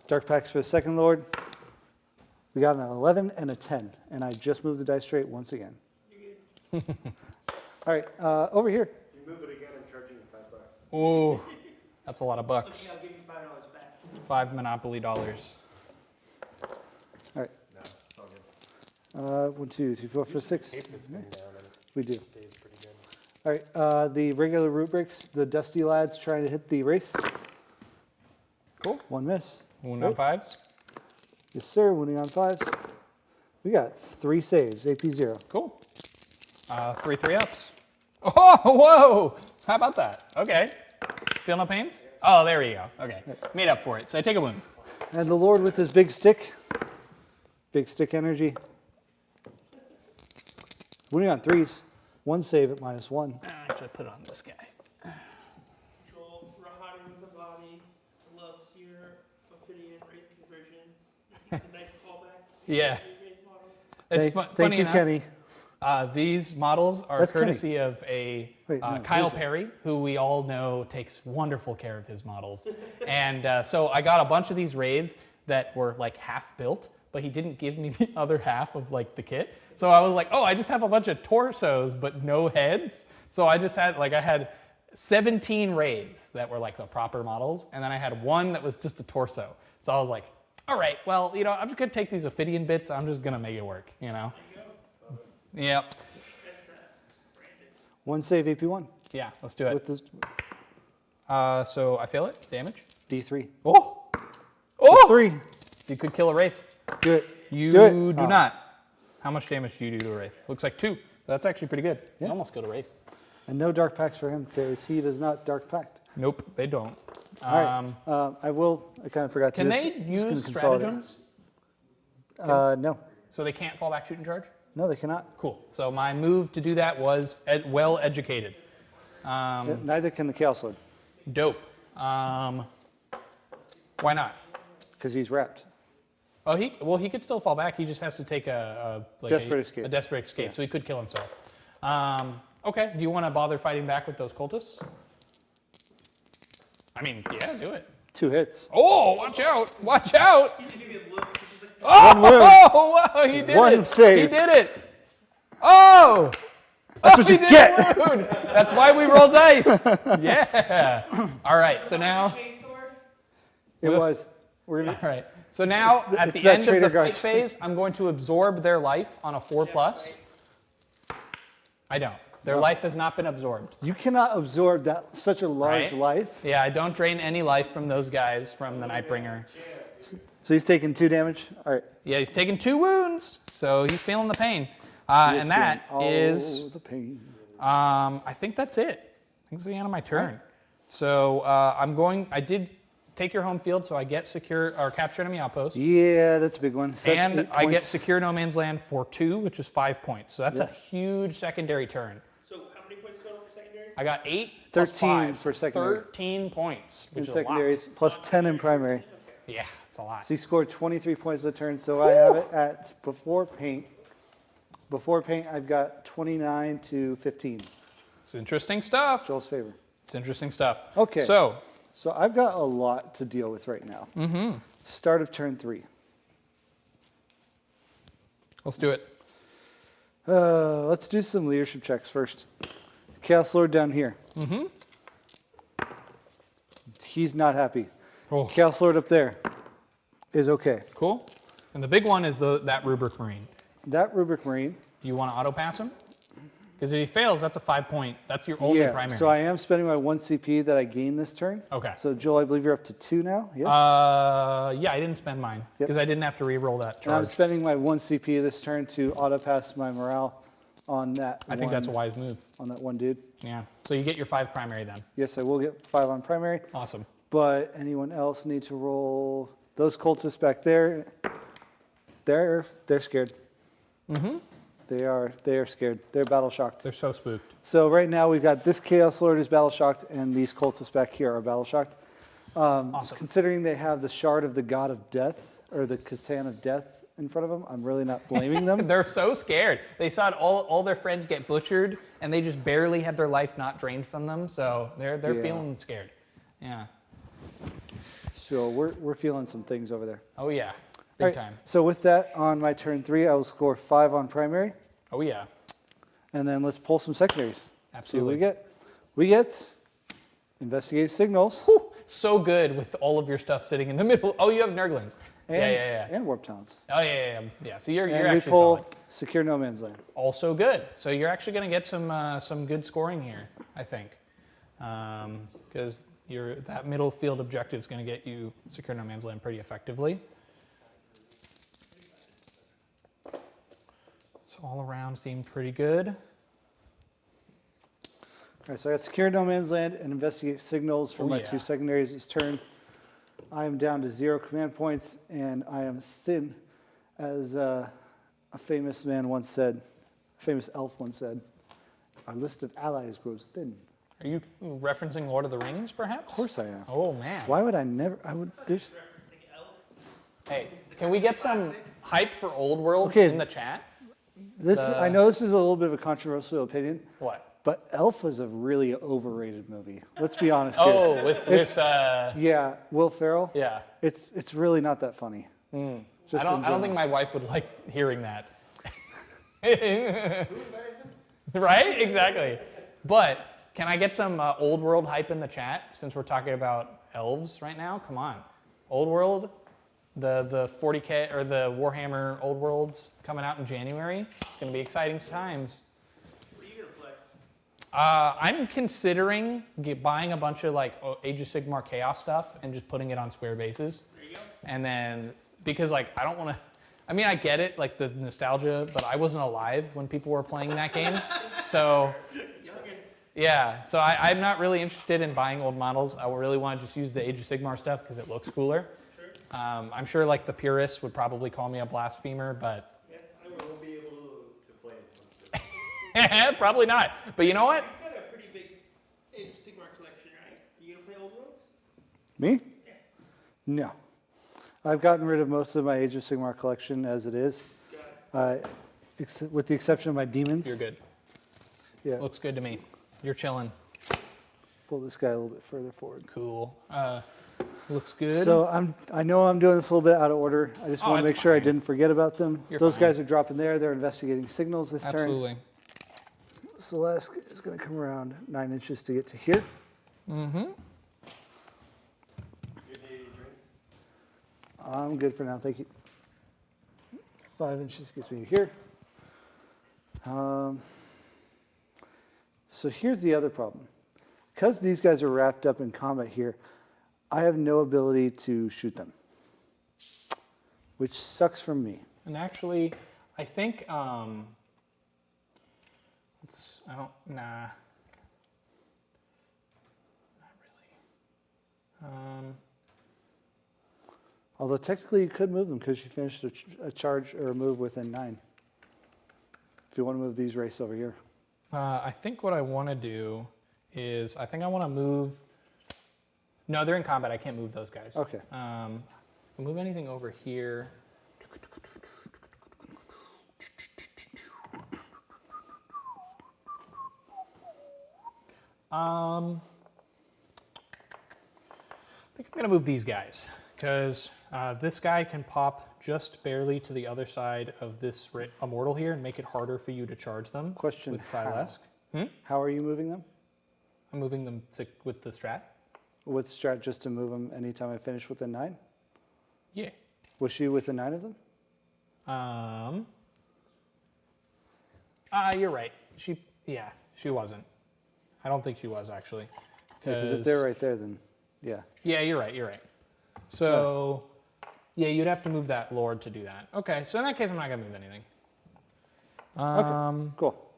Dark Pacts for the second Lord. We got an 11 and a 10, and I just moved the dice straight once again. All right, over here. You move it again, I'm charging you $5. Ooh, that's a lot of bucks. I'll give you $5 back. 5 Monopoly dollars. All right. No, it's all good. 1, 2, 3, 4, 5, 6. Tape this thing down and We do. it stays pretty good. All right, the regular root bricks, the dusty lads trying to hit the race. Cool. 1 miss. Wound on 5s. Yes, sir, wounding on 5s. We got 3 saves, AP 0. Cool. 3 3-ups. Oh, whoa! How about that? Okay. Feel no pains? Oh, there we go. Okay. Made up for it. So I take a wound. And the Lord with his big stick. Big stick energy. Wounding on 3s. 1 save at -1. Actually, put it on this guy. Joel, Rahadi with a body, loves your Ophidian Wraith conversions. Nice callback. Yeah. Wraith model. It's Thank funny you, enough. Kenny. These models are That's Kenny. courtesy of a Wait, no, Kyle who's it? Perry, who we all know takes wonderful care of his models. And so I got a bunch of these raids that were like half built, but he didn't give me the other half of like the kit. So I was like, oh, I just have a bunch of torsos, but no heads. So I just had, I had 17 raids that were like the proper models, and then I had 1 that was just a torso. So I was like, all right, well, I'm just gonna take these Ophidian bits, I'm just gonna make it work, Yep. That's Brandon. 1 save, AP1. Yeah, let's do it. With this So I fail it, damage. D3. Oh! Oh! 3. You could kill a Wraith. Do it. You Do it. do Oh. not. How much damage do you do to a Wraith? Looks like 2. That's actually pretty good. You Yeah. almost killed a Wraith. And no Dark Pacts for him because he does not Dark Pact. Nope, they don't. All right. I kind of forgot Can to they just gonna use consolidate. stratagems? No. So they can't fall back, shoot, and charge? No, they cannot. Cool. So my move to do that was well educated. Neither can the Chaos Lord Dope. Why not? because he's wrapped. Oh, he could still fall back. He just has to take Desperate escape. A desperate escape, Yeah. so he could kill himself. Okay. Do you want to bother fighting back with those cultists? I mean, yeah, do it. 2 hits. Oh, watch out! Watch out! He didn't give me a look. He's just like, Oh, wow, he did 1 it! save. He did it! Oh! That's what he you did get. a wound. That's why we roll dice. Yeah. All right. So now. chainsword. It was. We're gonna. All right. So now at it's the that end of the Trader fight Joe's. phase, I'm going to absorb their life on a 4+. I don't. Their life has not been absorbed. You cannot absorb that such a large Right? life. Yeah, I don't drain any life from those guys from the Nightbringer. So he's taking 2 damage. All right. Yeah, he's taking 2 wounds, so he's feeling the pain. He And that feeling is, all the pain. I think that's it. I think it's the end of my turn. So I did take your home field, so I get secure or capture enemy outpost. Yeah, that's a big one. So that's And 8 I get points. secure no man's land for 2, which is 5 points. So that's a huge secondary turn. So how many points total for secondaries? I got 8 plus 13 5, for secondary. 13 points, in which is a lot. secondaries, plus 10 in primary. Yeah, it's a lot. So he scored 23 points a turn. So I have it at before paint. Before paint, I've got 29 to 15. It's interesting stuff. Joel's favor. It's interesting stuff. Okay. So, So I've got a lot to deal with right now. Mm-hmm. Start of turn 3. let's do it. Let's do some leadership checks first. Chaos Lord down here. Mm-hmm. He's not happy. Oh. Chaos Lord up there is okay. Cool. And the big one is that Rubric Marine. That Rubric Marine. Do you want to auto pass him? Because if he fails, that's a 5 point. That's your only primary. So I am spending my 1 CP that I gained this turn. Okay. So Joel, I believe you're up to 2 now. Yes. Yeah, I didn't spend mine because I didn't have to re-roll that And I'm charge. spending my 1 CP this turn to auto pass my morale on that. I think that's a wise move. On that one dude. Yeah. So you get your 5 primary then. Yes, I will get 5 on primary. Awesome. But anyone else need to roll? Those cultists back there, they're scared. Mm-hmm. They are scared. They're battle shocked. They're so spooked. So right now we've got this Chaos Lord who's battle shocked, and these cultists back here are battle shocked. Awesome. Considering they have the shard of the god of death, or the Katan of death in front of them, I'm really not blaming them. They're so scared. They saw all their friends get butchered, and they just barely had their life not drained from them. So they're feeling scared. Yeah. So we're feeling some things over there. Oh yeah. All Big right, time. So with that, on my turn 3, I will score 5 on primary, Oh yeah. and then let's pull some secondaries. Absolutely. See what we get. We get investigate signals. Whew, so good with all of your stuff sitting in the middle. Oh, you have Nurglings. Yeah. And warp talents. Oh yeah. Yeah. So you're And we actually pull solid. secure no man's land. Also good. So you're actually going to get some good scoring here, I think, because that middle field objective is going to get you secure no man's land pretty effectively. So all around seemed pretty good. All right, so I got secure no man's land and investigate signals for my 2 secondaries this turn. I am down to 0 command points, and I am thin, as a famous man once said, a famous elf once said, our list of allies grows thin. Are you referencing Lord of the Rings, perhaps? Of course I am. Oh man. Why would I never? I would. There's, Hey, can we get some hype for Old Worlds Okay. in the chat? this. I know this is a little bit of a controversial opinion, What? but Elf was a really overrated movie. Let's be honest here. Oh, with Yeah, Will Ferrell. yeah. It's really not that funny. Just I in don't general. think my wife would like hearing that. Right? Exactly. But can I get some Old World hype in the chat since we're talking about elves right now? Come on. Old World, the 40K or the Warhammer Old Worlds coming out in January. It's going to be exciting times. What are you gonna play? I'm considering buying a bunch of like Age of Sigmar Chaos stuff and just putting it on square bases. There you go. And then, because like, I don't want to, I mean, I get it, like the nostalgia, but I wasn't alive when people were playing that game. So, yeah, so I'm not really interested in buying old models. I really want to just use the Age of Sigmar stuff because it looks cooler. Sure. I'm sure like the purists would probably call me a blasphemer, but Yeah, I won't be able to play it sometime. probably not. But you know what? You've got a pretty big Age of Sigmar collection, right? Are you gonna play Old Worlds? Me? No. I've gotten rid of most of my Age of Sigmar collection as it is, with the exception of my demons. You're good. Yeah. Looks good to me. You're chilling. Pull this guy a little bit further forward. Cool. Looks good. So I know I'm doing this a little bit out of order. I just Oh, want to that's make sure I fine. didn't forget about them. You're Those fine. guys are dropping there. They're investigating signals this turn. Absolutely. Celeste is going to come around 9 inches to get to here. I'm good for now, thank you. 5 inches gets me here. So here's the other problem. Because these guys are wrapped up in combat here, I have no ability to shoot them. which sucks for me. And actually, I think, nah. Not really. Although technically you could move them because you finished a charge or a move within 9. If you want to move these race over here. I think what I want to do is, I think I want to move, no, they're in combat, I can't move those guys. Okay. Move anything over here. I think I'm going to move these guys, because this guy can pop just barely to the other side of this immortal here and make it harder for you to charge them. Question, with Silesk. How are you moving them? I'm moving them with the strat. With strat just to move them anytime I finish within 9? Yeah. Was she within 9 of them? You're right. She wasn't. I don't think she was, actually. Because if they're right there, then yeah. Yeah, you're right. So, yeah, you'd have to move that Lord to do that. Okay, so in that case, I'm not going to move anything. Okay, cool.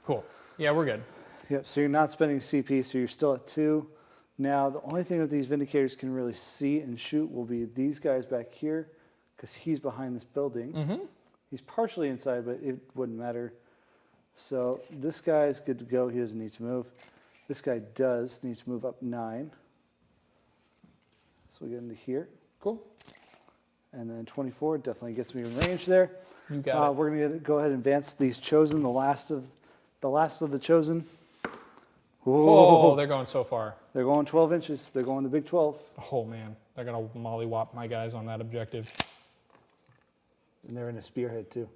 Cool. Yeah, we're good. Yep, so you're not spending CP, so you're still at 2. Now, the only thing that these Vindicators can really see and shoot will be these guys back here, because he's behind this building. Mm-hmm. He's partially inside, but it wouldn't matter. So this guy's good to go. He doesn't need to move. This guy does need to move up 9. So we get into here. Cool. And then 24 definitely gets me in range there. You got it. We're going to go ahead and advance these Chosen, the last of the Chosen. Oh, they're going so far. They're going 12 inches. They're going the big 12. Oh, man. They're going to mollywop my guys on that objective. And they're in a spearhead, too.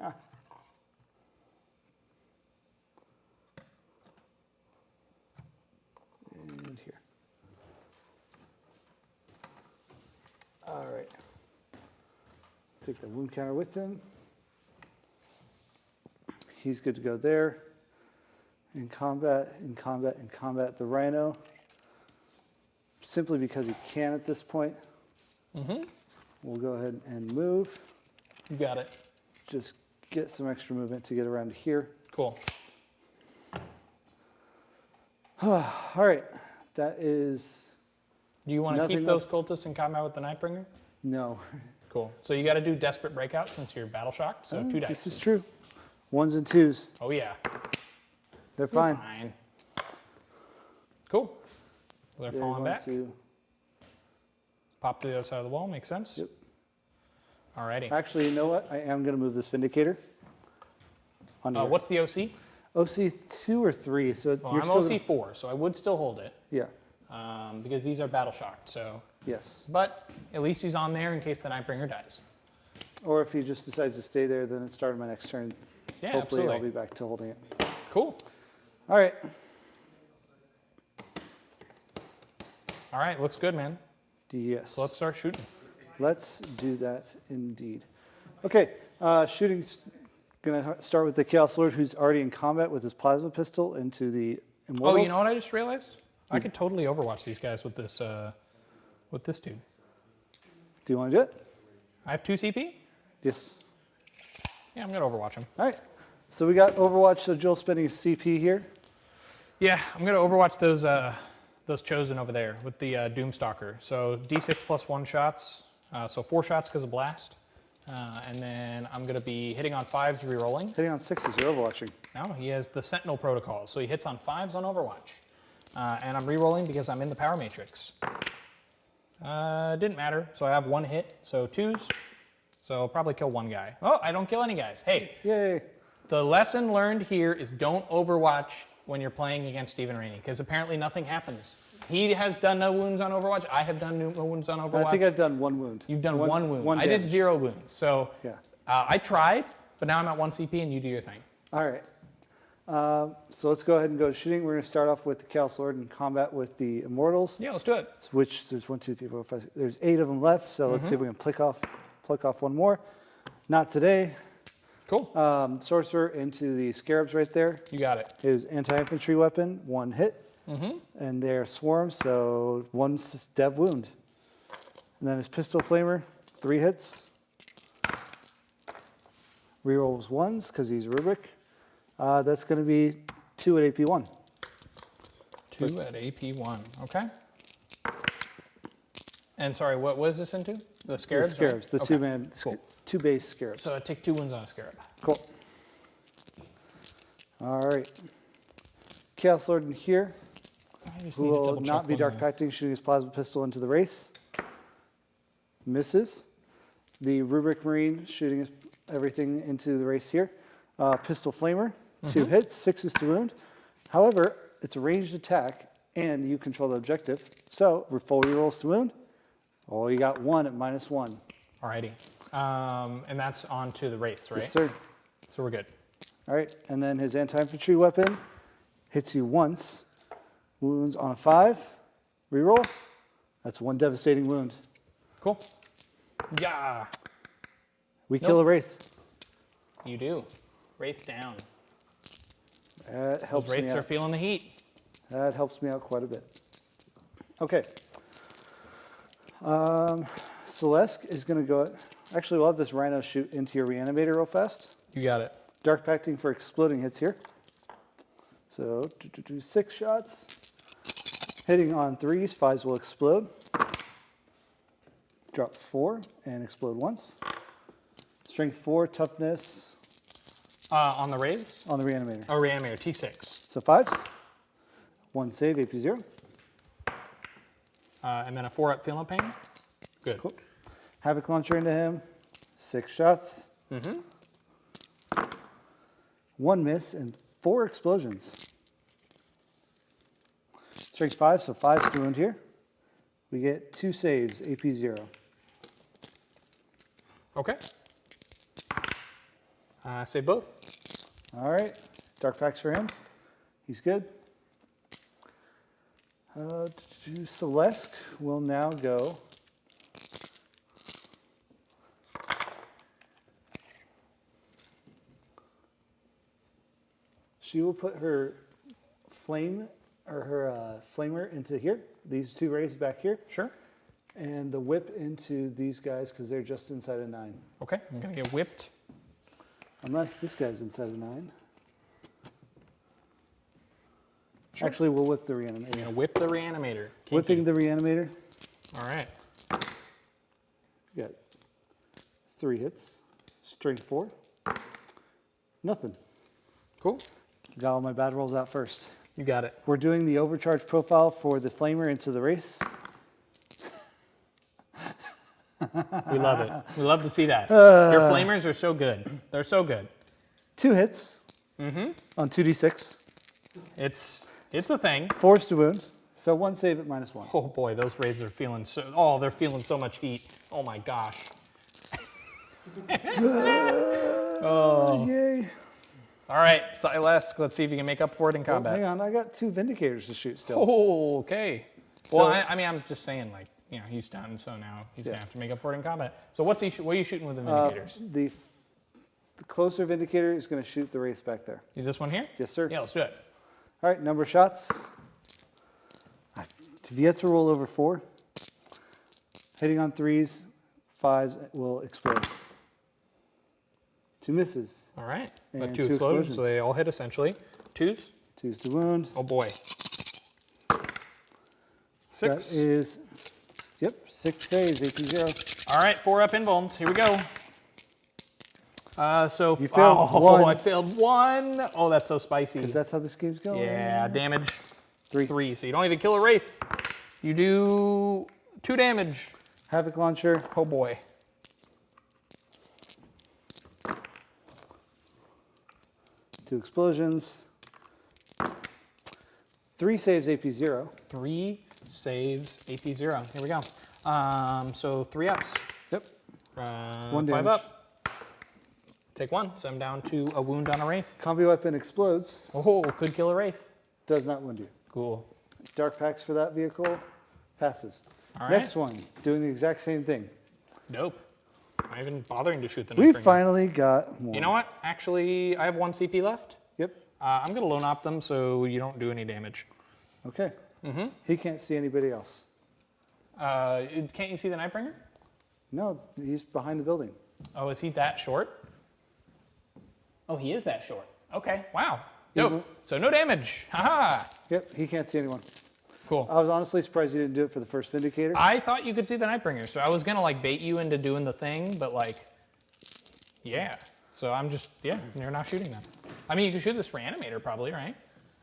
Ah. And here. All right. Take the wound counter with him. He's good to go there. In combat, the Rhino. Simply because he can at this point. Mm-hmm. We'll go ahead and move. You got it. Just get some extra movement to get around to here. Cool. All right. That is... Do you want to Nothing keep those else. cultists in combat with the Nightbringer? No. Cool. So you got to do Desperate Breakout since you're battle shocked, so 2 dice. This is true. 1s and 2s. Oh, yeah. They're You're fine. fine. Cool. They're falling back. Pop to the other side of the wall. Makes sense? Yep. Alrighty. Actually, you know what? I am going to move this Vindicator. On here. What's the OC? OC 2 or 3. So Well, you're I'm still OC gonna- 4, so I would still hold it Yeah. because these are battle shocked. So, Yes. but at least he's on there in case the Nightbringer dies. Or if he just decides to stay there, then it started my next turn. Yeah, Hopefully, absolutely. I'll be back to holding it. Cool. All right. All right, looks good, man. Yes. So let's start shooting. Let's do that indeed. Okay, shooting's going to start with the Chaos Lord, who's already in combat with his plasma pistol into the Immortals. Oh, you know what I just realized? I could totally Overwatch these guys with this dude. Do you want to do it? I have 2 CP? Yes. Yeah, I'm going to Overwatch him. All right. So we got Overwatch, so Joel's spending his CP here. Yeah, I'm going to Overwatch those Chosen over there with the Doomstalker. So D6 plus 1 shots, so 4 shots because of Blast. And then I'm going to be hitting on 5s, re-rolling. Hitting on 6s, you're Overwatching. No, he has the Sentinel protocol, so he hits on 5s on Overwatch. And I'm re-rolling because I'm in the Power Matrix. Didn't matter, so I have 1 hit, so 2s. So I'll probably kill 1 guy. Oh, I don't kill any guys. Hey, Yay. the lesson learned here is don't Overwatch when you're playing against Stephen Rainey, because apparently nothing happens. He has done no wounds on Overwatch. I have done no wounds on Overwatch. I think I've done 1 wound. You've done 1 wound. One I did damage. 0 wounds. So Yeah. I tried, but now I'm at 1 CP and you do your thing. All right. So let's go ahead and go to shooting. We're going to start off with the Chaos Lord in combat with the Immortals, Yeah, let's do it. which there's 1, 2, 3, 4, 5. There's 8 of them left. So let's see if we can pluck off 1 more. Not today. Cool. Sorcerer into the Scarabs right there. You got it. His anti-infantry weapon, 1 hit. And they're swarms, so 1 dev wound. And then his pistol flamer, 3 hits. Rerolls 1s because he's Rubik. That's going to be 2 at AP1. 2 at AP1. Okay. And sorry, what was this into? The scarabs? The scarabs, right? the Okay. 2 base scarabs. So I take 2 wounds on a scarab. Cool. All right. Chaos Lord in here, I just who need to will double check not be one dark thing. pacting, shooting his plasma pistol into the race. Misses. The Rubik Marine shooting his everything into the race here. Pistol Flamer, 2 hits, 6s to wound. However, it's a ranged attack, and you control the objective. So, full rerolls to wound. Oh, you got 1 at -1. Alrighty. And that's on to the wraiths, right? Yes, sir. So we're good. All right, and then his anti-infantry weapon hits you once. Wounds on a 5. Reroll. That's 1 devastating wound. Cool. Yeah. We kill a wraith. You do. Wraith down. That Those helps me wraiths are out. feeling the heat. That helps me out quite a bit. Okay. Celeste is going to go. Actually, we'll have this Rhino shoot into your reanimator real fast. You got it. Dark Pacting for exploding hits here. So 6 shots. Hitting on 3s, 5s will explode. Drop 4 and explode once. Strength 4, toughness On the wraiths? on the reanimator. Oh, reanimator, T6. So 5s. 1 save, AP0. And then a 4 up feeling pain. Good. Cool. Havoc launcher into him. 6 shots. 1 miss and 4 explosions. Strength 5, so 5's to wound here. We get 2 saves, AP0. Okay. Save both. All right, Dark Packs for him. He's good. Celeste will now go. She will put her flame or her flamer into here. These 2 rays back here, Sure. and the whip into these guys because they're just inside a 9. Okay. I'm going to get whipped. Unless this guy's inside a 9. Sure. Actually, we'll whip the I'm reanimator. going to whip the reanimator. Kinky. Whipping the reanimator. All right. Got 3 hits. Strength 4. Nothing. Cool. Got all my bad rolls out first. You got it. We're doing the overcharge profile for the flamer into the race. We love it. We love to see that. Your flamers are so good. They're so good. 2 hits on 2d6. It's a thing. 4's to wound. So 1 save at -1. Oh boy, those raids are feeling so. Oh, they're feeling so much heat. Oh my gosh. Yay. All right, Silas, let's see if you can make up for it in Oh, combat. hang on, I got 2 Vindicators to shoot still. Oh, okay. Well, So- I mean, I'm just saying, like, you know, he's done, so now he's gonna have to make up for it in combat. So what are you shooting with the Vindicators? The closer Vindicator is going to shoot the race back there. You this one here? Yes, sir. Yeah, let's do it. All right, number of shots. I've yet to roll over 4. Hitting on 3s, 5s will explode. 2 misses. All right. And But 2 2 explosions, explosions. so they all hit essentially. 2s. 2's to wound. Oh boy. That 6. is, 6 saves, AP0. All right, 4 up invulns. Here we go. So You failed oh, 1. I failed 1. Oh, that's so spicy. Because that's how this game's going. Yeah, damage 3. 3. So you don't even kill a wraith. You do 2 damage. Havoc launcher. Oh boy. Two explosions. 3 saves, AP0. 3 saves, AP0. Here we go. So 3 ups. Yep. 1 5 damage. up. Take 1. So I'm down to a wound on a wraith. Combi weapon explodes. Oh, could kill a wraith. Does not wound you. Cool. Dark packs for that vehicle. Passes. All right. Next one. Doing the exact same thing. Dope. Not even bothering to shoot the We next ring. finally got more. You know what? Actually, I have 1 CP left. Yep. I'm going to lone op them so you don't do any damage. Okay. He can't see anybody else. Can't you see the Nightbringer? No, he's behind the building. Oh, is he that short? Oh, he is that short. Okay, wow. Dope. So no damage. Haha. Yep, he can't see anyone. Cool. I was honestly surprised you didn't do it for the first Vindicator. I thought you could see the Nightbringer, so I was gonna like bait you into doing the thing, but like, yeah. So I'm just, yeah, you're not shooting them. I mean, you can shoot this Reanimator probably, right?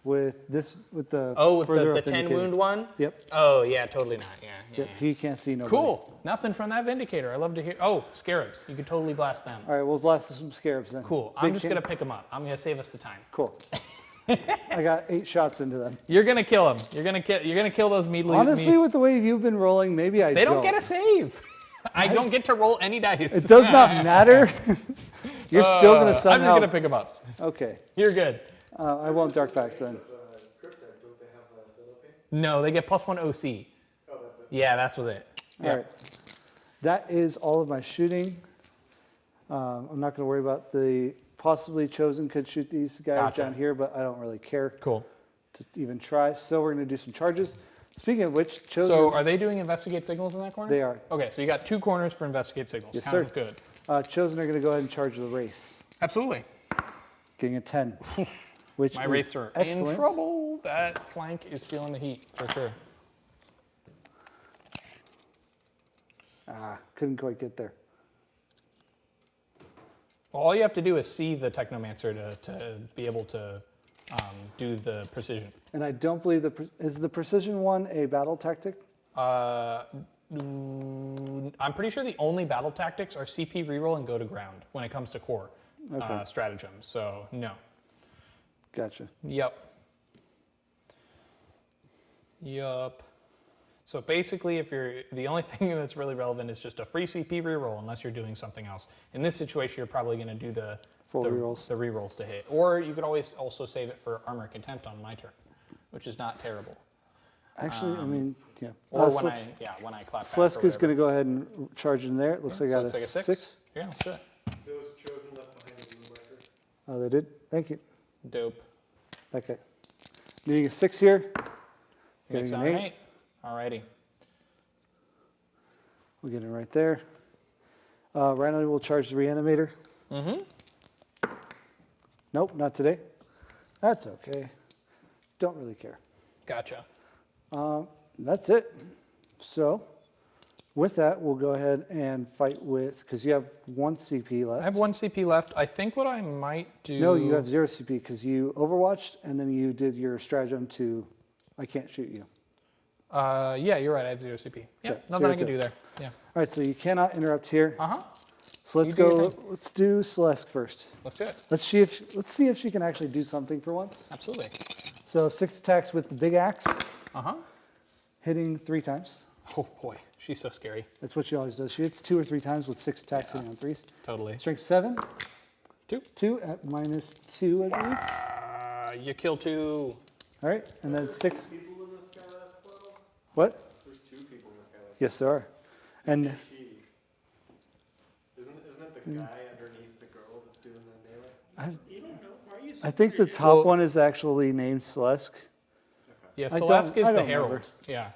With the Oh, with further the up 10 Vindicator. wound one? Yep. Oh, yeah, totally not. Yeah. Yep, he can't see nobody. Cool. Nothing from that Vindicator. I love to hear. Oh, Scarabs. You could totally blast them. All right, we'll blast some Scarabs then. Cool. I'm Big just can- gonna pick them up. I'm gonna save us the time. Cool. I got 8 shots into them. You're gonna kill them. You're gonna kill those meat. Honestly, with the way you've been rolling, maybe I they don't get a save. I don't get to roll any dice. It does not matter. You're still gonna I'm somehow. just gonna pick them up. Okay, You're good. I won't dark back then. No, they get +1 OC. Oh, that's it. Yeah, that's with it. All right, that is all of my shooting. I'm not gonna worry about the possibly chosen could shoot these guys Gotcha. down here, but I don't really care Cool. to even try. So we're gonna do some charges. Speaking of which, chosen. So are they doing investigate signals in that corner? They are. Okay, so you got 2 corners for investigate signals. Yes, Sounds sir. good. Chosen are gonna go ahead and charge the race, Absolutely. getting a 10, which My is wraiths are excellent. in trouble. That flank is feeling the heat for sure. Couldn't quite get there. Well, all you have to do is see the Technomancer to be able to do the precision. And I don't believe is the precision one a battle tactic? I'm pretty sure the only battle tactics are CP reroll and go to ground when it comes to core stratagem. So no. Gotcha. Yep. So basically, if you're the only thing that's really relevant is just a free CP reroll, unless you're doing something else. In this situation, you're probably going to do the Full rerolls. the rerolls to hit, or you could always also save it for armor contempt on my turn, which is not terrible. Actually, I mean, yeah. Or when I clap back. or Sleska's whatever. going to go ahead and charge in there. It looks like I got So a it's like 6. Yeah, let's do it. Those chosen left behind the blue marker. Oh, they did? Thank you. Dope. Okay. Needing a 6 here. Makes Getting on an 8. Alrighty. We'll get it right there. Rhino will charge the reanimator. Mm-hmm. Nope, not today. That's okay. Don't really care. Gotcha. That's it. So, with that, we'll go ahead and fight with, because you have 1 CP left. I have 1 CP left. I think what I might do. No, you have 0 CP because you overwatched and then you did your stratagem to, I can't shoot you. Yeah, you're right. I have 0 CP. Yeah, Okay, nothing I 0, can 2. do there. Yeah. All right, so you cannot interrupt here. Uh-huh. So let's You do your go. thing. Let's do Celeste first. Let's do it. Let's see if she can actually do something for once. Absolutely. So 6 attacks with the big axe, Uh-huh. hitting 3 times. Oh boy, she's so scary. That's what she always does. She hits 2 or 3 times with 6 attacks hitting on 3s. Totally. Strength 7. 2. 2 at -2, I believe. You kill 2. All right, and then 6. People in the Skylast Club? What? There's 2 people in the Skylast Yes, there are. And Club. Isn't it the guy underneath the girl that's doing the melee? You don't know. Why are you I think the top Well- one is actually named Celeste. Yeah, I don't- Celeste is I the don't Herald. remember. Yeah.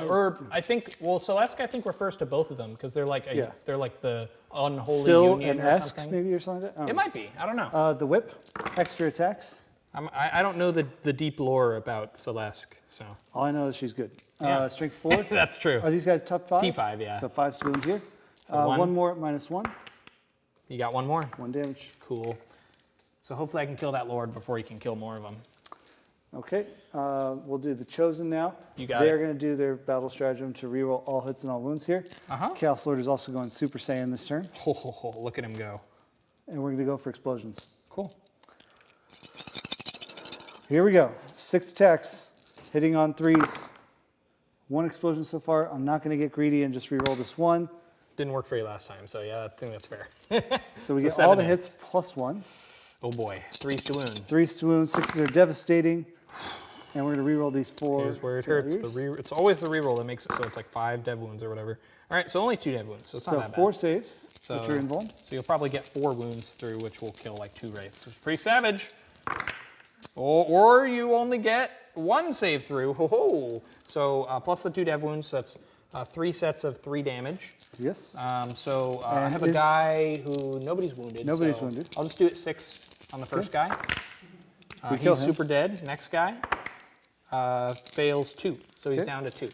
Or I think, well, Celeste I think refers to both of them because they're like Yeah. they're like the unholy Syl union and or Esk, something. maybe, or something like that. I don't It might be. I don't know. know. The whip, extra attacks. I don't know the deep lore about Celeste, so. All I know is she's good. Yeah. Strength 4. That's true. Are these guys top 5? T5, yeah. So 5 wound here. So one. 1 more at -1. You got 1 more. 1 damage. Cool. So hopefully I can kill that Lord before he can kill more of them. Okay. We'll do the chosen now. You got They're it. going to do their battle stratagem to reroll all hits and all wounds here. Uh-huh. Chaos Lord is also going Super Saiyan this turn. Ho, ho, ho, look at him go. And we're going to go for explosions. Cool. Here we go. 6 attacks, hitting on 3s. 1 explosion so far. I'm not going to get greedy and just reroll this 1. Didn't work for you last time, so yeah, I think that's fair. So we So get 7 all the hits. hits plus 1. Oh boy, 3s to wound. 3s to wound, 6s are devastating. And we're going to reroll these 4. Here's where it hurts. failures. It's always the reroll that makes it so it's like 5 dev wounds or whatever. All right, so only 2 dev wounds, so it's not So that 4 bad. saves, So, which are invuln. so you'll probably get 4 wounds through, which will kill like 2 wraiths. It's pretty savage. Or you only get 1 save through. Ho ho! So plus the 2 dev wounds, so that's 3 sets of 3 damage. Yes. So I And have a guy who nobody's wounded. Nobody's so wounded. I'll just do it 6 on the first guy. We kill He's him. super dead. Next guy fails 2, so he's Okay. down to 2.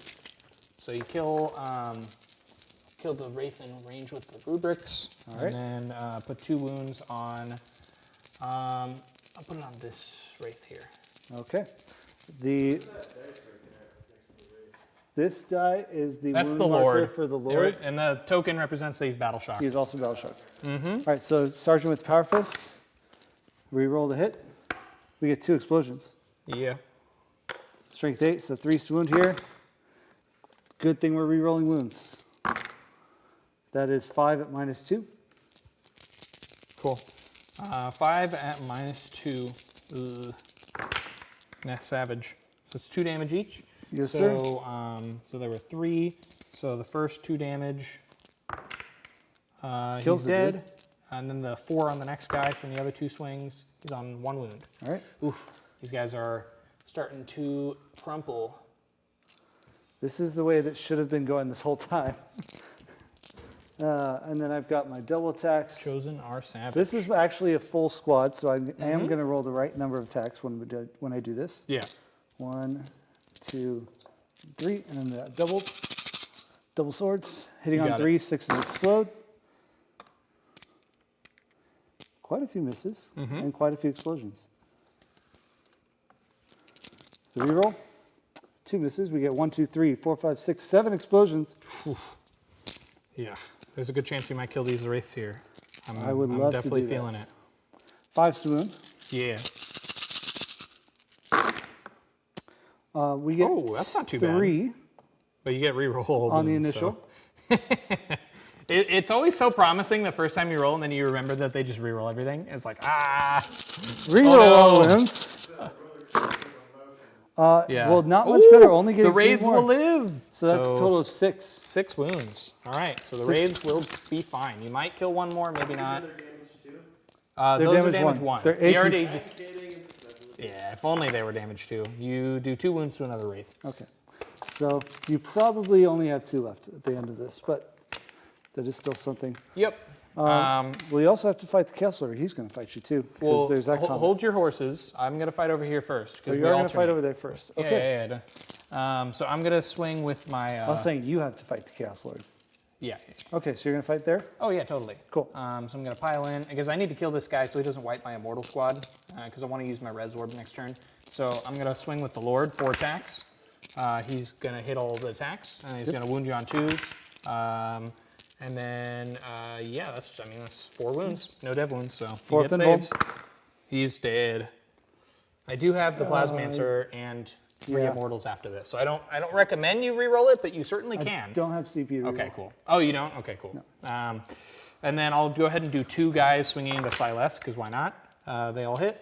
So you kill the Wraith in range with the rubrics, All right. and then put 2 wounds on. I'll put it on this Wraith here. Okay. This die is the That's wound the marker Lord. for the There- Lord. and the token represents that he's battle shocked. He's also battle shocked. All right, so starting with Power Fist, reroll the hit. We get 2 explosions. Yeah. Strength 8, so 3 wound here. Good thing we're rerolling wounds. That is 5 at -2. Cool. 5 at -2. Ugh. Nah, savage. So it's 2 damage each. Yes, so, sir. So there were 3. So the first 2 damage. Kills He's the dead. dude. And then the 4 on the next guy from the other 2 swings. He's on 1 wound. All right. Oof. These guys are starting to crumple. This is the way that should have been going this whole time. And then I've got my double attacks. Chosen are savage. So this is actually a full squad, so I am going to roll the right number of attacks when I do this. Yeah. 1, 2, 3, and then the double swords. Hitting You on got 3, it. 6s explode. Quite a few misses and quite a few explosions. The reroll, 2 misses. We get 1, 2, 3, 4, 5, 6, 7 explosions. Yeah. There's a good chance we might kill these wraiths here. I would love to definitely do feeling that. it. 5 to wound. Yeah. We get Oh, that's not too bad. 3 But you get reroll on the wounds, initial. so. It's always so promising the first time you roll, and then you remember that they just reroll everything. It's like, Reroll all no. wounds. Yeah. Well, not much better. Only the getting 3 raids more. will live. So that's a total of 6. 6 wounds. All right, so the 6. raids will be fine. You might kill 1 more, maybe not. They're damaged too. They're Those are damage damage 1. 1. They're He AP. already, Kidding. yeah, if only they were damage 2. You do 2 wounds to another wraith. Okay. So you probably only have 2 left at the end of this, but that is still something. Yep. Well, you also have to fight the Chaos Lord. He's going to fight you too, because Well, there's that combo. hold your horses. I'm going to fight over here first. Oh, you are going to fight over there first. Yeah, Okay. yeah. So I'm going to swing with my... I was saying you have to fight the Chaos Lord. yeah. Okay, so you're going to fight there? Oh, yeah, totally. Cool. So I'm going to pile in, because I need to kill this guy so he doesn't wipe my Immortal Squad, because I want to use my Res Orb next turn. So I'm going to swing with the Lord, 4 attacks. He's going to hit all the attacks, and he's going to wound you on 2s. And then, yeah, that's 4 wounds. No dev wounds, so he 4 gets pinball. saves. He's dead. I do have the Plasmancer and 3 yeah. Immortals after this, so I don't recommend you re-roll it, but you certainly can. Don't have CPU to Okay, reroll. cool. Oh, you don't? Okay, cool. And then I'll go ahead and do 2 guys swinging into Silas, because why not? They all hit.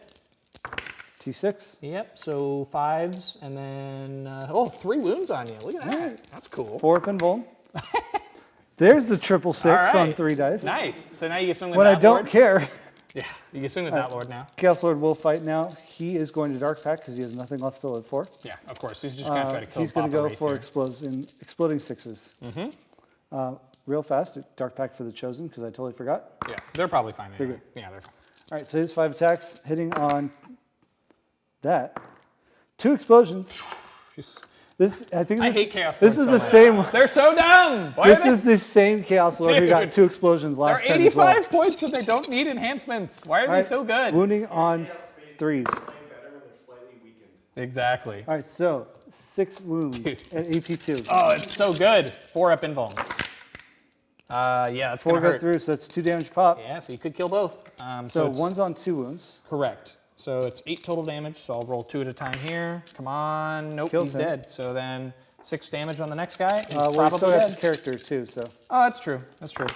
T6. Yep, so 5s, and then, 3 wounds on you. Look at that. That's cool. 4 pinball. There's the 666 All on right. 3 dice. Nice. So now you can swing with When I that don't Lord. care. Yeah, you can swing with that Lord now. Chaos Lord will fight now. He is going to Dark Pact because he has nothing left to live for. Yeah, of course. He's just going to try to kill He's going to Papa go Wraith for here. exploding 6s. Real fast, Dark Pact for the Chosen, because I totally forgot. Yeah, they're probably fine anyway. good. Yeah, they're fine. All right, so his 5 attacks, hitting on that. 2 explosions. Just- I think I this, hate Chaos This Lords is the so same. much. They're so dumb. Why This are they- is the same Chaos Lord who got Dude. 2 explosions They're last turn as well. 85 points and they don't need enhancements. Why are All they right, so good? Wounding on 3s. Playing better when they're slightly weakened. Exactly. All right, so 6 wounds Dude. at AP2. Oh, it's so good. 4 up invulns. Yeah, that's 4 going to go hurt. through, so that's 2 damage pop. Yeah, so you could kill both. So it's- one's on 2 wounds. Correct. So it's 8 total damage, so I'll roll 2 at a time here. Come on. Nope, Kills he's him. dead. So then 6 damage on the next guy. He's Well, you probably still have dead. the character too, so. Oh, that's true. That's true.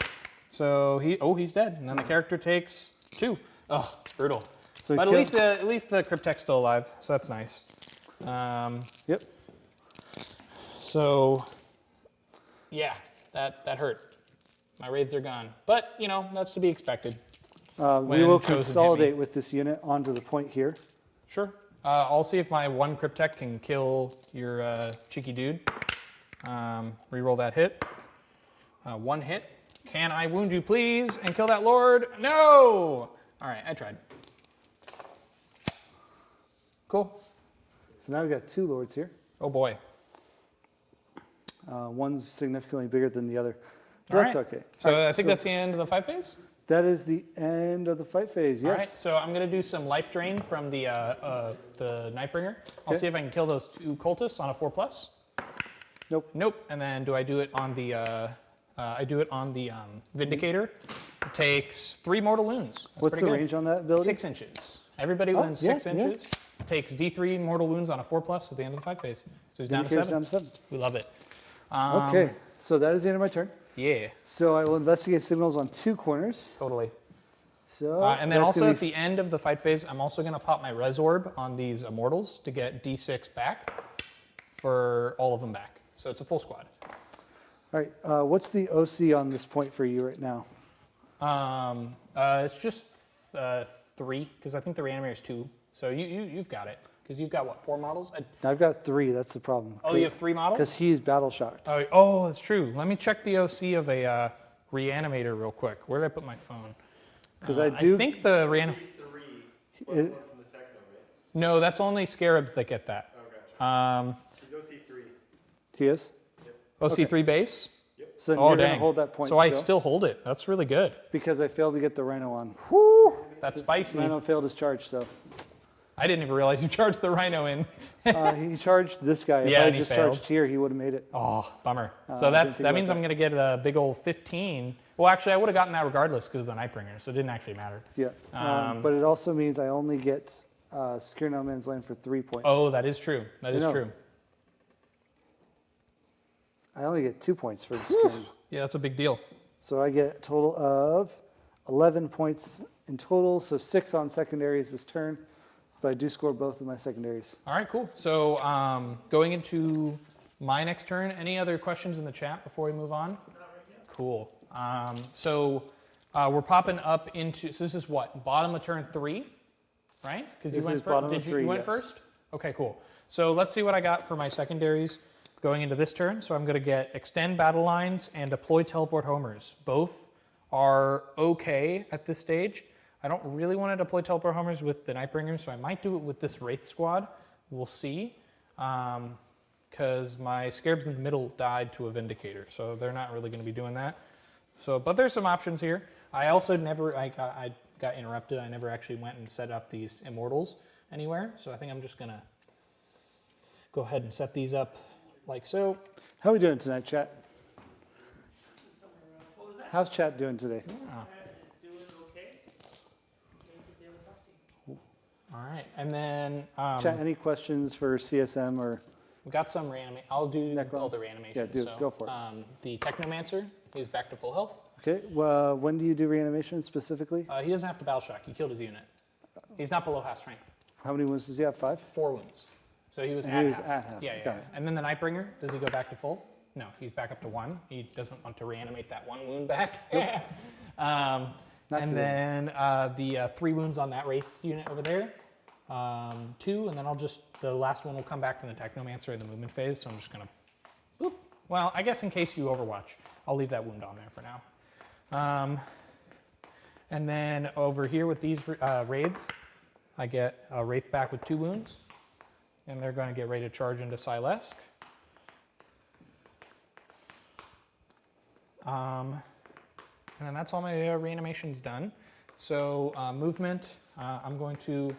So he's dead. And then the character takes 2. Oh, brutal. So he But kills- at least the Cryptek's still alive, so that's nice. Yep. So, yeah, that hurt. My raids are gone. But, that's to be expected. We When will Chosen hit me. consolidate with this unit onto the point here. Sure. I'll see if my 1 Cryptek can kill your cheeky dude. Reroll that hit. One hit. Can I wound you, please, and kill that lord? No! All right, I tried. Cool. So now we've got 2 lords here. Oh boy. One's significantly bigger than the other. All That's right. okay. So All right, I think that's the end of the fight phase. That is the end of the fight phase, yes. All right, so I'm going to do some life drain from the Nightbringer. I'll Okay. see if I can kill those 2 cultists on a 4+. Nope. Nope. And then do I do it on the Vindicator? It takes 3 mortal wounds. That's What's pretty the good. range on that ability? 6 inches. Everybody Oh, wins yeah, 6 yeah. inches. Takes D3 mortal wounds on a 4+ at the end of the fight phase. So he's down to Vindicator's 7. down to 7. We love it. Okay, so that is the end of my turn. Yeah, So I will investigate signals on 2 corners. totally. So And then that's also gonna at the end of the fight phase, I'm also going to pop my Res Orb on these Immortals to get D6 back for all of them back. So it's a full squad. All right, what's the OC on this point for you right now? It's just 3, because I think the Reanimator is 2. So you've got it, because you've got, what, 4 models? I've got 3, that's the problem. Oh, you have 3 models? Because he's battle shocked. Oh, that's true. Let me check the OC of a Reanimator real quick. Where did I put my phone? Because I do. I think the Reanimator... C3 was one from the Techno, right? No, that's only Scarabs that get that. Oh, gotcha. He's OC3. He is? OC3 base? So then Oh, you're going to dang. hold that point So I still hold it. That's really good. Because I failed to get the Rhino on. That's spicy. Rhino failed his charge, so. I didn't even realize you charged the Rhino in. He charged this guy. If Yeah, I and had he just failed. charged here, he would have made it. Oh, bummer. I So didn't think that about means that. I'm going to get a big old 15. Well, actually, I would have gotten that regardless because of the Nightbringer, so it didn't actually matter. Yeah. But it also means I only get Secure No Man's Land for 3 points. Oh, that is true. That is No. true. I only get 2 points for security. Yeah, that's a big deal. So I get a total of 11 points in total, so 6 on secondaries this turn. But I do score both of my secondaries. All right, cool. So going into my next turn, any other questions in the chat before we move on? Cool. So we're popping up into, so this is what, bottom of turn 3, right? Because you This went is first. bottom Did of you, 3, you went yes. first? Okay, cool. So let's see what I got for my secondaries going into this turn. So I'm going to get Extend Battle Lines and Deploy Teleport Homers. Both are okay at this stage. I don't really want to deploy Teleport Homers with the Nightbringer, so I might do it with this Wraith squad. We'll see. Because my Scarabs in the middle died to a Vindicator, so they're not really going to be doing that. So, but there's some options here. I also never, I got interrupted. I never actually went and set up these Immortals anywhere, so I think I'm just going to go ahead and set these up like so. How are we doing tonight, chat? How's chat doing today? All right, and then Chat, any questions for CSM or we got some reanimate. I'll do all Necrons? the reanimations. Yeah, do it. So, Go for it. The Technomancer, he's back to full health. Okay, well, when do you do reanimation specifically? He doesn't have to battle shock. He killed his unit. He's not below half strength. How many wounds does he have? 5? 4 wounds. So he was And at he was half. at half. Yeah, yeah. Got yeah. it. And then the Nightbringer, does he go back to full? No, he's back up to 1. He doesn't want to reanimate that 1 wound back. Not and today. then the 3 wounds on that Wraith unit over there. 2, and then the last one will come back from the Technomancer in the movement phase, so I'm just gonna, boop. Well, I guess in case you overwatch, I'll leave that wound on there for now. And then over here with these Wraiths, I get a Wraith back with 2 wounds, and they're gonna get ready to charge into Silesk. And then that's all my reanimations done. So movement, I'm going to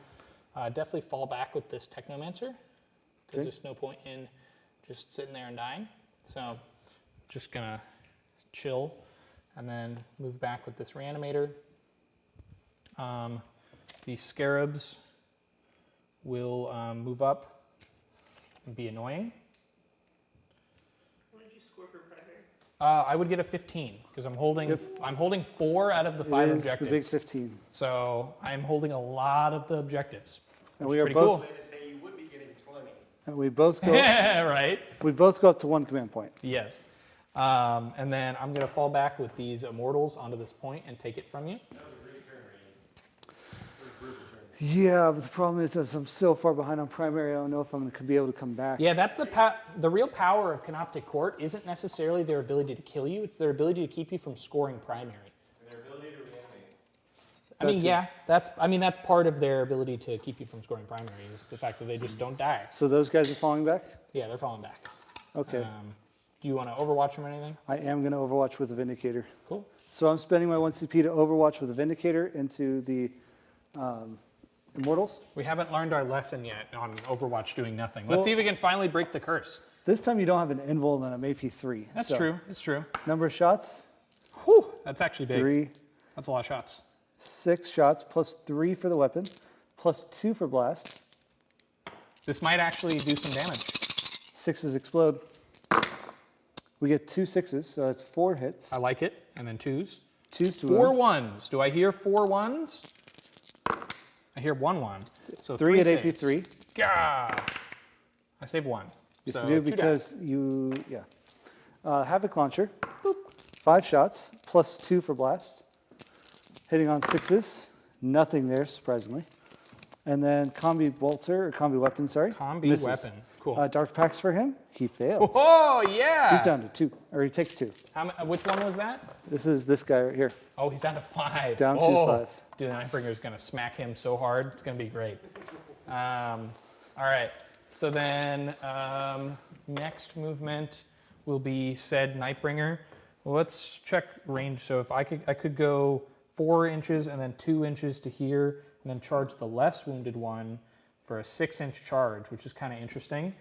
definitely fall back with this Technomancer, because there's no point in just sitting there and dying. So just gonna chill and then move back with this Reanimator. The Scarabs will move up and be annoying. What did you score for primary? I would get a 15 because I'm holding 4 out of the 5 It is objectives. the big 15. So I'm holding a lot of the objectives. And which we is are pretty both, cool. To say you would be getting 20. and we both go, Right? we both go up to 1 command point. Yes. And then I'm going to fall back with these Immortals onto this point and take it from you. Yeah, but the problem is that I'm so far behind on primary, I don't know if I'm going to be able to come back. Yeah, that's the real power of Canoptic Court isn't necessarily their ability to kill you, it's their ability to keep you from scoring primary. And their ability to reanimate. I mean, yeah, that's part of their ability to keep you from scoring primary is the fact that they just don't die. So those guys are falling back? Yeah, they're falling back. Okay. Do you want to Overwatch them or anything? I am going to Overwatch with the Vindicator. Cool. So I'm spending my 1 CP to Overwatch with the Vindicator into the Immortals. We haven't learned our lesson yet on Overwatch doing nothing. Let's see if we can finally break the curse. This time you don't have an Invul and an AP3. That's so, true. It's true. Number of shots, Whew, that's actually big. 3, That's a lot of shots. 6 shots, plus 3 for the weapon, plus 2 for blast. This might actually do some damage. 6s explode. We get 2 6s, so that's 4 hits. I like it. And then 2s. 2s to 4 wound. 1s. Do I hear 4 1s? I hear 1 1. So 3 at saves. AP3. Gah! I save 1. Yes, so you do 2 because you, yeah. Havoc Launcher, 5 shots, plus 2 for blast. Hitting on 6s, nothing there, surprisingly. And then Combi Bolter, or Combi Weapon, sorry. Combi misses. Weapon. Cool. Dark Packs for him, he fails. Oh, yeah! He's down to 2, or he takes 2. Which one was that? This is this guy right here. Oh, he's down to 5. Down to oh. 5. Dude, the Nightbringer's going to smack him so hard. It's going to be great. All right. So then next movement will be said Nightbringer. Well, let's check range. So if I could go 4 inches and then 2 inches to here and then charge the less wounded one for a 6-inch charge, which is kind of interesting.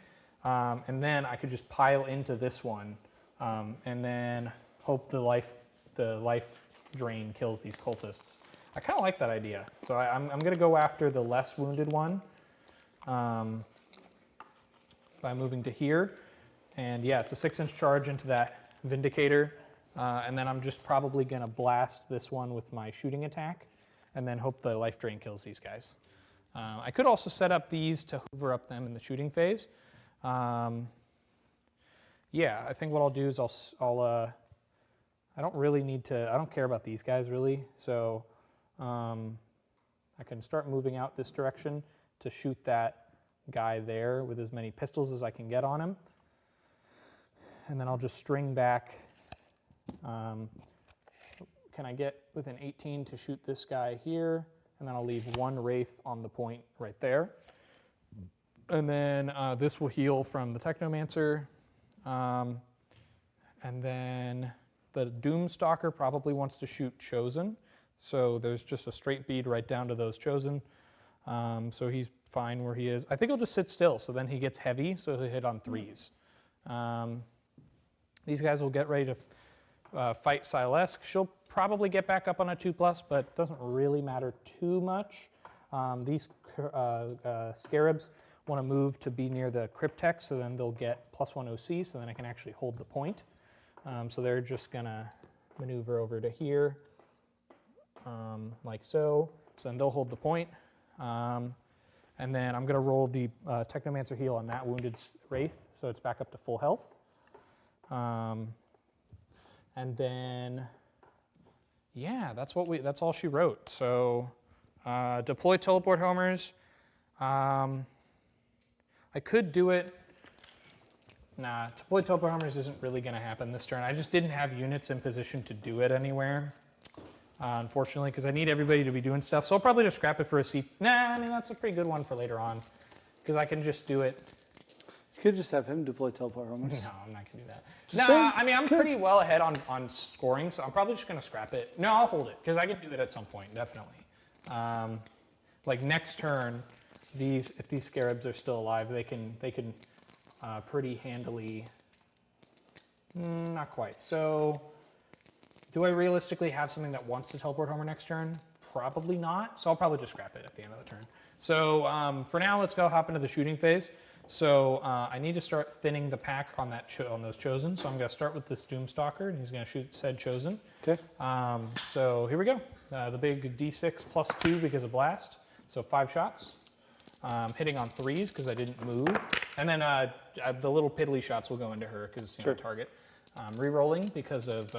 And then I could just pile into this one and then hope the life drain kills these cultists. I kind of like that idea. So I'm going to go after the less wounded one by moving to here. And yeah, it's a 6-inch charge into that Vindicator. And then I'm just probably going to blast this one with my shooting attack and then hope the life drain kills these guys. I could also set up these to hoover up them in the shooting phase. Yeah, I think what I'll do is I don't really need to, I don't care about these guys really. So I can start moving out this direction to shoot that guy there with as many pistols as I can get on him. And then I'll just string back. Can I get within 18 to shoot this guy here? And then I'll leave 1 Wraith on the point right there. And then this will heal from the Technomancer. And then the Doomstalker probably wants to shoot Chosen. So there's just a straight bead right down to those Chosen. So he's fine where he is. I think he'll just sit still, so then he gets heavy, so he'll hit on 3s. These guys will get ready to fight Silesk. She'll probably get back up on a 2+, but it doesn't really matter too much. These Scarabs want to move to be near the Cryptek, so then they'll get +1 OC, so then I can actually hold the point. So they're just going to maneuver over to here, like so. So then they'll hold the point. And then I'm going to roll the Technomancer heal on that wounded Wraith, so it's back up to full health. And then, yeah, that's all she wrote. So deploy teleport homers. I could do it. Nah, deploy teleport homers isn't really going to happen this turn. I just didn't have units in position to do it anywhere, unfortunately, because I need everybody to be doing stuff. So I'll probably just scrap it for a C. Nah, I mean, that's a pretty good one for later on, because I can just do it. You could just have him deploy teleport homers. No, I'm not going to do that. Just No, saying. I mean, I'm pretty well ahead on scoring, so I'm probably just going to scrap it. No, I'll hold it, because I can do it at some point, definitely. Like next turn, if these Scarabs are still alive, they can pretty handily, not quite. So do I realistically have something that wants to teleport homer next turn? Probably not, so I'll probably just scrap it at the end of the turn. So for now, let's go hop into the shooting phase. So I need to start thinning the pack on those Chosen. So I'm going to start with this Doomstalker, and he's going to shoot said Chosen. Okay. So here we go. The big D6 +2 because of blast. So 5 shots. Hitting on 3s because I didn't move. And then the little piddly shots will go into her because it's target. Rerolling because of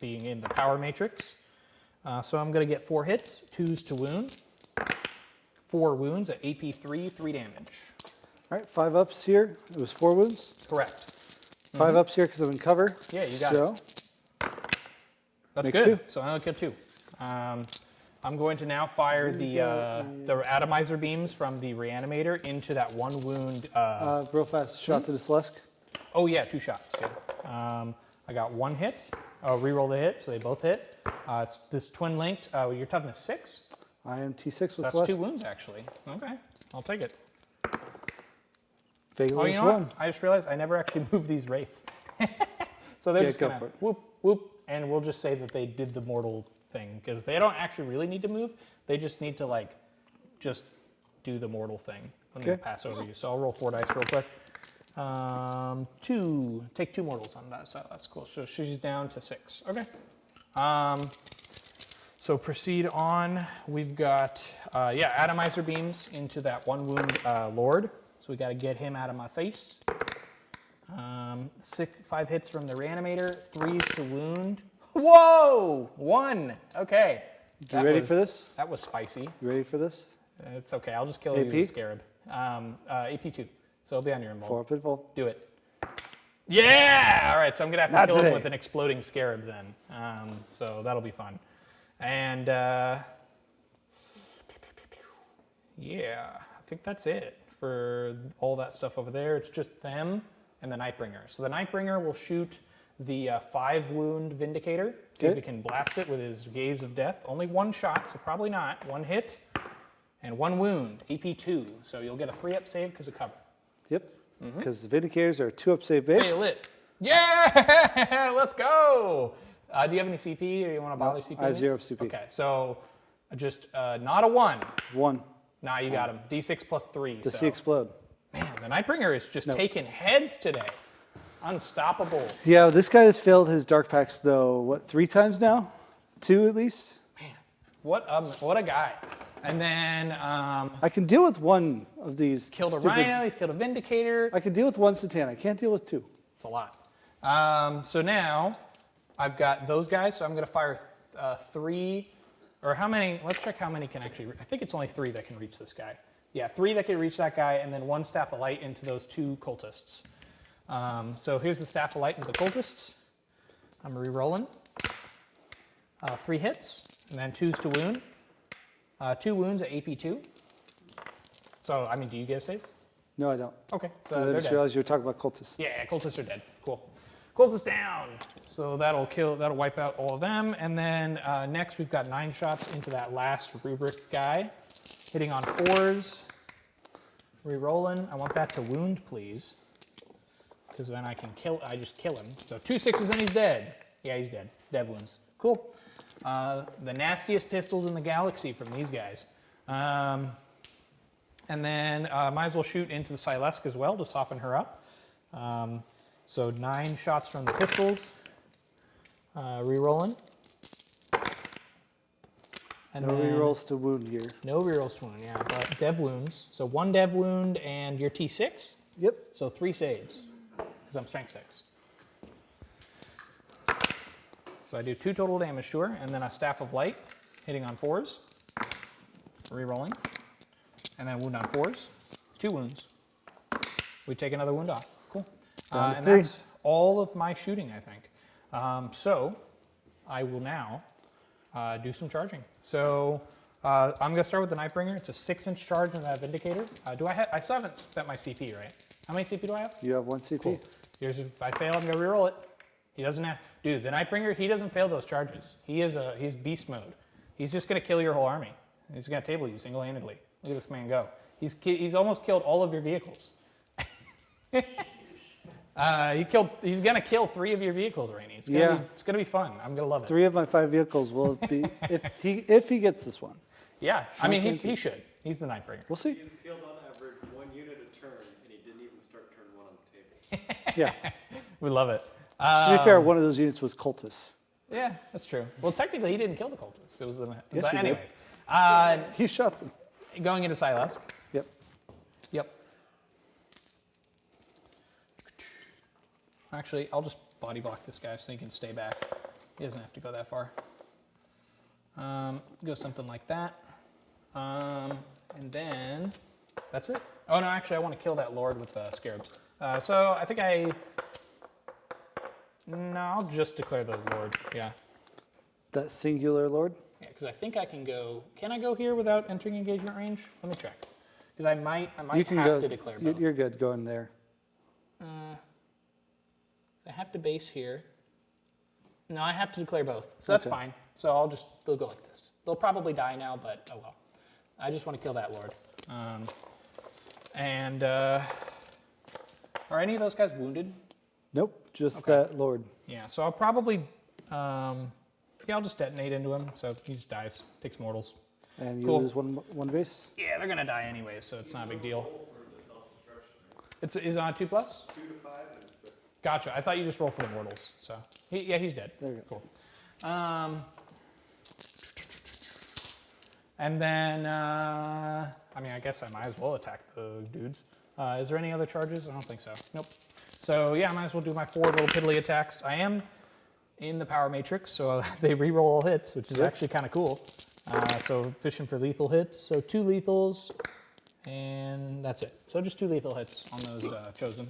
being in the power matrix. So I'm going to get 4 hits, 2s to wound. 4 wounds at AP 3, 3 damage. All right, 5 ups here. It was 4 wounds. Correct. 5 ups here because I'm in cover. Yeah, you got so, That's make good. 2. So I only killed 2. I'm going to now fire the atomizer beams from the reanimator into that 1 wound. Real fast, shot to the Slusk. Oh yeah, 2 shots. Yeah. I got 1 hit. Oh, reroll the hit, so they both hit. It's this twin linked. Your toughness 6. I am T6 So with that's Slusk. 2 wounds actually. Okay, I'll take it. Fatal Oh, you is know what? 1. I just realized I never actually moved these wraiths. So they're Yeah, just go gonna for it. whoop whoop, and we'll just say that they did the mortal thing because they don't actually really need to move. They just need to like just do the mortal thing. Let me Okay. pass over you. So I'll roll 4 dice real quick. 2. Take 2 mortals on that side. That's cool. So she's down to 6. Okay. So proceed on. We've got atomizer beams into that 1 wound lord. So we got to get him out of my face. 5 hits from the reanimator, 3s to wound. Whoa! 1. Okay. You ready for this? That was spicy. You ready for this? It's okay. I'll just kill you with AP? a scarab. AP 2. So it'll be on your involve. 4 up involved. Do it. Yeah! All right. So I'm gonna have to Not kill him today. with an exploding scarab then. So that'll be fun. And yeah, I think that's it for all that stuff over there. It's just them and the Nightbringer. So the Nightbringer will shoot the 5 wound Vindicator. See if Okay. he can blast it with his Gaze of Death. Only 1 shot, so probably not. 1 hit and 1 wound. AP 2. So you'll get a 3-up save because of cover. Yep. Because the Vindicators are a 2-up save base. Fail it. Yeah! Let's go! Do you have any CP or you want to bother CP? I have 0 CP. Okay, so just not a 1. 1. Nah, you got him. D6 plus 3. Does so. he explode? Man, the Nightbringer is just No. taking heads today. Unstoppable. Yeah, this guy has failed his Dark Pacts, though, what, 3 times now? 2 at least? Man, what a guy. And then I can deal with 1 of these. killed a stupid- Rhino, he's killed a Vindicator. I can deal with 1 Satan. I can't deal with 2. It's a lot. So now I've got those guys, so I'm going to fire 3, or how many, let's check how many can actually, I think it's only 3 that can reach this guy. Yeah, 3 that can reach that guy, and then 1 Staff of Light into those 2 cultists. So here's the Staff of Light into the cultists. I'm re-rolling. 3 hits, and then 2s to wound. 2 wounds at AP 2. So, I mean, do you get a save? No, I don't. Okay, so I they're just dead. realized you were talking about cultists. Yeah, cultists are dead. Cool. Cultists down. So that'll wipe out all of them. And then next we've got 9 shots into that last rubric guy. Hitting on 4s. Re-rolling. I want that to wound, please. Because then I just kill him. So 2 6s and he's dead. Yeah, he's dead. Dev wounds. Cool. The nastiest pistols in the galaxy from these guys. And then might as well shoot into the Silesk as well to soften her up. So 9 shots from the pistols. Re-rolling. And No then rerolls to wound here. no rerolls to wound, yeah, but dev wounds. So 1 dev wound and your T6. Yep. So 3 saves, because I'm strength 6. So I do 2 total damage to her, and then a Staff of Light, hitting on 4s. Re-rolling. And then wound on 4s. 2 wounds. We take another wound off. Cool. Down to And 3. that's all of my shooting, I think. So I will now do some charging. So I'm going to start with the Nightbringer. It's a 6-inch charge in that Vindicator. I still haven't spent my CP, right? How many CP do I have? You have 1 CP. Cool. If I fail, I'm going to reroll it. He doesn't have... Dude, the Nightbringer, he doesn't fail those charges. He's beast mode. He's just going to kill your whole army. He's going to table you single-handedly. Look at this man go. He's almost killed all of your vehicles. He's going to kill 3 of your vehicles, Rainey. It's going to be fun. I'm going to love it. 3 of my 5 vehicles will be, if he gets this one. Yeah, I mean, he should. He's the Nightbringer. We'll see. He's killed on average 1 unit a turn, and he didn't even start turn 1 on the table. Yeah. We love it. To be fair, one of those units was cultists. Yeah, that's true. Well, technically, he didn't kill the cultists. It was the... Yes, but he did. anyways. He shot them. Going into Silesk. Yep. Yep. Actually, I'll just body block this guy so he can stay back. He doesn't have to go that far. Go something like that. And then that's it. Oh no, actually I want to kill that Lord with Scarabs. So I think no, I'll just declare the Lord, yeah. That singular lord? Yeah, because I think I can go, can I go here without entering engagement range? Let me check. Because I might You can have go, to declare both. you're good going there. I have to base here. No, I have to declare both, so that's Okay. fine. So they'll go like this. They'll probably die now, but oh well. I just want to kill that Lord. Are any of those guys wounded? Nope, just Okay. that lord. Yeah, so I'll probably, I'll just detonate into him, so he just dies, takes mortals. And you Cool. lose one base. Yeah, they're gonna die anyways, so it's not a big deal. It's is on a 2+? 2 to 5 and 6. Gotcha. I thought you just rolled for the mortals. So he's dead. There you go. Cool. And then I guess I might as well attack the dudes. Is there any other charges? I don't think so. Nope. So yeah, I might as well do my 4 little piddly attacks. I am in the power matrix, so they re-roll all hits, which is actually kind of cool. So fishing for lethal hits. So 2 lethals, and that's it. So just 2 lethal hits on those chosen.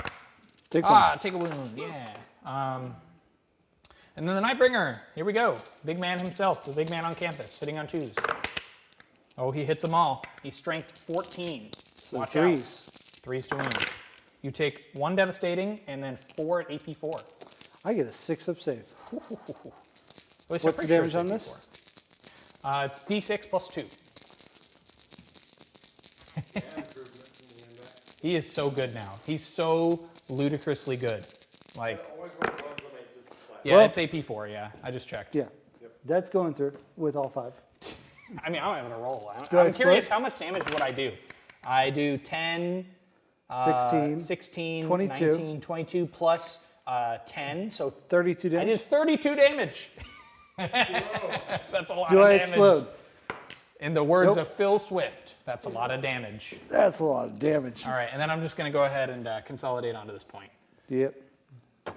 Take one. Take a wound, yeah. And then the Nightbringer, here we go. Big man himself, the big man on campus, sitting on 2s. Oh, he hits them all. He's strength 14. So Watch 3s. out. 3s to wound. You take 1 devastating and then 4 at AP4. I get a 6-up save. What's What's the damage on this? It's D6 plus 2. He is so good now. He's so ludicrously good. Like, Always roll ones when I just flat. yeah, Well- it's AP4, yeah. I just checked. Yeah, that's going through with all 5. I mean, I'm not even gonna roll. Do I I'm explode? curious how much damage would I do? I do 10, 16, 16, 22. 19, 22 plus 10, so 32 I damage. did 32 damage. That's a lot Do of I damage. explode? In the words Nope. of Phil Swift, that's a lot of damage. That's a lot of damage. All right, and then I'm just gonna go ahead and consolidate onto this point. Yep. Dude,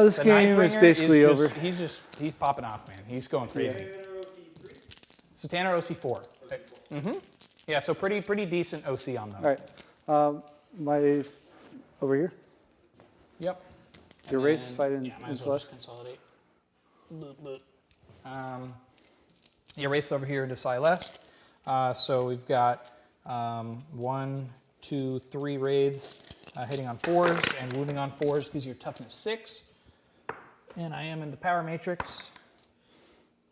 This the game is Nightbringer basically just- over. He's popping off, man. He's going crazy. Satana OC4. Mm-hmm. Yeah, so pretty decent OC on them. All right. Over here. Yep. Your And race then- fighting yeah, might in as well just Celeste. consolidate. Yeah, Wraith's over here into Celeste. So we've got 1, 2, 3 Wraiths hitting on 4s and wounding on 4s gives you toughness 6. And I am in the power matrix.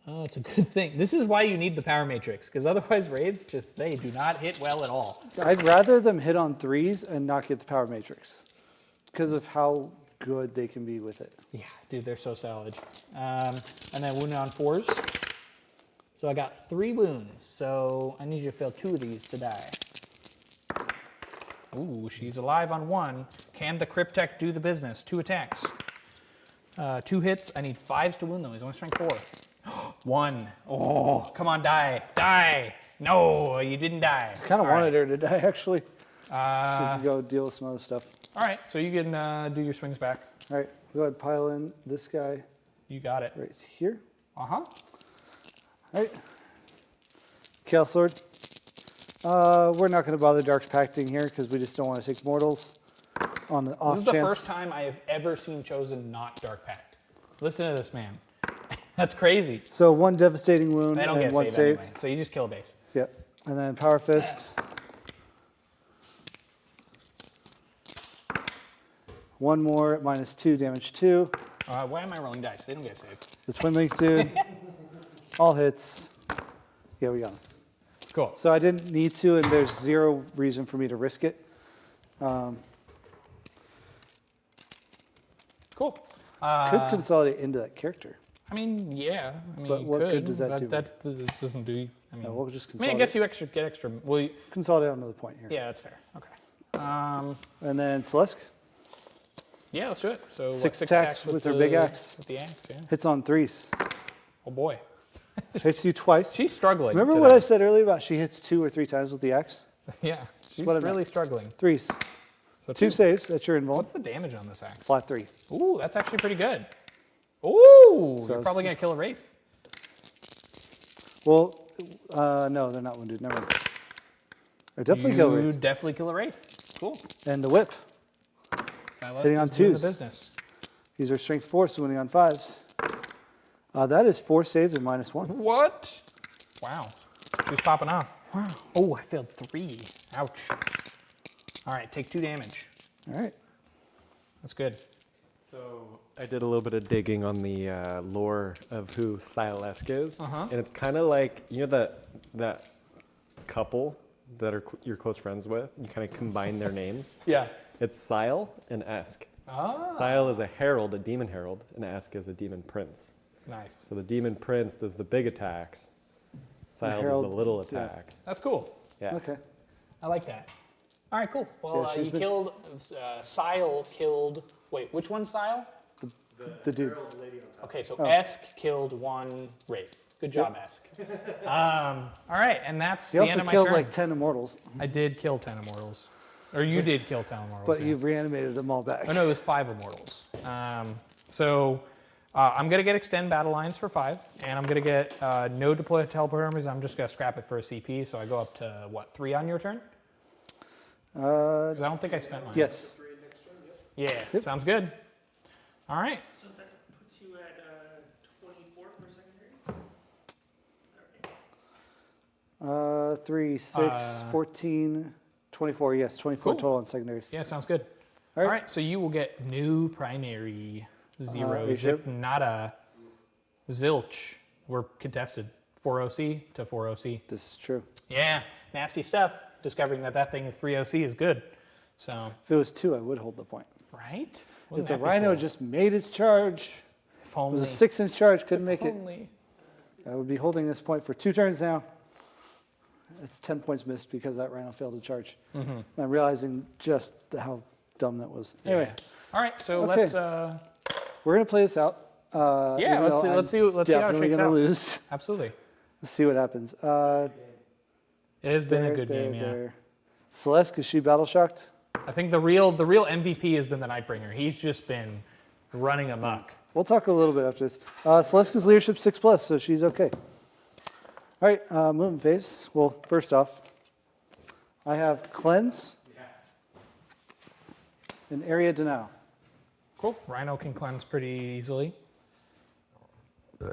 Oh, it's a good thing. This is why you need the power matrix, because otherwise Wraiths they do not hit well at all. I'd rather them hit on 3s and not get the power matrix because of how good they can be with it. Yeah, dude, they're so solid. And then wounding on 4s. So I got 3 wounds, so I need you to fail 2 of these to die. Ooh, she's alive on 1. Can the Cryptek do the business? 2 attacks. 2 hits. I need 5s to wound though. He's only strength 4. 1. Oh, come on, die. Die. No, you didn't die. I kind of All right. wanted her to die, actually. She can go deal with some other stuff. All right, so you can do your swings back. All right, go ahead, pile in this guy You got it. right here. Uh-huh. All right. Chaos Sword. We're not going to bother Dark Pacting here because we just don't want to take mortals on the off This is the chance. first time I have ever seen Chosen not Dark Pact. Listen to this, man. That's crazy. So 1 devastating wound They don't and get 1 saved save. anyway, so you just kill a base. Yep. And then Power Fist. 1 more at -2, damage 2. Why am I rolling dice? They don't get saved. The Twin Link dude. All hits. Yeah, we got him. Cool. So I didn't need to, and there's 0 reason for me to risk it. Cool. Could consolidate into that character. I mean, yeah. I mean, But you what could. good does that do? That doesn't do. I mean, No, we'll just I consolidate. mean, I guess you get extra. Well, Consolidate onto the point here. yeah, that's fair. Okay. And then Celeste Yeah, let's do it. So 6 6 attacks with her big axe. With the axe, yeah. hits on 3s. Oh boy, Hits you twice. she's struggling. Remember today. what I said earlier about she hits 2 or 3 times with the axe? Yeah, she's what I meant. really struggling. 3s. So 2 saves. That's your invuln. What's the damage on this axe? Flat 3. Ooh, that's actually pretty good. Ooh, So you're probably gonna kill a wraith. Well, No, they're not wounded. Never mind. I definitely kill You Wraith. definitely kill a Wraith. Cool. And the whip. Silas Hitting on is doing the twos. business. These are strength 4, so winning on 5s. That is 4 saves and -1. What? Wow. Who's popping off? Wow. Oh, I failed 3. Ouch. All right, take 2 damage. All right. That's good. So I did a little bit of digging on the lore of who Silesk is, and it's kind of like, you know, that couple that are you're close friends with. You kind of combine their names. Yeah. It's Sile and Esk. Ah. Sile is a herald, a demon herald, and Esk is a demon prince. Nice. So the demon prince does the big attacks. Sile does herald- the little yeah. attacks. That's cool. Yeah. Okay. I like that. All right, cool. Well, Yeah, she's you been- killed, Sile killed, wait, which one Sile? The dude. Okay, so Esk killed 1 Wraith. Good job, Esk. All right, and that's He the also end of my killed turn. like 10 immortals, I did kill 10 Immortals. Or you did kill 10 Immortals. but yeah. you've reanimated them all back. Oh, no, it was 5 Immortals. So I'm going to get Extend Battle Lines for 5, and I'm going to get no Deploy Teleport Armies. I'm just going to scrap it for a CP, so I go up to, what, 3 on your turn? Because I don't think I spent mine. Yes. Yeah, sounds good. All right. So that puts you at 24 for secondary? 3, 6, 14, 24. Yes, 24 Cool. total on secondaries. Yeah, sounds good. All All right. right, so you will get new primary 0 Asia. zip, nada, zilch. We're contested 4 OC to 4 OC. This is true. Yeah, nasty stuff. Discovering that thing is 3 OC is good. So, If it was 2, I would hold the point. right? If Wouldn't the that be Rhino cool? just made its charge, If it only. was a 6-inch charge, couldn't make it. Only. I would be holding this point for 2 turns now. It's 10 points missed because that Rhino failed to charge. And I'm realizing just how dumb that was. Anyway, Yeah. All right, so Okay. let's. we're going to play this out. Yeah, even let's though see- I'm let's see how it definitely shakes gonna out. lose. Absolutely. Let's see what happens. It has been a good there, game, yeah. there. Celeste, is she battle shocked? I think the real MVP has been the Nightbringer. He's just been running amok. We'll talk a little bit after this. Celeste's leadership 6+, so she's okay. All right, movement phase. Well, first off, I have cleanse and area denial. Cool. Rhino can cleanse pretty easily.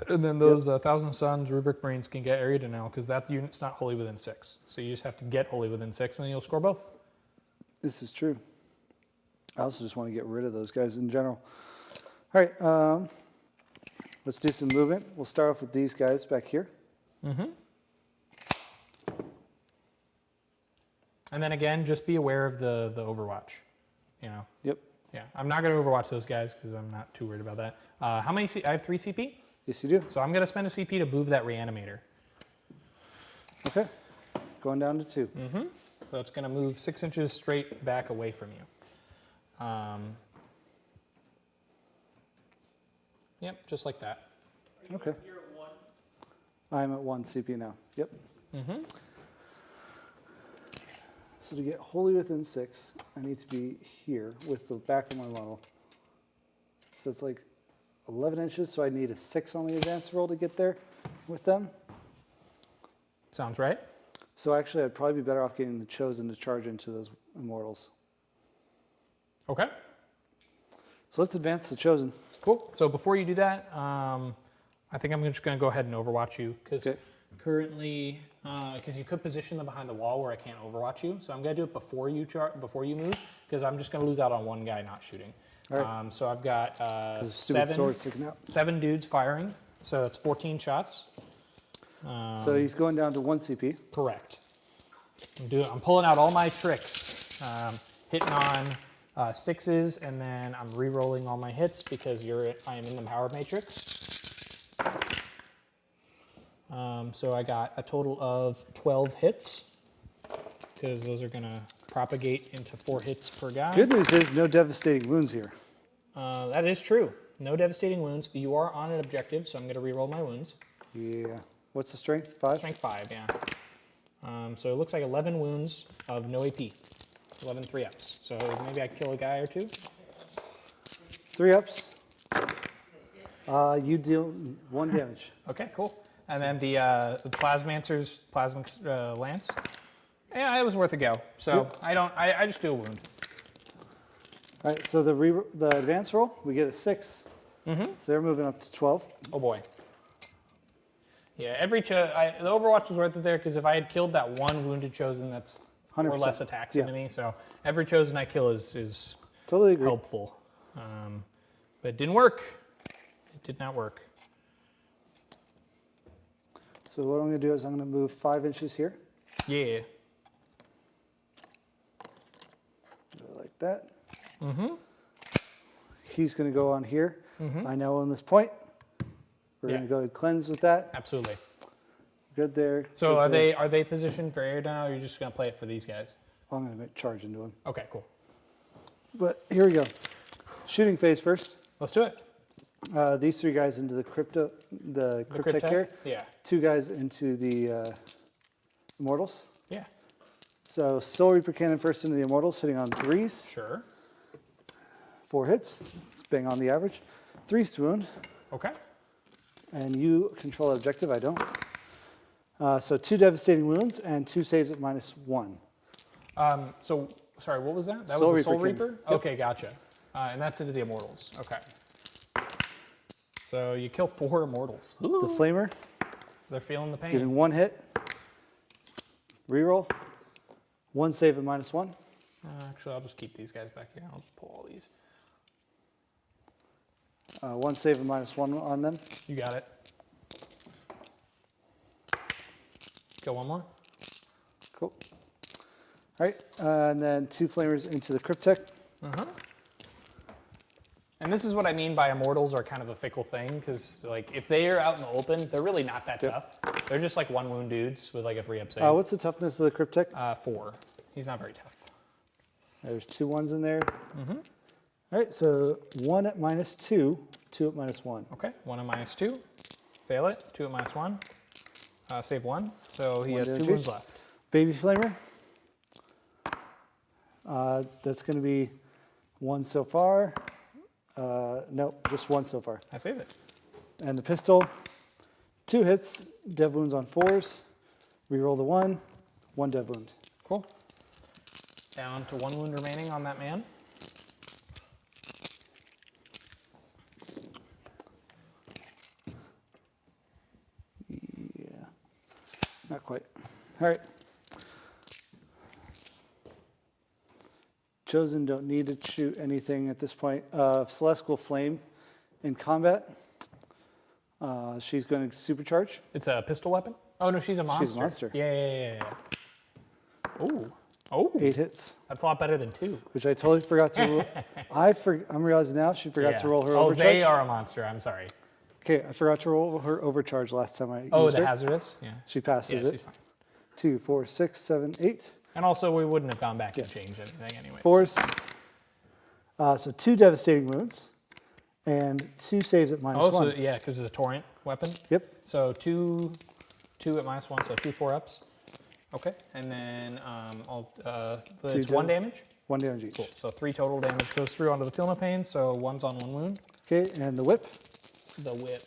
And then those Thousand Suns, Rubric Marines can get area denial because that unit's not wholly within 6. So you just have to get wholly within 6 and then you'll score both. This is true. I also just want to get rid of those guys in general. All right, let's do some movement. We'll start off with these guys back here. And then again, just be aware of the Overwatch. You know, Yep. yeah. I'm not going to Overwatch those guys because I'm not too worried about that. How many? I have 3 CP, Yes, you do. so I'm going to spend a CP to move that Reanimator. Okay. Going down to 2. So it's going to move 6 inches straight back away from you. Yep, just like that. Okay. You're at 1. I'm at 1 CP now. Yep. So to get wholly within 6, I need to be here with the back of my model. So it's like 11 inches, so I need a 6 on the advanced roll to get there with them. Sounds right. So actually, I'd probably be better off getting the Chosen to charge into those Immortals. Okay. So let's advance the Chosen. Cool. So before you do that, I think I'm just going to go ahead and Overwatch you because Okay. currently, because you could position them behind the wall where I can't Overwatch you. So I'm going to do it before you move because I'm just going to lose out on one guy not shooting. All right. So I've got This stupid sword sticking out. 7 dudes firing. So that's 14 shots. So he's going down to 1 CP. Correct. I'm pulling out all my tricks, hitting on 6s, and then I'm re-rolling all my hits because I am in the power matrix. So I got a total of 12 hits because those are going to propagate into 4 hits per guy. Good news is no devastating wounds here. That is true. No devastating wounds. You are on an objective, so I'm going to re-roll my wounds. Yeah. What's the strength? 5? Strength 5, yeah. So it looks like 11 wounds of no AP. 11 3-ups. So maybe I kill a guy or 2. 3 ups. You deal 1 damage. Okay, cool. And then the Plasmancer's Plasmic Lance. Yeah, it was worth a go. So I just do a wound. All right, so the advance roll, we get a 6. So they're moving up to 12. Oh boy. Yeah, the Overwatch was worth it there because if I had killed that one wounded chosen, that's 4 100%. less attacks Yeah. into me. So every chosen I kill is Totally agree. helpful. But it didn't work. It did not work. So what I'm going to do is I'm going to move 5 inches here. Yeah. Like that. He's going to go on here. I now own this point. We're going to go and cleanse with that. Absolutely. Good there. So good there. are they positioned for air now, or are you just going to play it for these guys? I'm going to charge into him. Okay, cool. But here we go. Shooting phase first. Let's do it. These 3 guys into the cryptech Cryptech? here. Yeah. 2 guys into the immortals. Yeah. So Soul Reaper Cannon first into the immortals, hitting on 3s. Sure. 4 hits, bang on the average. 3s to wound. Okay. And you control the objective, I don't. So 2 devastating wounds and 2 saves at -1. So, sorry, what was that? That Soul was the Soul Reaper Reaper? Yep. Okay, gotcha. And that's into the Immortals. Okay. So you kill 4 Immortals. The Flamer, They're feeling the pain. getting 1 hit. Reroll. 1 save at -1. Actually, I'll just keep these guys back here. I'll just pull all these. 1 save at -1 on them. You got it. Go one more. Cool. All right, and then 2 Flamers into the Cryptech. And this is what I mean by Immortals are kind of a fickle thing, because like if they are out in the open, they're really not that tough. They're just like 1 wound dudes with like a 3-up save. What's the toughness of the Cryptech? 4. He's not very tough. There's 2 1s in there. All right, so 1 at -2, 2 at -1. Okay, 1 at -2. Fail it. 2 at -1. Save 1. So he has 2 damage. wounds left. Baby Flamer. That's going to be 1 so far. No, just 1 so far. I save it. And the pistol, 2 hits, dev wounds on 4s. Reroll the 1, 1 dev wound. Cool. Down to 1 wound remaining on that man. Yeah, not quite. All right. Chosen don't need to shoot anything at this point. Celestial Flame in combat. She's going to supercharge. It's a pistol weapon? Oh, no, she's a monster. She's a monster. Yeah. Ooh. Oh, 8 hits, that's a lot better than 2. which I totally forgot to roll. I'm realizing now she forgot to roll her Oh, overcharge. they are a monster. I'm sorry. Okay, I forgot to roll her overcharge last time I Oh, used the her. hazardous? Yeah. She passes Yeah, it. she's fine. 2, 4, 6, 7, 8. And also, we wouldn't have gone back and changed anything anyway. 4s. So 2 devastating wounds and 2 saves at -1. Oh, so yeah, because it's a torrent weapon. Yep. So two at -1, so 2 4-ups. Okay, and then it's 1 damage. 1 damage each. Cool. So 3 total damage goes through onto the Feel No Pain. So 1's on 1 wound. Okay, and the whip. The whip.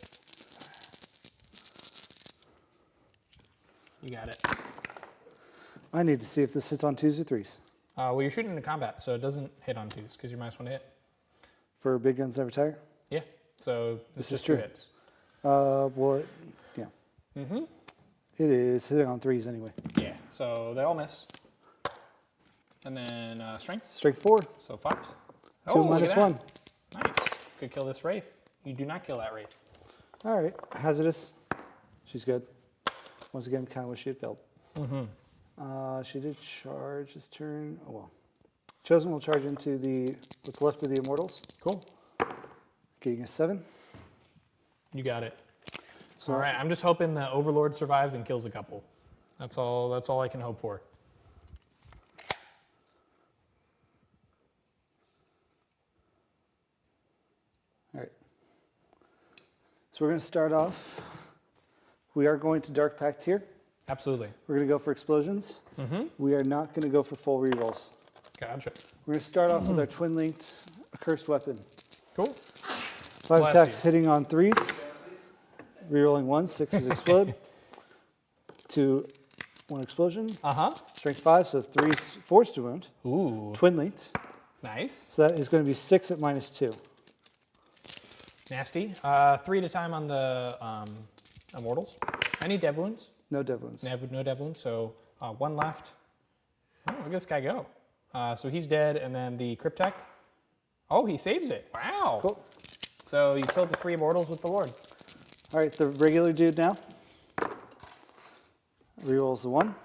You got it. I need to see if this hits on 2s or 3s. Well, you're shooting into combat, so it doesn't hit on 2s because you're -1 to hit. For big guns never tire? Yeah. So This it's is just true. 2 hits. Well, yeah. It is hitting on 3s anyway. Yeah. So they all miss. And then strength. Strength 4, 2 So 5. Oh, look at that. -1. Nice. Could kill this Wraith. You do not kill that Wraith. All right, hazardous. She's good. Once again, kind of wish she had failed. She did charge this turn. Oh well. Chosen will charge into what's left of the Immortals, Cool. getting a 7. You got it. So, All right. I'm just hoping the Overlord survives and kills a couple. That's all I can hope for. All right. So we're going to start off. We are going to Dark Pact here. Absolutely. We're going to go for explosions. We are not going to go for full rerolls. Gotcha. We're going to start off with our twin-linked accursed weapon. Cool. 5 Bless attacks you. hitting on 3s. Rerolling 1, 6s explode. 2, 1 explosion. Strength 5, so 3 force to wound. Ooh, Twin linked. nice. So that is going to be 6 at -2. Nasty. 3 at a time on the immortals. Any dev wounds? No dev wounds. No dev wounds, so 1 left. Oh, look at this guy go. So he's dead, and then the Cryptek. Oh, he saves it. Wow. Cool. So you killed the 3 immortals with the Lord. All right, the regular dude now. Rerolls the 1.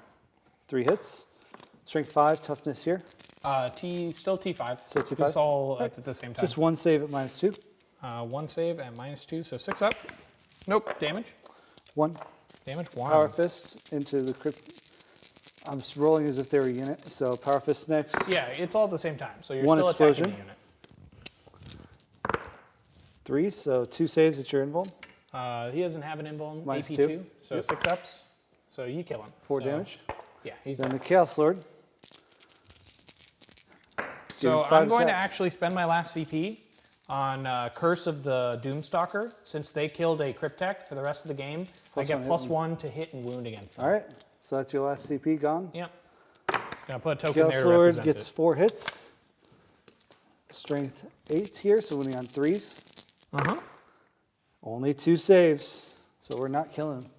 3 hits. Strength 5, toughness here. Still T5. Still T5? It's all at the same time. Just 1 save at -2. 1 save at -2, so 6 up. Nope, damage. 1. Damage 1. Power Fist into the crypt. I'm just rolling as if they were a unit, so Power Fist next. Yeah, it's all at the same time, so you're 1 still explosion. attacking the unit. 3, so 2 saves at your invuln. He doesn't have an invuln, -2. AP2, so 6 ups. So you kill him. 4 So, damage. Yeah, he's Then done. the Chaos Lord. So Doing I'm 5 going to attacks. actually spend my last CP on Curse of the Doomstalker. Since they killed a Cryptek for the rest of the game, I +1 get hit +1 to hit and wound against them. All right, so that's your last CP gone. Yep. Gonna put a token there Chaos to Lord represent gets it. 4 hits. Strength 8 here, so winning on 3s. Only 2 saves, so we're not killing him.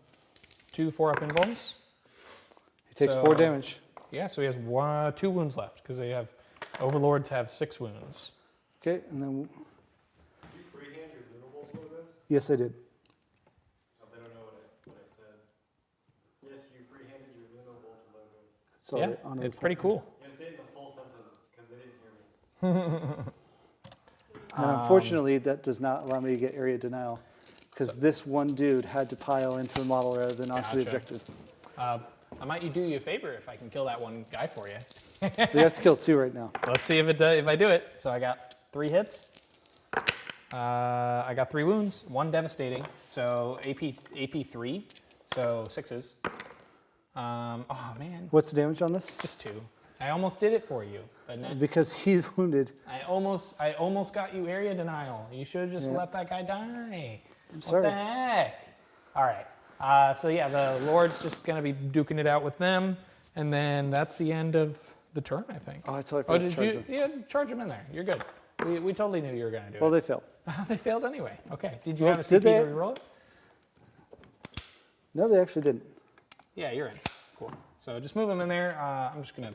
2 4-up invulns. He takes So- 4 damage. Yeah, so he has 2 wounds left because they have Overlords have 6 wounds. Okay, and then Did you freehand your Lunables logos? yes, I did. Oh, they don't know what I said. Yes, you freehanded your Lunables logos. So Yeah, on the it's pretty cool. You gotta say it in the full sentence because they didn't hear me. And unfortunately, that does not allow me to get area denial because this one dude had to pile into the model rather than onto the Gotcha. objective. I might do you a favor if I can kill that one guy for you. They have to kill 2 right now. Let's see if I do it. So I got 3 hits. I got 3 wounds, 1 devastating. So AP 3, so 6s. Oh man, What's the damage on this? just 2. I almost did it for you, but no, Because he's wounded. I almost got you area denial. You should have just Yeah. let that guy die. I'm What sorry. the heck? All right. So yeah, the Lord's just gonna be duking it out with them, and then that's the end of the turn, I think. Oh, I totally Oh, forgot to did charge you? them. Yeah, charge them in there. You're good. We totally knew you were gonna do Well, it. they failed. They failed anyway. Okay. Did you Well, have a did CP they? to reroll it? No, they actually didn't. Yeah, you're in. Cool. So just move them in there. I'm just gonna.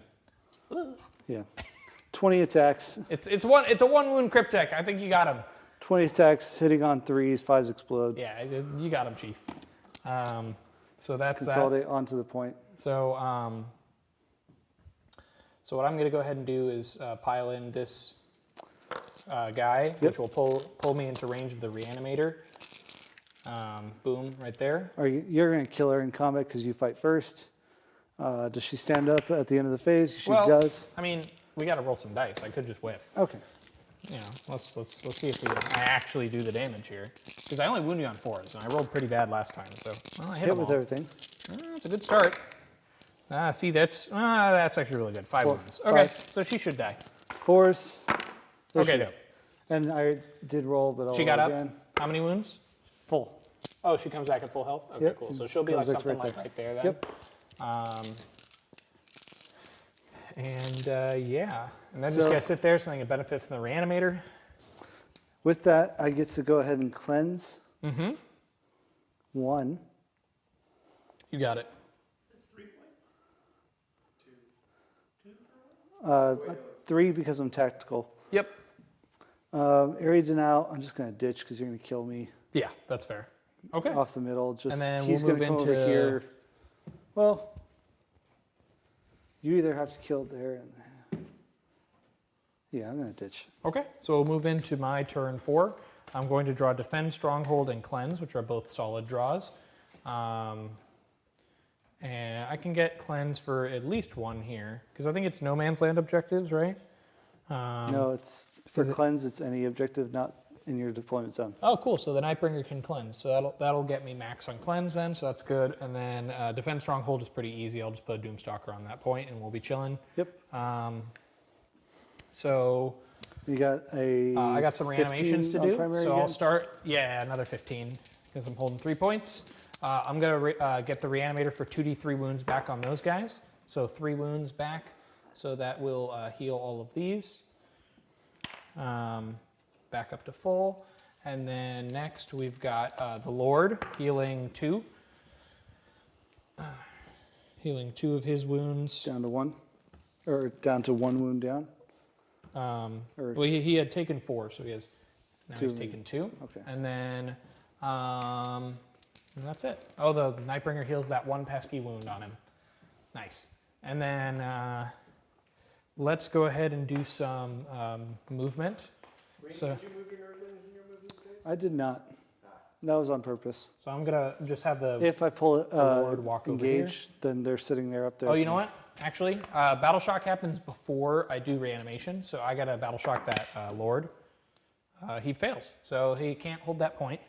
Yeah. 20 attacks. It's a 1 wound Cryptek. I think you got him. 20 attacks, hitting on 3s, 5s explode. Yeah, you got him, Chief. So that's that. Consolidate onto the point. So what I'm going to go ahead and do is pile in this guy, which will pull me into range of the reanimator. Boom, right there. You're going to kill her in combat because you fight first. Does she stand up at the end of the phase? She Well, does. I mean, we got to roll some dice. I could just whiff. Okay. You know, let's see if I actually do the damage here, because I only wounded you on 4s, and I rolled pretty bad last time. So well, I hit Hit them with all. everything. It's a good start. See, that's actually really good. 5 4. wounds. Okay, 5. so she should die. 4s. There Okay, she no. is. And I did roll, but I'll She got roll up. again. How many wounds? Full. Oh, she comes back at full health? Okay, Yep. cool. So she'll be like Comes back something right like there. right there then. Yep. Yeah. And then just So- gotta sit there so they can benefit from the reanimator. With that, I get to go ahead and cleanse. 1. You got it. 3 because I'm tactical. Yep. Area denial, I'm just going to ditch because you're going to kill me Yeah, that's fair. Okay. off the middle. Just And then he's we'll going to move come over into- here. Well, you either have to kill there and yeah, I'm going to ditch. Okay, so we'll move into my turn 4. I'm going to draw Defend, Stronghold, and Cleanse, which are both solid draws. And I can get Cleanse for at least 1 here, because I think it's No Man's Land objectives, right? No, it's for is it- cleanse. It's any objective not in your deployment zone. Oh, cool. So the Nightbringer can cleanse. So that'll get me max on cleanse then. So that's good. And then defend stronghold is pretty easy. I'll just put a Doomstalker on that point, and we'll be chilling. Yep. So You got a. I got some reanimations 15 to on do. primary So I'll again? start. Yeah, another 15. because I'm holding 3 points. I'm going to get the reanimator for 2d3 wounds back on those guys. So 3 wounds back. So that will heal all of these. Back up to full. And then next we've got the Lord healing 2. Healing 2 of his wounds. Down to 1? Or down to 1 wound down? Well, he had taken 4, so he's 2. taken 2. Okay. And then and that's it. Oh, the Nightbringer heals that 1 pesky wound on him. Nice. And then let's go ahead and do some movement. So, Did you move your nerdlings in your movement phase? I did not. That was on purpose. so I'm gonna just have the. If I pull it, Lord walk over engage, then they're sitting there up there. Oh, you know what? Actually, battle shock happens before I do reanimation, so I gotta battle shock that Lord. He fails, so he can't hold that point.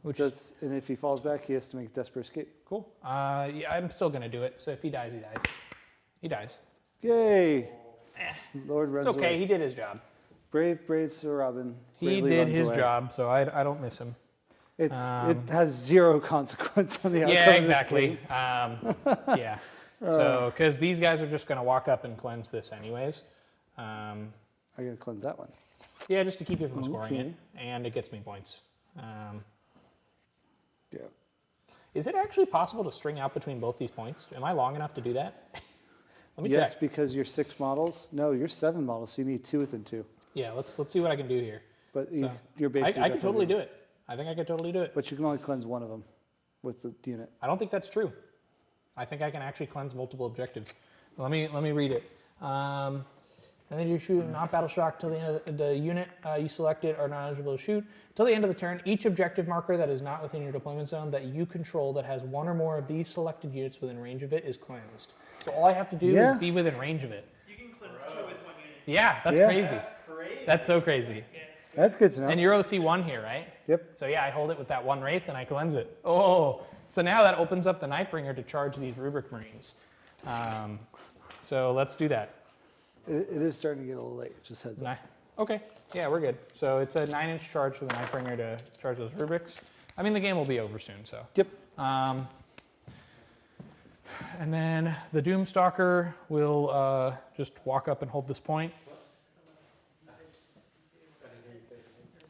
Which is And if he falls back, he has to make a desperate escape. cool. Yeah, I'm still gonna do it. So if he dies, he dies. He dies. Yay! Lord runs It's okay. away. He did his job. Brave Sir Robin. He bravely did runs his away. job, so I don't miss him. It has 0 consequence on the outcome. Yeah, of this exactly. game. Yeah. So, because these guys are just going to walk up and cleanse this anyways. I'm gonna cleanse that one. Yeah, just to keep you from scoring it, Okay. and it gets me points. Yeah. Is it actually possible to string out between both these points? Am I long enough to do that? Let me Yes, check. because you're 6 models. No, you're 7 models, so you need 2 within 2. Yeah, let's see what I can do here. But So, you're basically. I can totally do it. I think I could totally do it. But you can only cleanse one of them with the unit. I don't think that's true. I think I can actually cleanse multiple objectives. Let me read it. And then you shoot not battle shock till the end of the unit you selected are not eligible to shoot. Till the end of the turn, each objective marker that is not within your deployment zone that you control that has 1 or more of these selected units within range of it is cleansed. So all I have to do Yeah. is be within range of it. You can cleanse 2 with 1 unit. Yeah, that's Yeah. crazy. Crazy. That's so crazy. That's good to know. And you're OC1 here, right? Yep. So yeah, I hold it with that 1 Wraith and I cleanse it. Oh, so now that opens up the Nightbringer to charge these Rubric Marines. So let's do that. It is starting to get a little late. Just heads up. Okay, yeah, we're good. So it's a 9-inch charge for the Nightbringer to charge those Rubrics. I mean, the game will be over soon, so. Yep. And then the Doomstalker will just walk up and hold this point.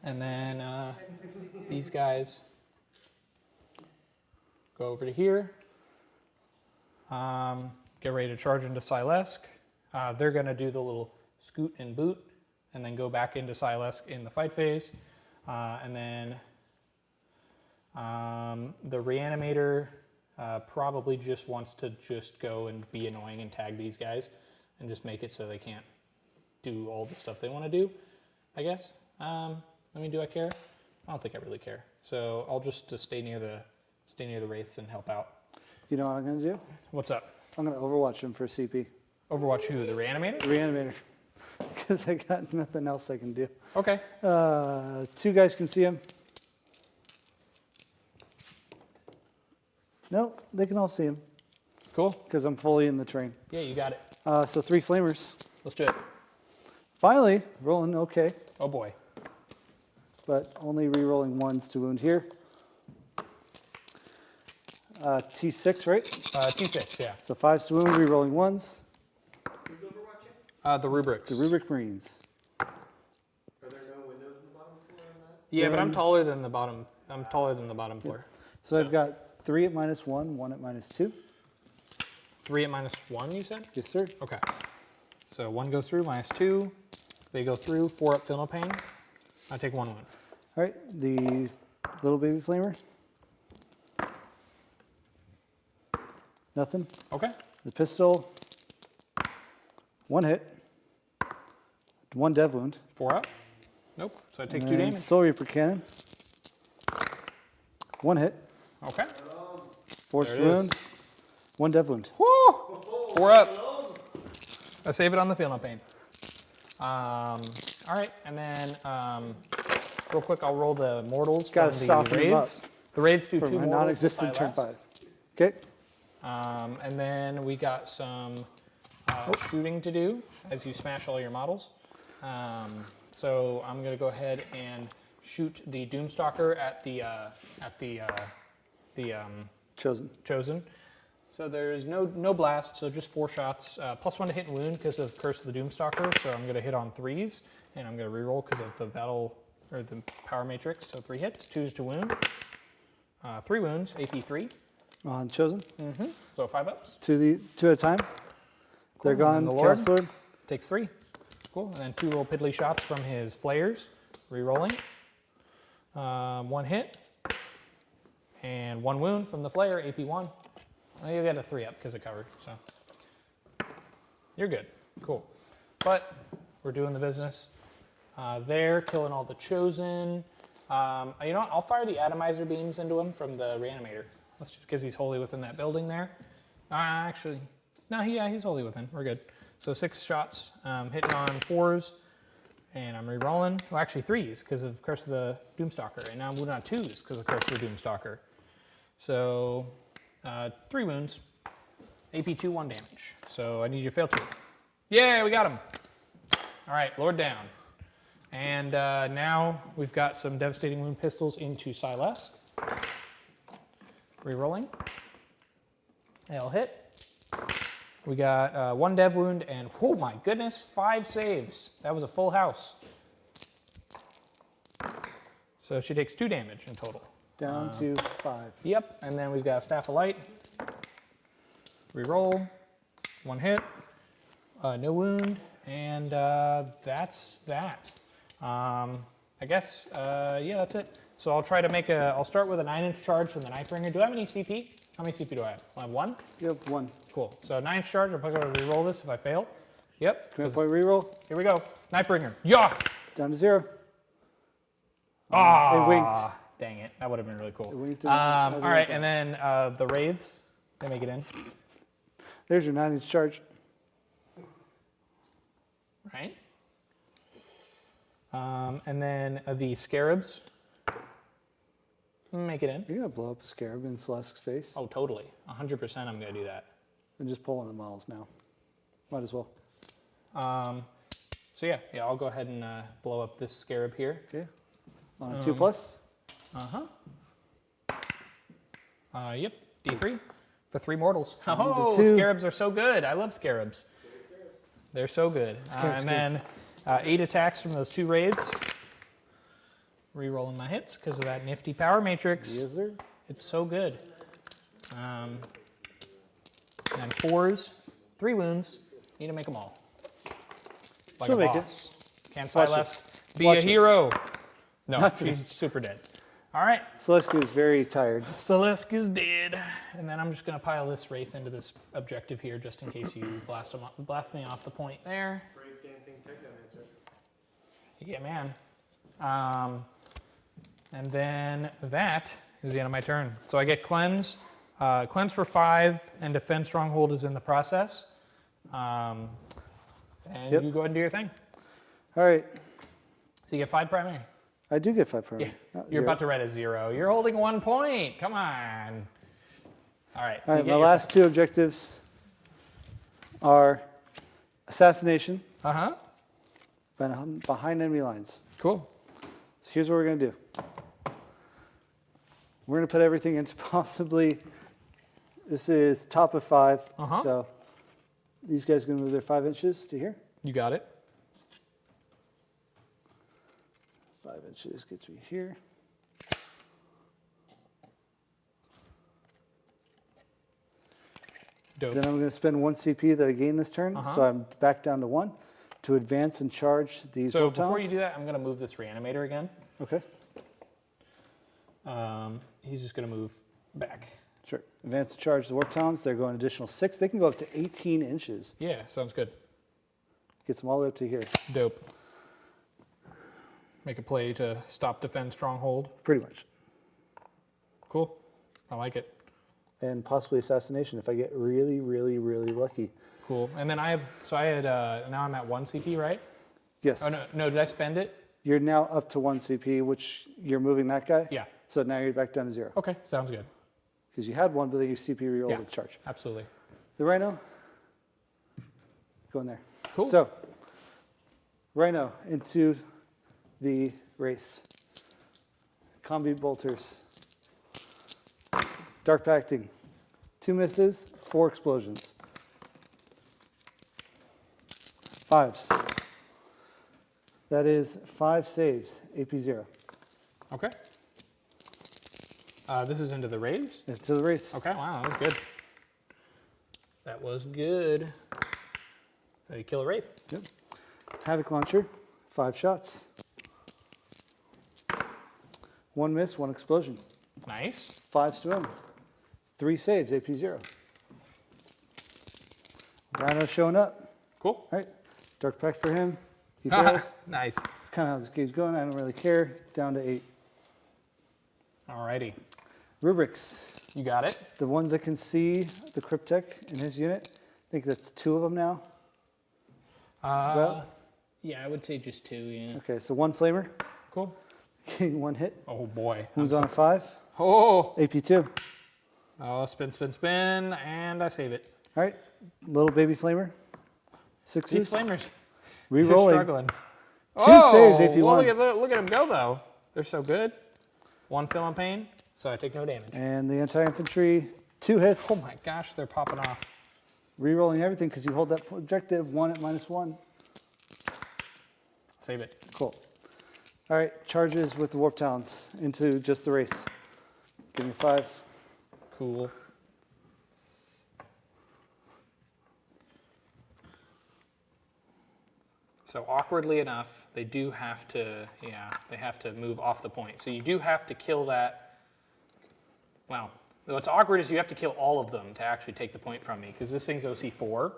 And then these guys go over to here. Get ready to charge into Silesk. They're going to do the little scoot and boot and then go back into Silesk in the fight phase. And then the Reanimator probably just wants to just go and be annoying and tag these guys and just make it so they can't do all the stuff they want to do, I guess. I mean, do I care? I don't think I really care. So I'll just stay near the Wraiths and help out. You know what I'm going to do? What's up? I'm going to overwatch him for CP. Overwatch who? The Reanimator? Reanimator. Because I got nothing else I can do. Okay. 2 guys can see him. Nope, they can all see him. Cool. Because I'm fully in the train. Yeah, you got it. So 3 flamers. Let's do it. Finally, rolling okay. Oh boy. But only re-rolling 1s to wound here. T6, right? T6, yeah. So 5s to wound, re-rolling 1s. Who's overwatching? The Rubrics. The Rubric Marines. Are there no windows in the bottom floor on that? Yeah, but I'm taller than the bottom. I'm taller than the bottom floor. So I've got 3 at -1, 1 at -2. 3 at -1, you said? Yes, sir. Okay. So 1 goes through, -2. They go through, 4 up Feel No Pain. I take 1 wound. All right, the little baby flamer. Nothing. Okay. The pistol. 1 hit. 1 dev wound. 4 up. Nope. So I take 2 And damage. Soul Reaper cannon. 1 hit. Okay. Forced There it is. wound. 1 dev wound. Woo! 4 up. I save it on the Feel No Pain. All right, and then real quick, I'll roll the mortals Gotta from the soften them raids. The raids do For 2 my mortals. non-existent to turn Silas. 5. Okay. And then we got some shooting to do as you smash all your models. So I'm going to go ahead and shoot the Doomstalker at the Chosen. So there's no blast, so just 4 shots. +1 to hit and wound because of Curse of the Doomstalker. So I'm going to hit on 3s, and I'm going to reroll because of the battle or the power matrix. So 3 hits, 2s to wound, 3 wounds, AP 3. On Chosen. So 5 ups. 2 at a time. They're And gone. the Chaos Lord. Takes 3. Cool. And then 2 little piddly shots from his flayers. Rerolling. 1 hit. And 1 wound from the flayer, AP 1. Well, you got a 3 up because it covered, so. You're good. Cool. But we're doing the business. There, killing all the Chosen. You know what? I'll fire the atomizer beams into him from the reanimator. That's just because he's wholly within that building there. Actually, no, he's wholly within. We're good. So 6 shots, hitting on 4s, and I'm re-rolling. Well, actually 3s because of Curse of the Doomstalker, and now I'm moving on 2s because of Curse of the Doomstalker. So 3 wounds, AP 2, 1 damage. So I need you to fail 2. Yeah, we got him. All right, Lord down. And now we've got some Devastating Wound pistols into Silesk. Rerolling. They'll hit. We got 1 dev wound and, oh my goodness, 5 saves. That was a full house. So she takes 2 damage in total. Down to 5. Yep, and then we've got Staff of Light. Reroll. 1 hit. No wound. And that's that. I guess, yeah, that's it. So I'll try to make I'll start with a 9-inch charge from the Nightbringer. Do I have any CP? How many CP do I have? I have 1? You have 1. Cool. So 9-inch charge, I'm going to reroll this if I fail. Yep. Command point reroll. Here we go. Nightbringer. Yeah! Down to 0. Ah! It winked. Dang it. That would have been really cool. It winked All right, and then the Wraiths, they make it in. There's your 9-inch charge. Right? And then the Scarabs make it in. You're going to blow up a scarab in Celeste's face. Oh, totally. 100% I'm going to do that. And just pull one of the models now. Might as well. So yeah, I'll go ahead and blow up this Scarab here. Okay. On a 2+. Yep, D3 for 3 mortals. Down to Oh, 2. Scarabs are so good. I love Scarabs. They're so good. And then 8 attacks from those 2 raids. Rerolling my hits because of that nifty power matrix. Yes, sir. It's so good. And 4s, 3 wounds. Need to make them all. Like She'll a make boss. Can Watch Silesk be Watch a it. hero? No, Not she's super dead. All right, Celeste is very tired. Celeste is dead. And then I'm just going to pile this Wraith into this objective here just in case you blast me off the point there. Breakdancing Technomancer. Yeah, man. And then that is the end of my turn. So I get Cleanse. Cleanse for 5, and Defend Stronghold is in the process. And Yep. you go ahead and do your thing. All right. So you get 5 primary. I do get 5 per Yeah. Not You're 0. about to write a 0. You're holding 1 point. Come on. All right. So All you right, get my your- last 2 objectives are assassination behind enemy lines. Cool. So here's what we're going to do. We're going to put everything into possibly, this is top of 5. So these guys are going to move their 5 inches to here. You got it. 5 inches gets me here. Dope. Then I'm going to spend 1 CP that I gained this turn. So I'm back down to 1 to advance and charge these So warp before you talons. do that, I'm going to move this Reanimator again. Okay, He's just going to move back. sure. Advance and charge the warp talons. They're going additional 6. They can go up to 18 inches. Yeah, sounds good. Gets them all the way up to here. Dope. Make a play to stop, defend, stronghold. Pretty much. Cool. I like it. And possibly assassination if I get really, really, really lucky. Cool. And then now I'm at 1 CP, right? Yes. Oh, no, did I spend it? You're now up to 1 CP, which you're moving that guy. Yeah. So now you're back down to 0. Okay, sounds good. Because you had 1, but then you CP rerolled Yeah. the charge. Absolutely. The Rhino, go in there. Cool. So, Rhino into the race. Combi bolters. Dark Pacting. 2 misses, 4 explosions. 5s. That is 5 saves, AP 0. Okay. This is into the raves? Into the race. Okay, wow, that was good. That was good. You kill a wraith. Yep. Havoc Launcher, 5 shots. 1 miss, 1 explosion. Nice. 5s to him. 3 saves, AP 0. Rhino showing up. Cool. All right. Dark Pact for him. He fails. Nice. That's kind of how this game's going. I don't really care. Down to 8. Alrighty. Rubrics. You got it. The ones that can see the Cryptek in his unit. I think that's 2 of them now. Yeah, I would say just 2, yeah. Okay, so 1 Flamer. Cool. Getting 1 hit. Oh boy. Who's on a 5? Oh! AP 2. Oh, spin, spin, spin, and I save it. All right. Little baby Flamer. 6s. These flamers, they're Rerolling. struggling. 2 saves, AP 1. Well, look at them go, though. They're so good. 1 fill on pain, so I take no damage. And the anti-infantry, 2 hits. Oh my gosh, they're popping off. Rerolling everything because you hold that objective 1 at -1. Save it. Cool. All right, charges with the Warp Talons into just the race. Give me 5. Cool. So awkwardly enough, they do have to, they have to move off the point. So you do have to kill that. Well, what's awkward is you have to kill all of them to actually take the point from me, because this thing's OC4,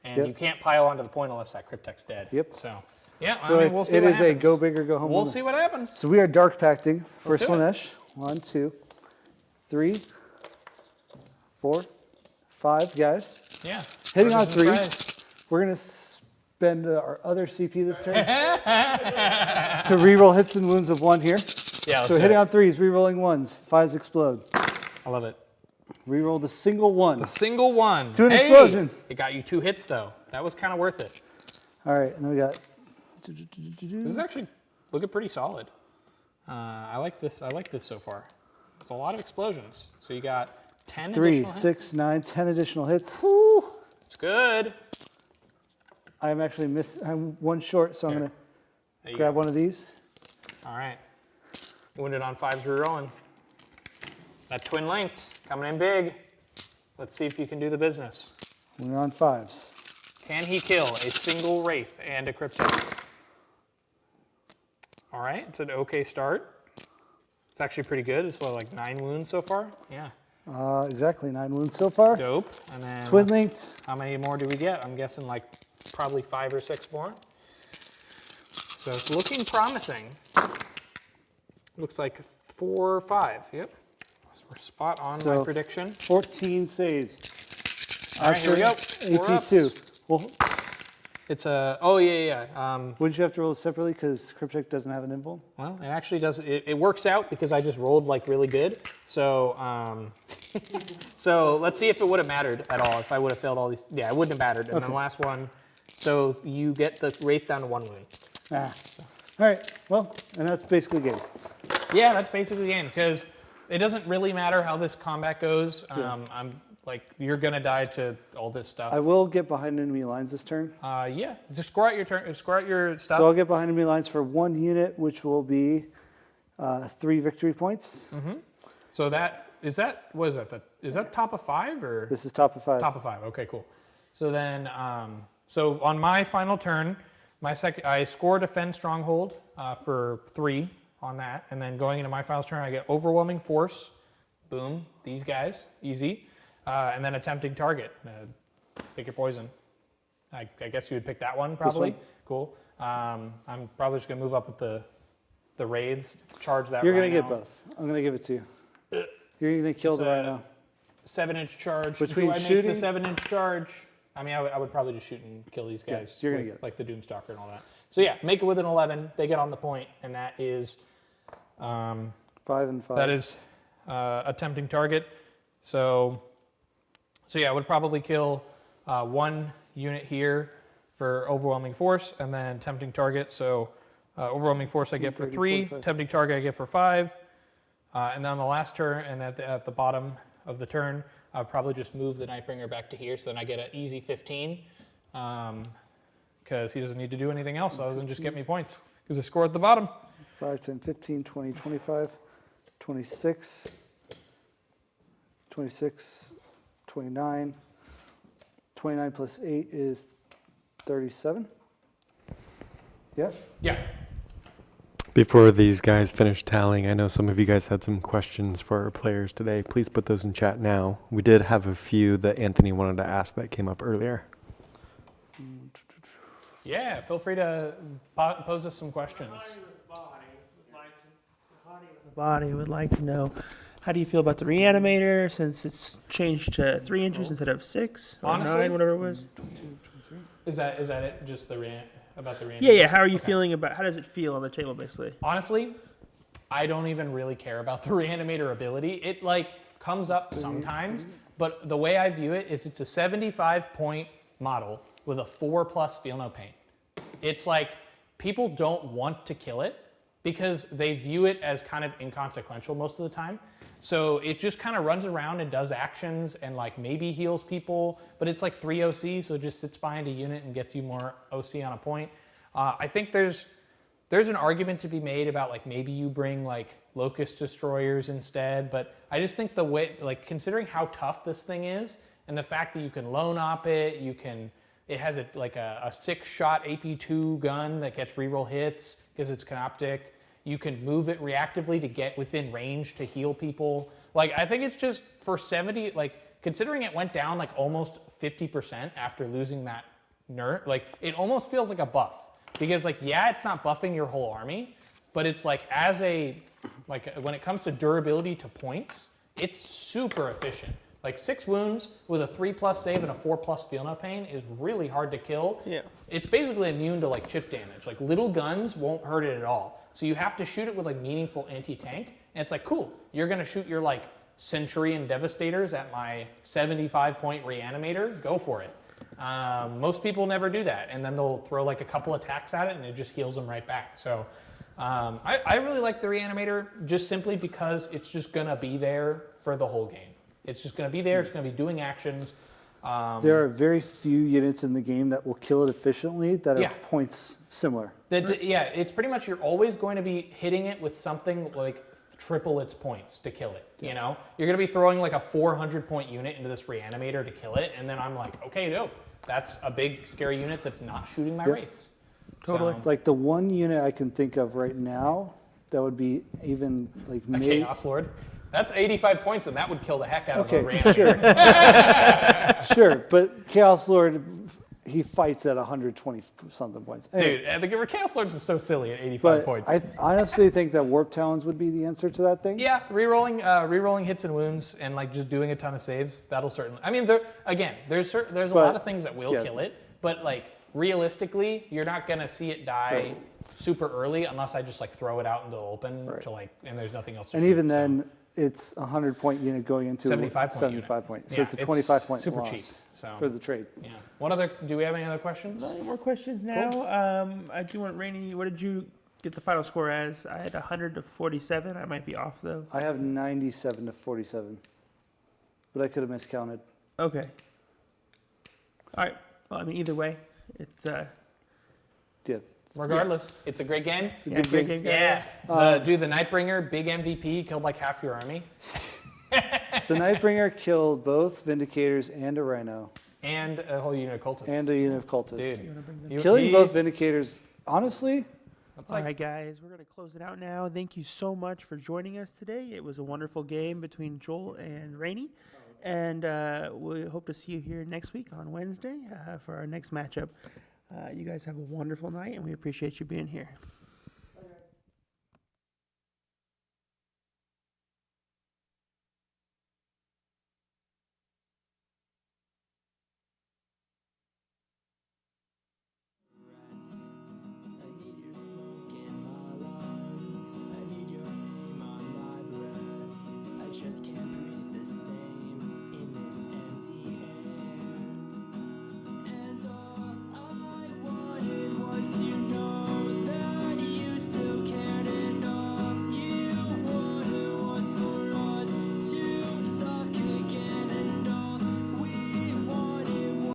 and Yep. you can't pile onto the point unless that Cryptek's dead. Yep. So, yeah, So I mean, we'll see it what is happens. a go big or go home. We'll moment. see what happens. So we are Dark Pacting for Let's do it. Slanesh. 1, 2, 3, 4, 5 guys. Yeah. Hitting on Burgers and 3s. fries. We're going to spend our other CP this turn to reroll hits and wounds of 1 here. Yeah, let's So do hitting it. on 3s, rerolling 1s, 5s explode. I love it. Reroll the single 1. A single one. To an Hey! explosion. It got you 2 hits, though. That was kind of worth it. All right, and then we got. This is actually looking pretty solid. I like this. I like this so far. It's a lot of explosions. So you got 10 3, additional hits. 6, 9, 10 additional hits. It's good. I'm actually I'm 1 short, so I'm Here. going There to you grab go. one of these. All right. Wounded on 5s rerolling. That twin linked coming in big. Let's see if you can do the business. We're on 5s. Can he kill a single Wraith and a Cryptek? All right, it's an okay start. It's actually pretty good. It's what, like 9 wounds so far? Yeah. Exactly, 9 wounds so far. Dope. And then Twin linked. how many more do we get? I'm guessing like probably 5 or 6 more. So it's looking promising. Looks like 4 or 5. Yep. So we're spot on my So prediction. 14 saves. All right, here we go. 4 ups. AP2. Well, It's a, oh yeah. wouldn't you have to roll it separately because Cryptek doesn't have an invul? Well, it actually does. It works out because I just rolled like really good. So, so let's see if it would have mattered at all if I would have failed all these. Yeah, it wouldn't have mattered. And then the last one, so you get the Wraith down to 1 wound. Ah. All right, well, and that's basically game. Yeah, that's basically the game because it doesn't really matter how this combat goes. I'm like, you're gonna die to all this stuff. I will get behind enemy lines this turn. Yeah, just score out your turn. Score out your stuff. So I'll get behind enemy lines for 1 unit, which will be 3 victory points. So that is that. What is that? Is that top of 5 or? This is top of 5. Top of 5. Okay, cool. So then, so on my final turn, I score Defend Stronghold for 3 on that, and then going into my final turn, I get Overwhelming Force. Boom, these guys, easy, and then Attempting Target. Pick your poison. I guess you would pick that one probably. one? Cool. I'm probably just gonna move up with the raids, charge that. You're going to rhino. get both. I'm going to give it to you. You're going to kill It's the a rhino. 7-inch charge. Between Do I shooting- make the 7-inch charge? I mean, I would probably just shoot and kill these guys. Yes, you're gonna with, get it. like the Doomstalker and all that. So yeah, make it with an 11. They get on the point, and that is 5 and 5. that is attempting target. So yeah, I would probably kill 1 unit here for overwhelming force, and then tempting target. So overwhelming force I get for 30, 3, 45. tempting target I get for 5. And then on the last turn, and at the bottom of the turn, I'll probably just move the Nightbringer back to here, so then I get an easy 15, because he doesn't need to do anything else other than just get me points, because I score at the bottom. 5, 10, 15, 20, 25, 26, 26, 29. 29 plus 8 is 37. Yeah? Yeah. Before these guys finish tallying, I know some of you guys had some questions for our players today. Please put those in chat now. We did have a few that Anthony wanted to ask that came up earlier. Yeah, feel free to pose us some questions. The body would like to know, how do you feel about the reanimator since it's changed to 3 inches instead of 6 or Honestly, 9, whatever it was? Is that it? Just about the Yeah, yeah. How are you feeling about? How does it feel on the table, basically? Honestly, I don't even really care about the reanimator ability. It like comes up sometimes, but the way I view it is it's a 75-point model with a 4+ feel no pain. It's like people don't want to kill it because they view it as kind of inconsequential most of the time. So it just kind of runs around and does actions and like maybe heals people, but it's like 3 OC, so it just sits behind a unit and gets you more OC on a point. I think there's an argument to be made about like maybe you bring like Locust Destroyers instead, but I just think the way, like considering how tough this thing is and the fact that you can lone op it, it has a 6-shot AP2 gun that gets reroll hits because it's canoptic. You can move it reactively to get within range to heal people. Like, I think it's just for 70, like, considering it went down like almost 50% after losing that nerd, like, it almost feels like a buff. Because, like, yeah, it's not buffing your whole army, but it's like, when it comes to durability to points, it's super efficient. Like 6 wounds with a 3+ save and a 4+ feel no pain is really hard to kill. Yeah. It's basically immune to like chip damage. Like little guns won't hurt it at all. So you have to shoot it with like meaningful anti-tank. And it's like, cool, you're gonna shoot your like Centurion Devastators at my 75-point reanimator, go for it. Most people never do that. And then they'll throw like a couple attacks at it and it just heals them right back. So I really like the reanimator just simply because it's just gonna be there for the whole game. It's just going to be there. It's going to be doing actions. There are very few units in the game that will kill it efficiently that are points similar. Yeah, it's pretty much you're always going to be hitting it with something like triple its points to kill it. You know, you're going to be throwing like a 400-point unit into this reanimator to kill it, and then I'm like, okay, no, that's a big scary unit that's not shooting my wraiths. Totally. So, Like the one unit I can think of right now that would be even like a Chaos Lord. That's 85 points, and that would kill the heck out of a reanimator. Sure, but Chaos Lord, he fights at 120 something points. Anyway, Dude, the Chaos Lords is so silly at 85 points. I honestly think that Warp Talons would be the answer to that thing. Yeah, rerolling hits and wounds and like just doing a ton of saves. That'll certainly. I mean, there's a lot of things that will kill it, but like realistically, you're not gonna see it die super early unless I just like throw it out into the open to like, and there's nothing else to And shoot, even then, it's a 100-point unit going into 75 point. So Yeah, it's a 25-point super loss cheap. So for the trade. yeah. Do we have any other questions? Any more questions now? I do want Rainey. What did you get the final score as? I had 100 to 47. I might be off though. I have 97 to 47, but I could have miscounted. Okay. All right. Well, I mean, either way, it's Yeah. Regardless, it's a great game. great game. Yeah. The Nightbringer, big MVP, killed like half your army. The Nightbringer killed both Vindicators and a Rhino. And a whole unit of cultists. And a unit of Cultists. Dude. Killing both Vindicators, honestly, All right, guys, we're going to close it out now. Thank you so much for joining us today. It was a wonderful game between Joel and Rainey. And we hope to see you here next week on Wednesday for our next matchup. You guys have a wonderful night, and we appreciate you being here.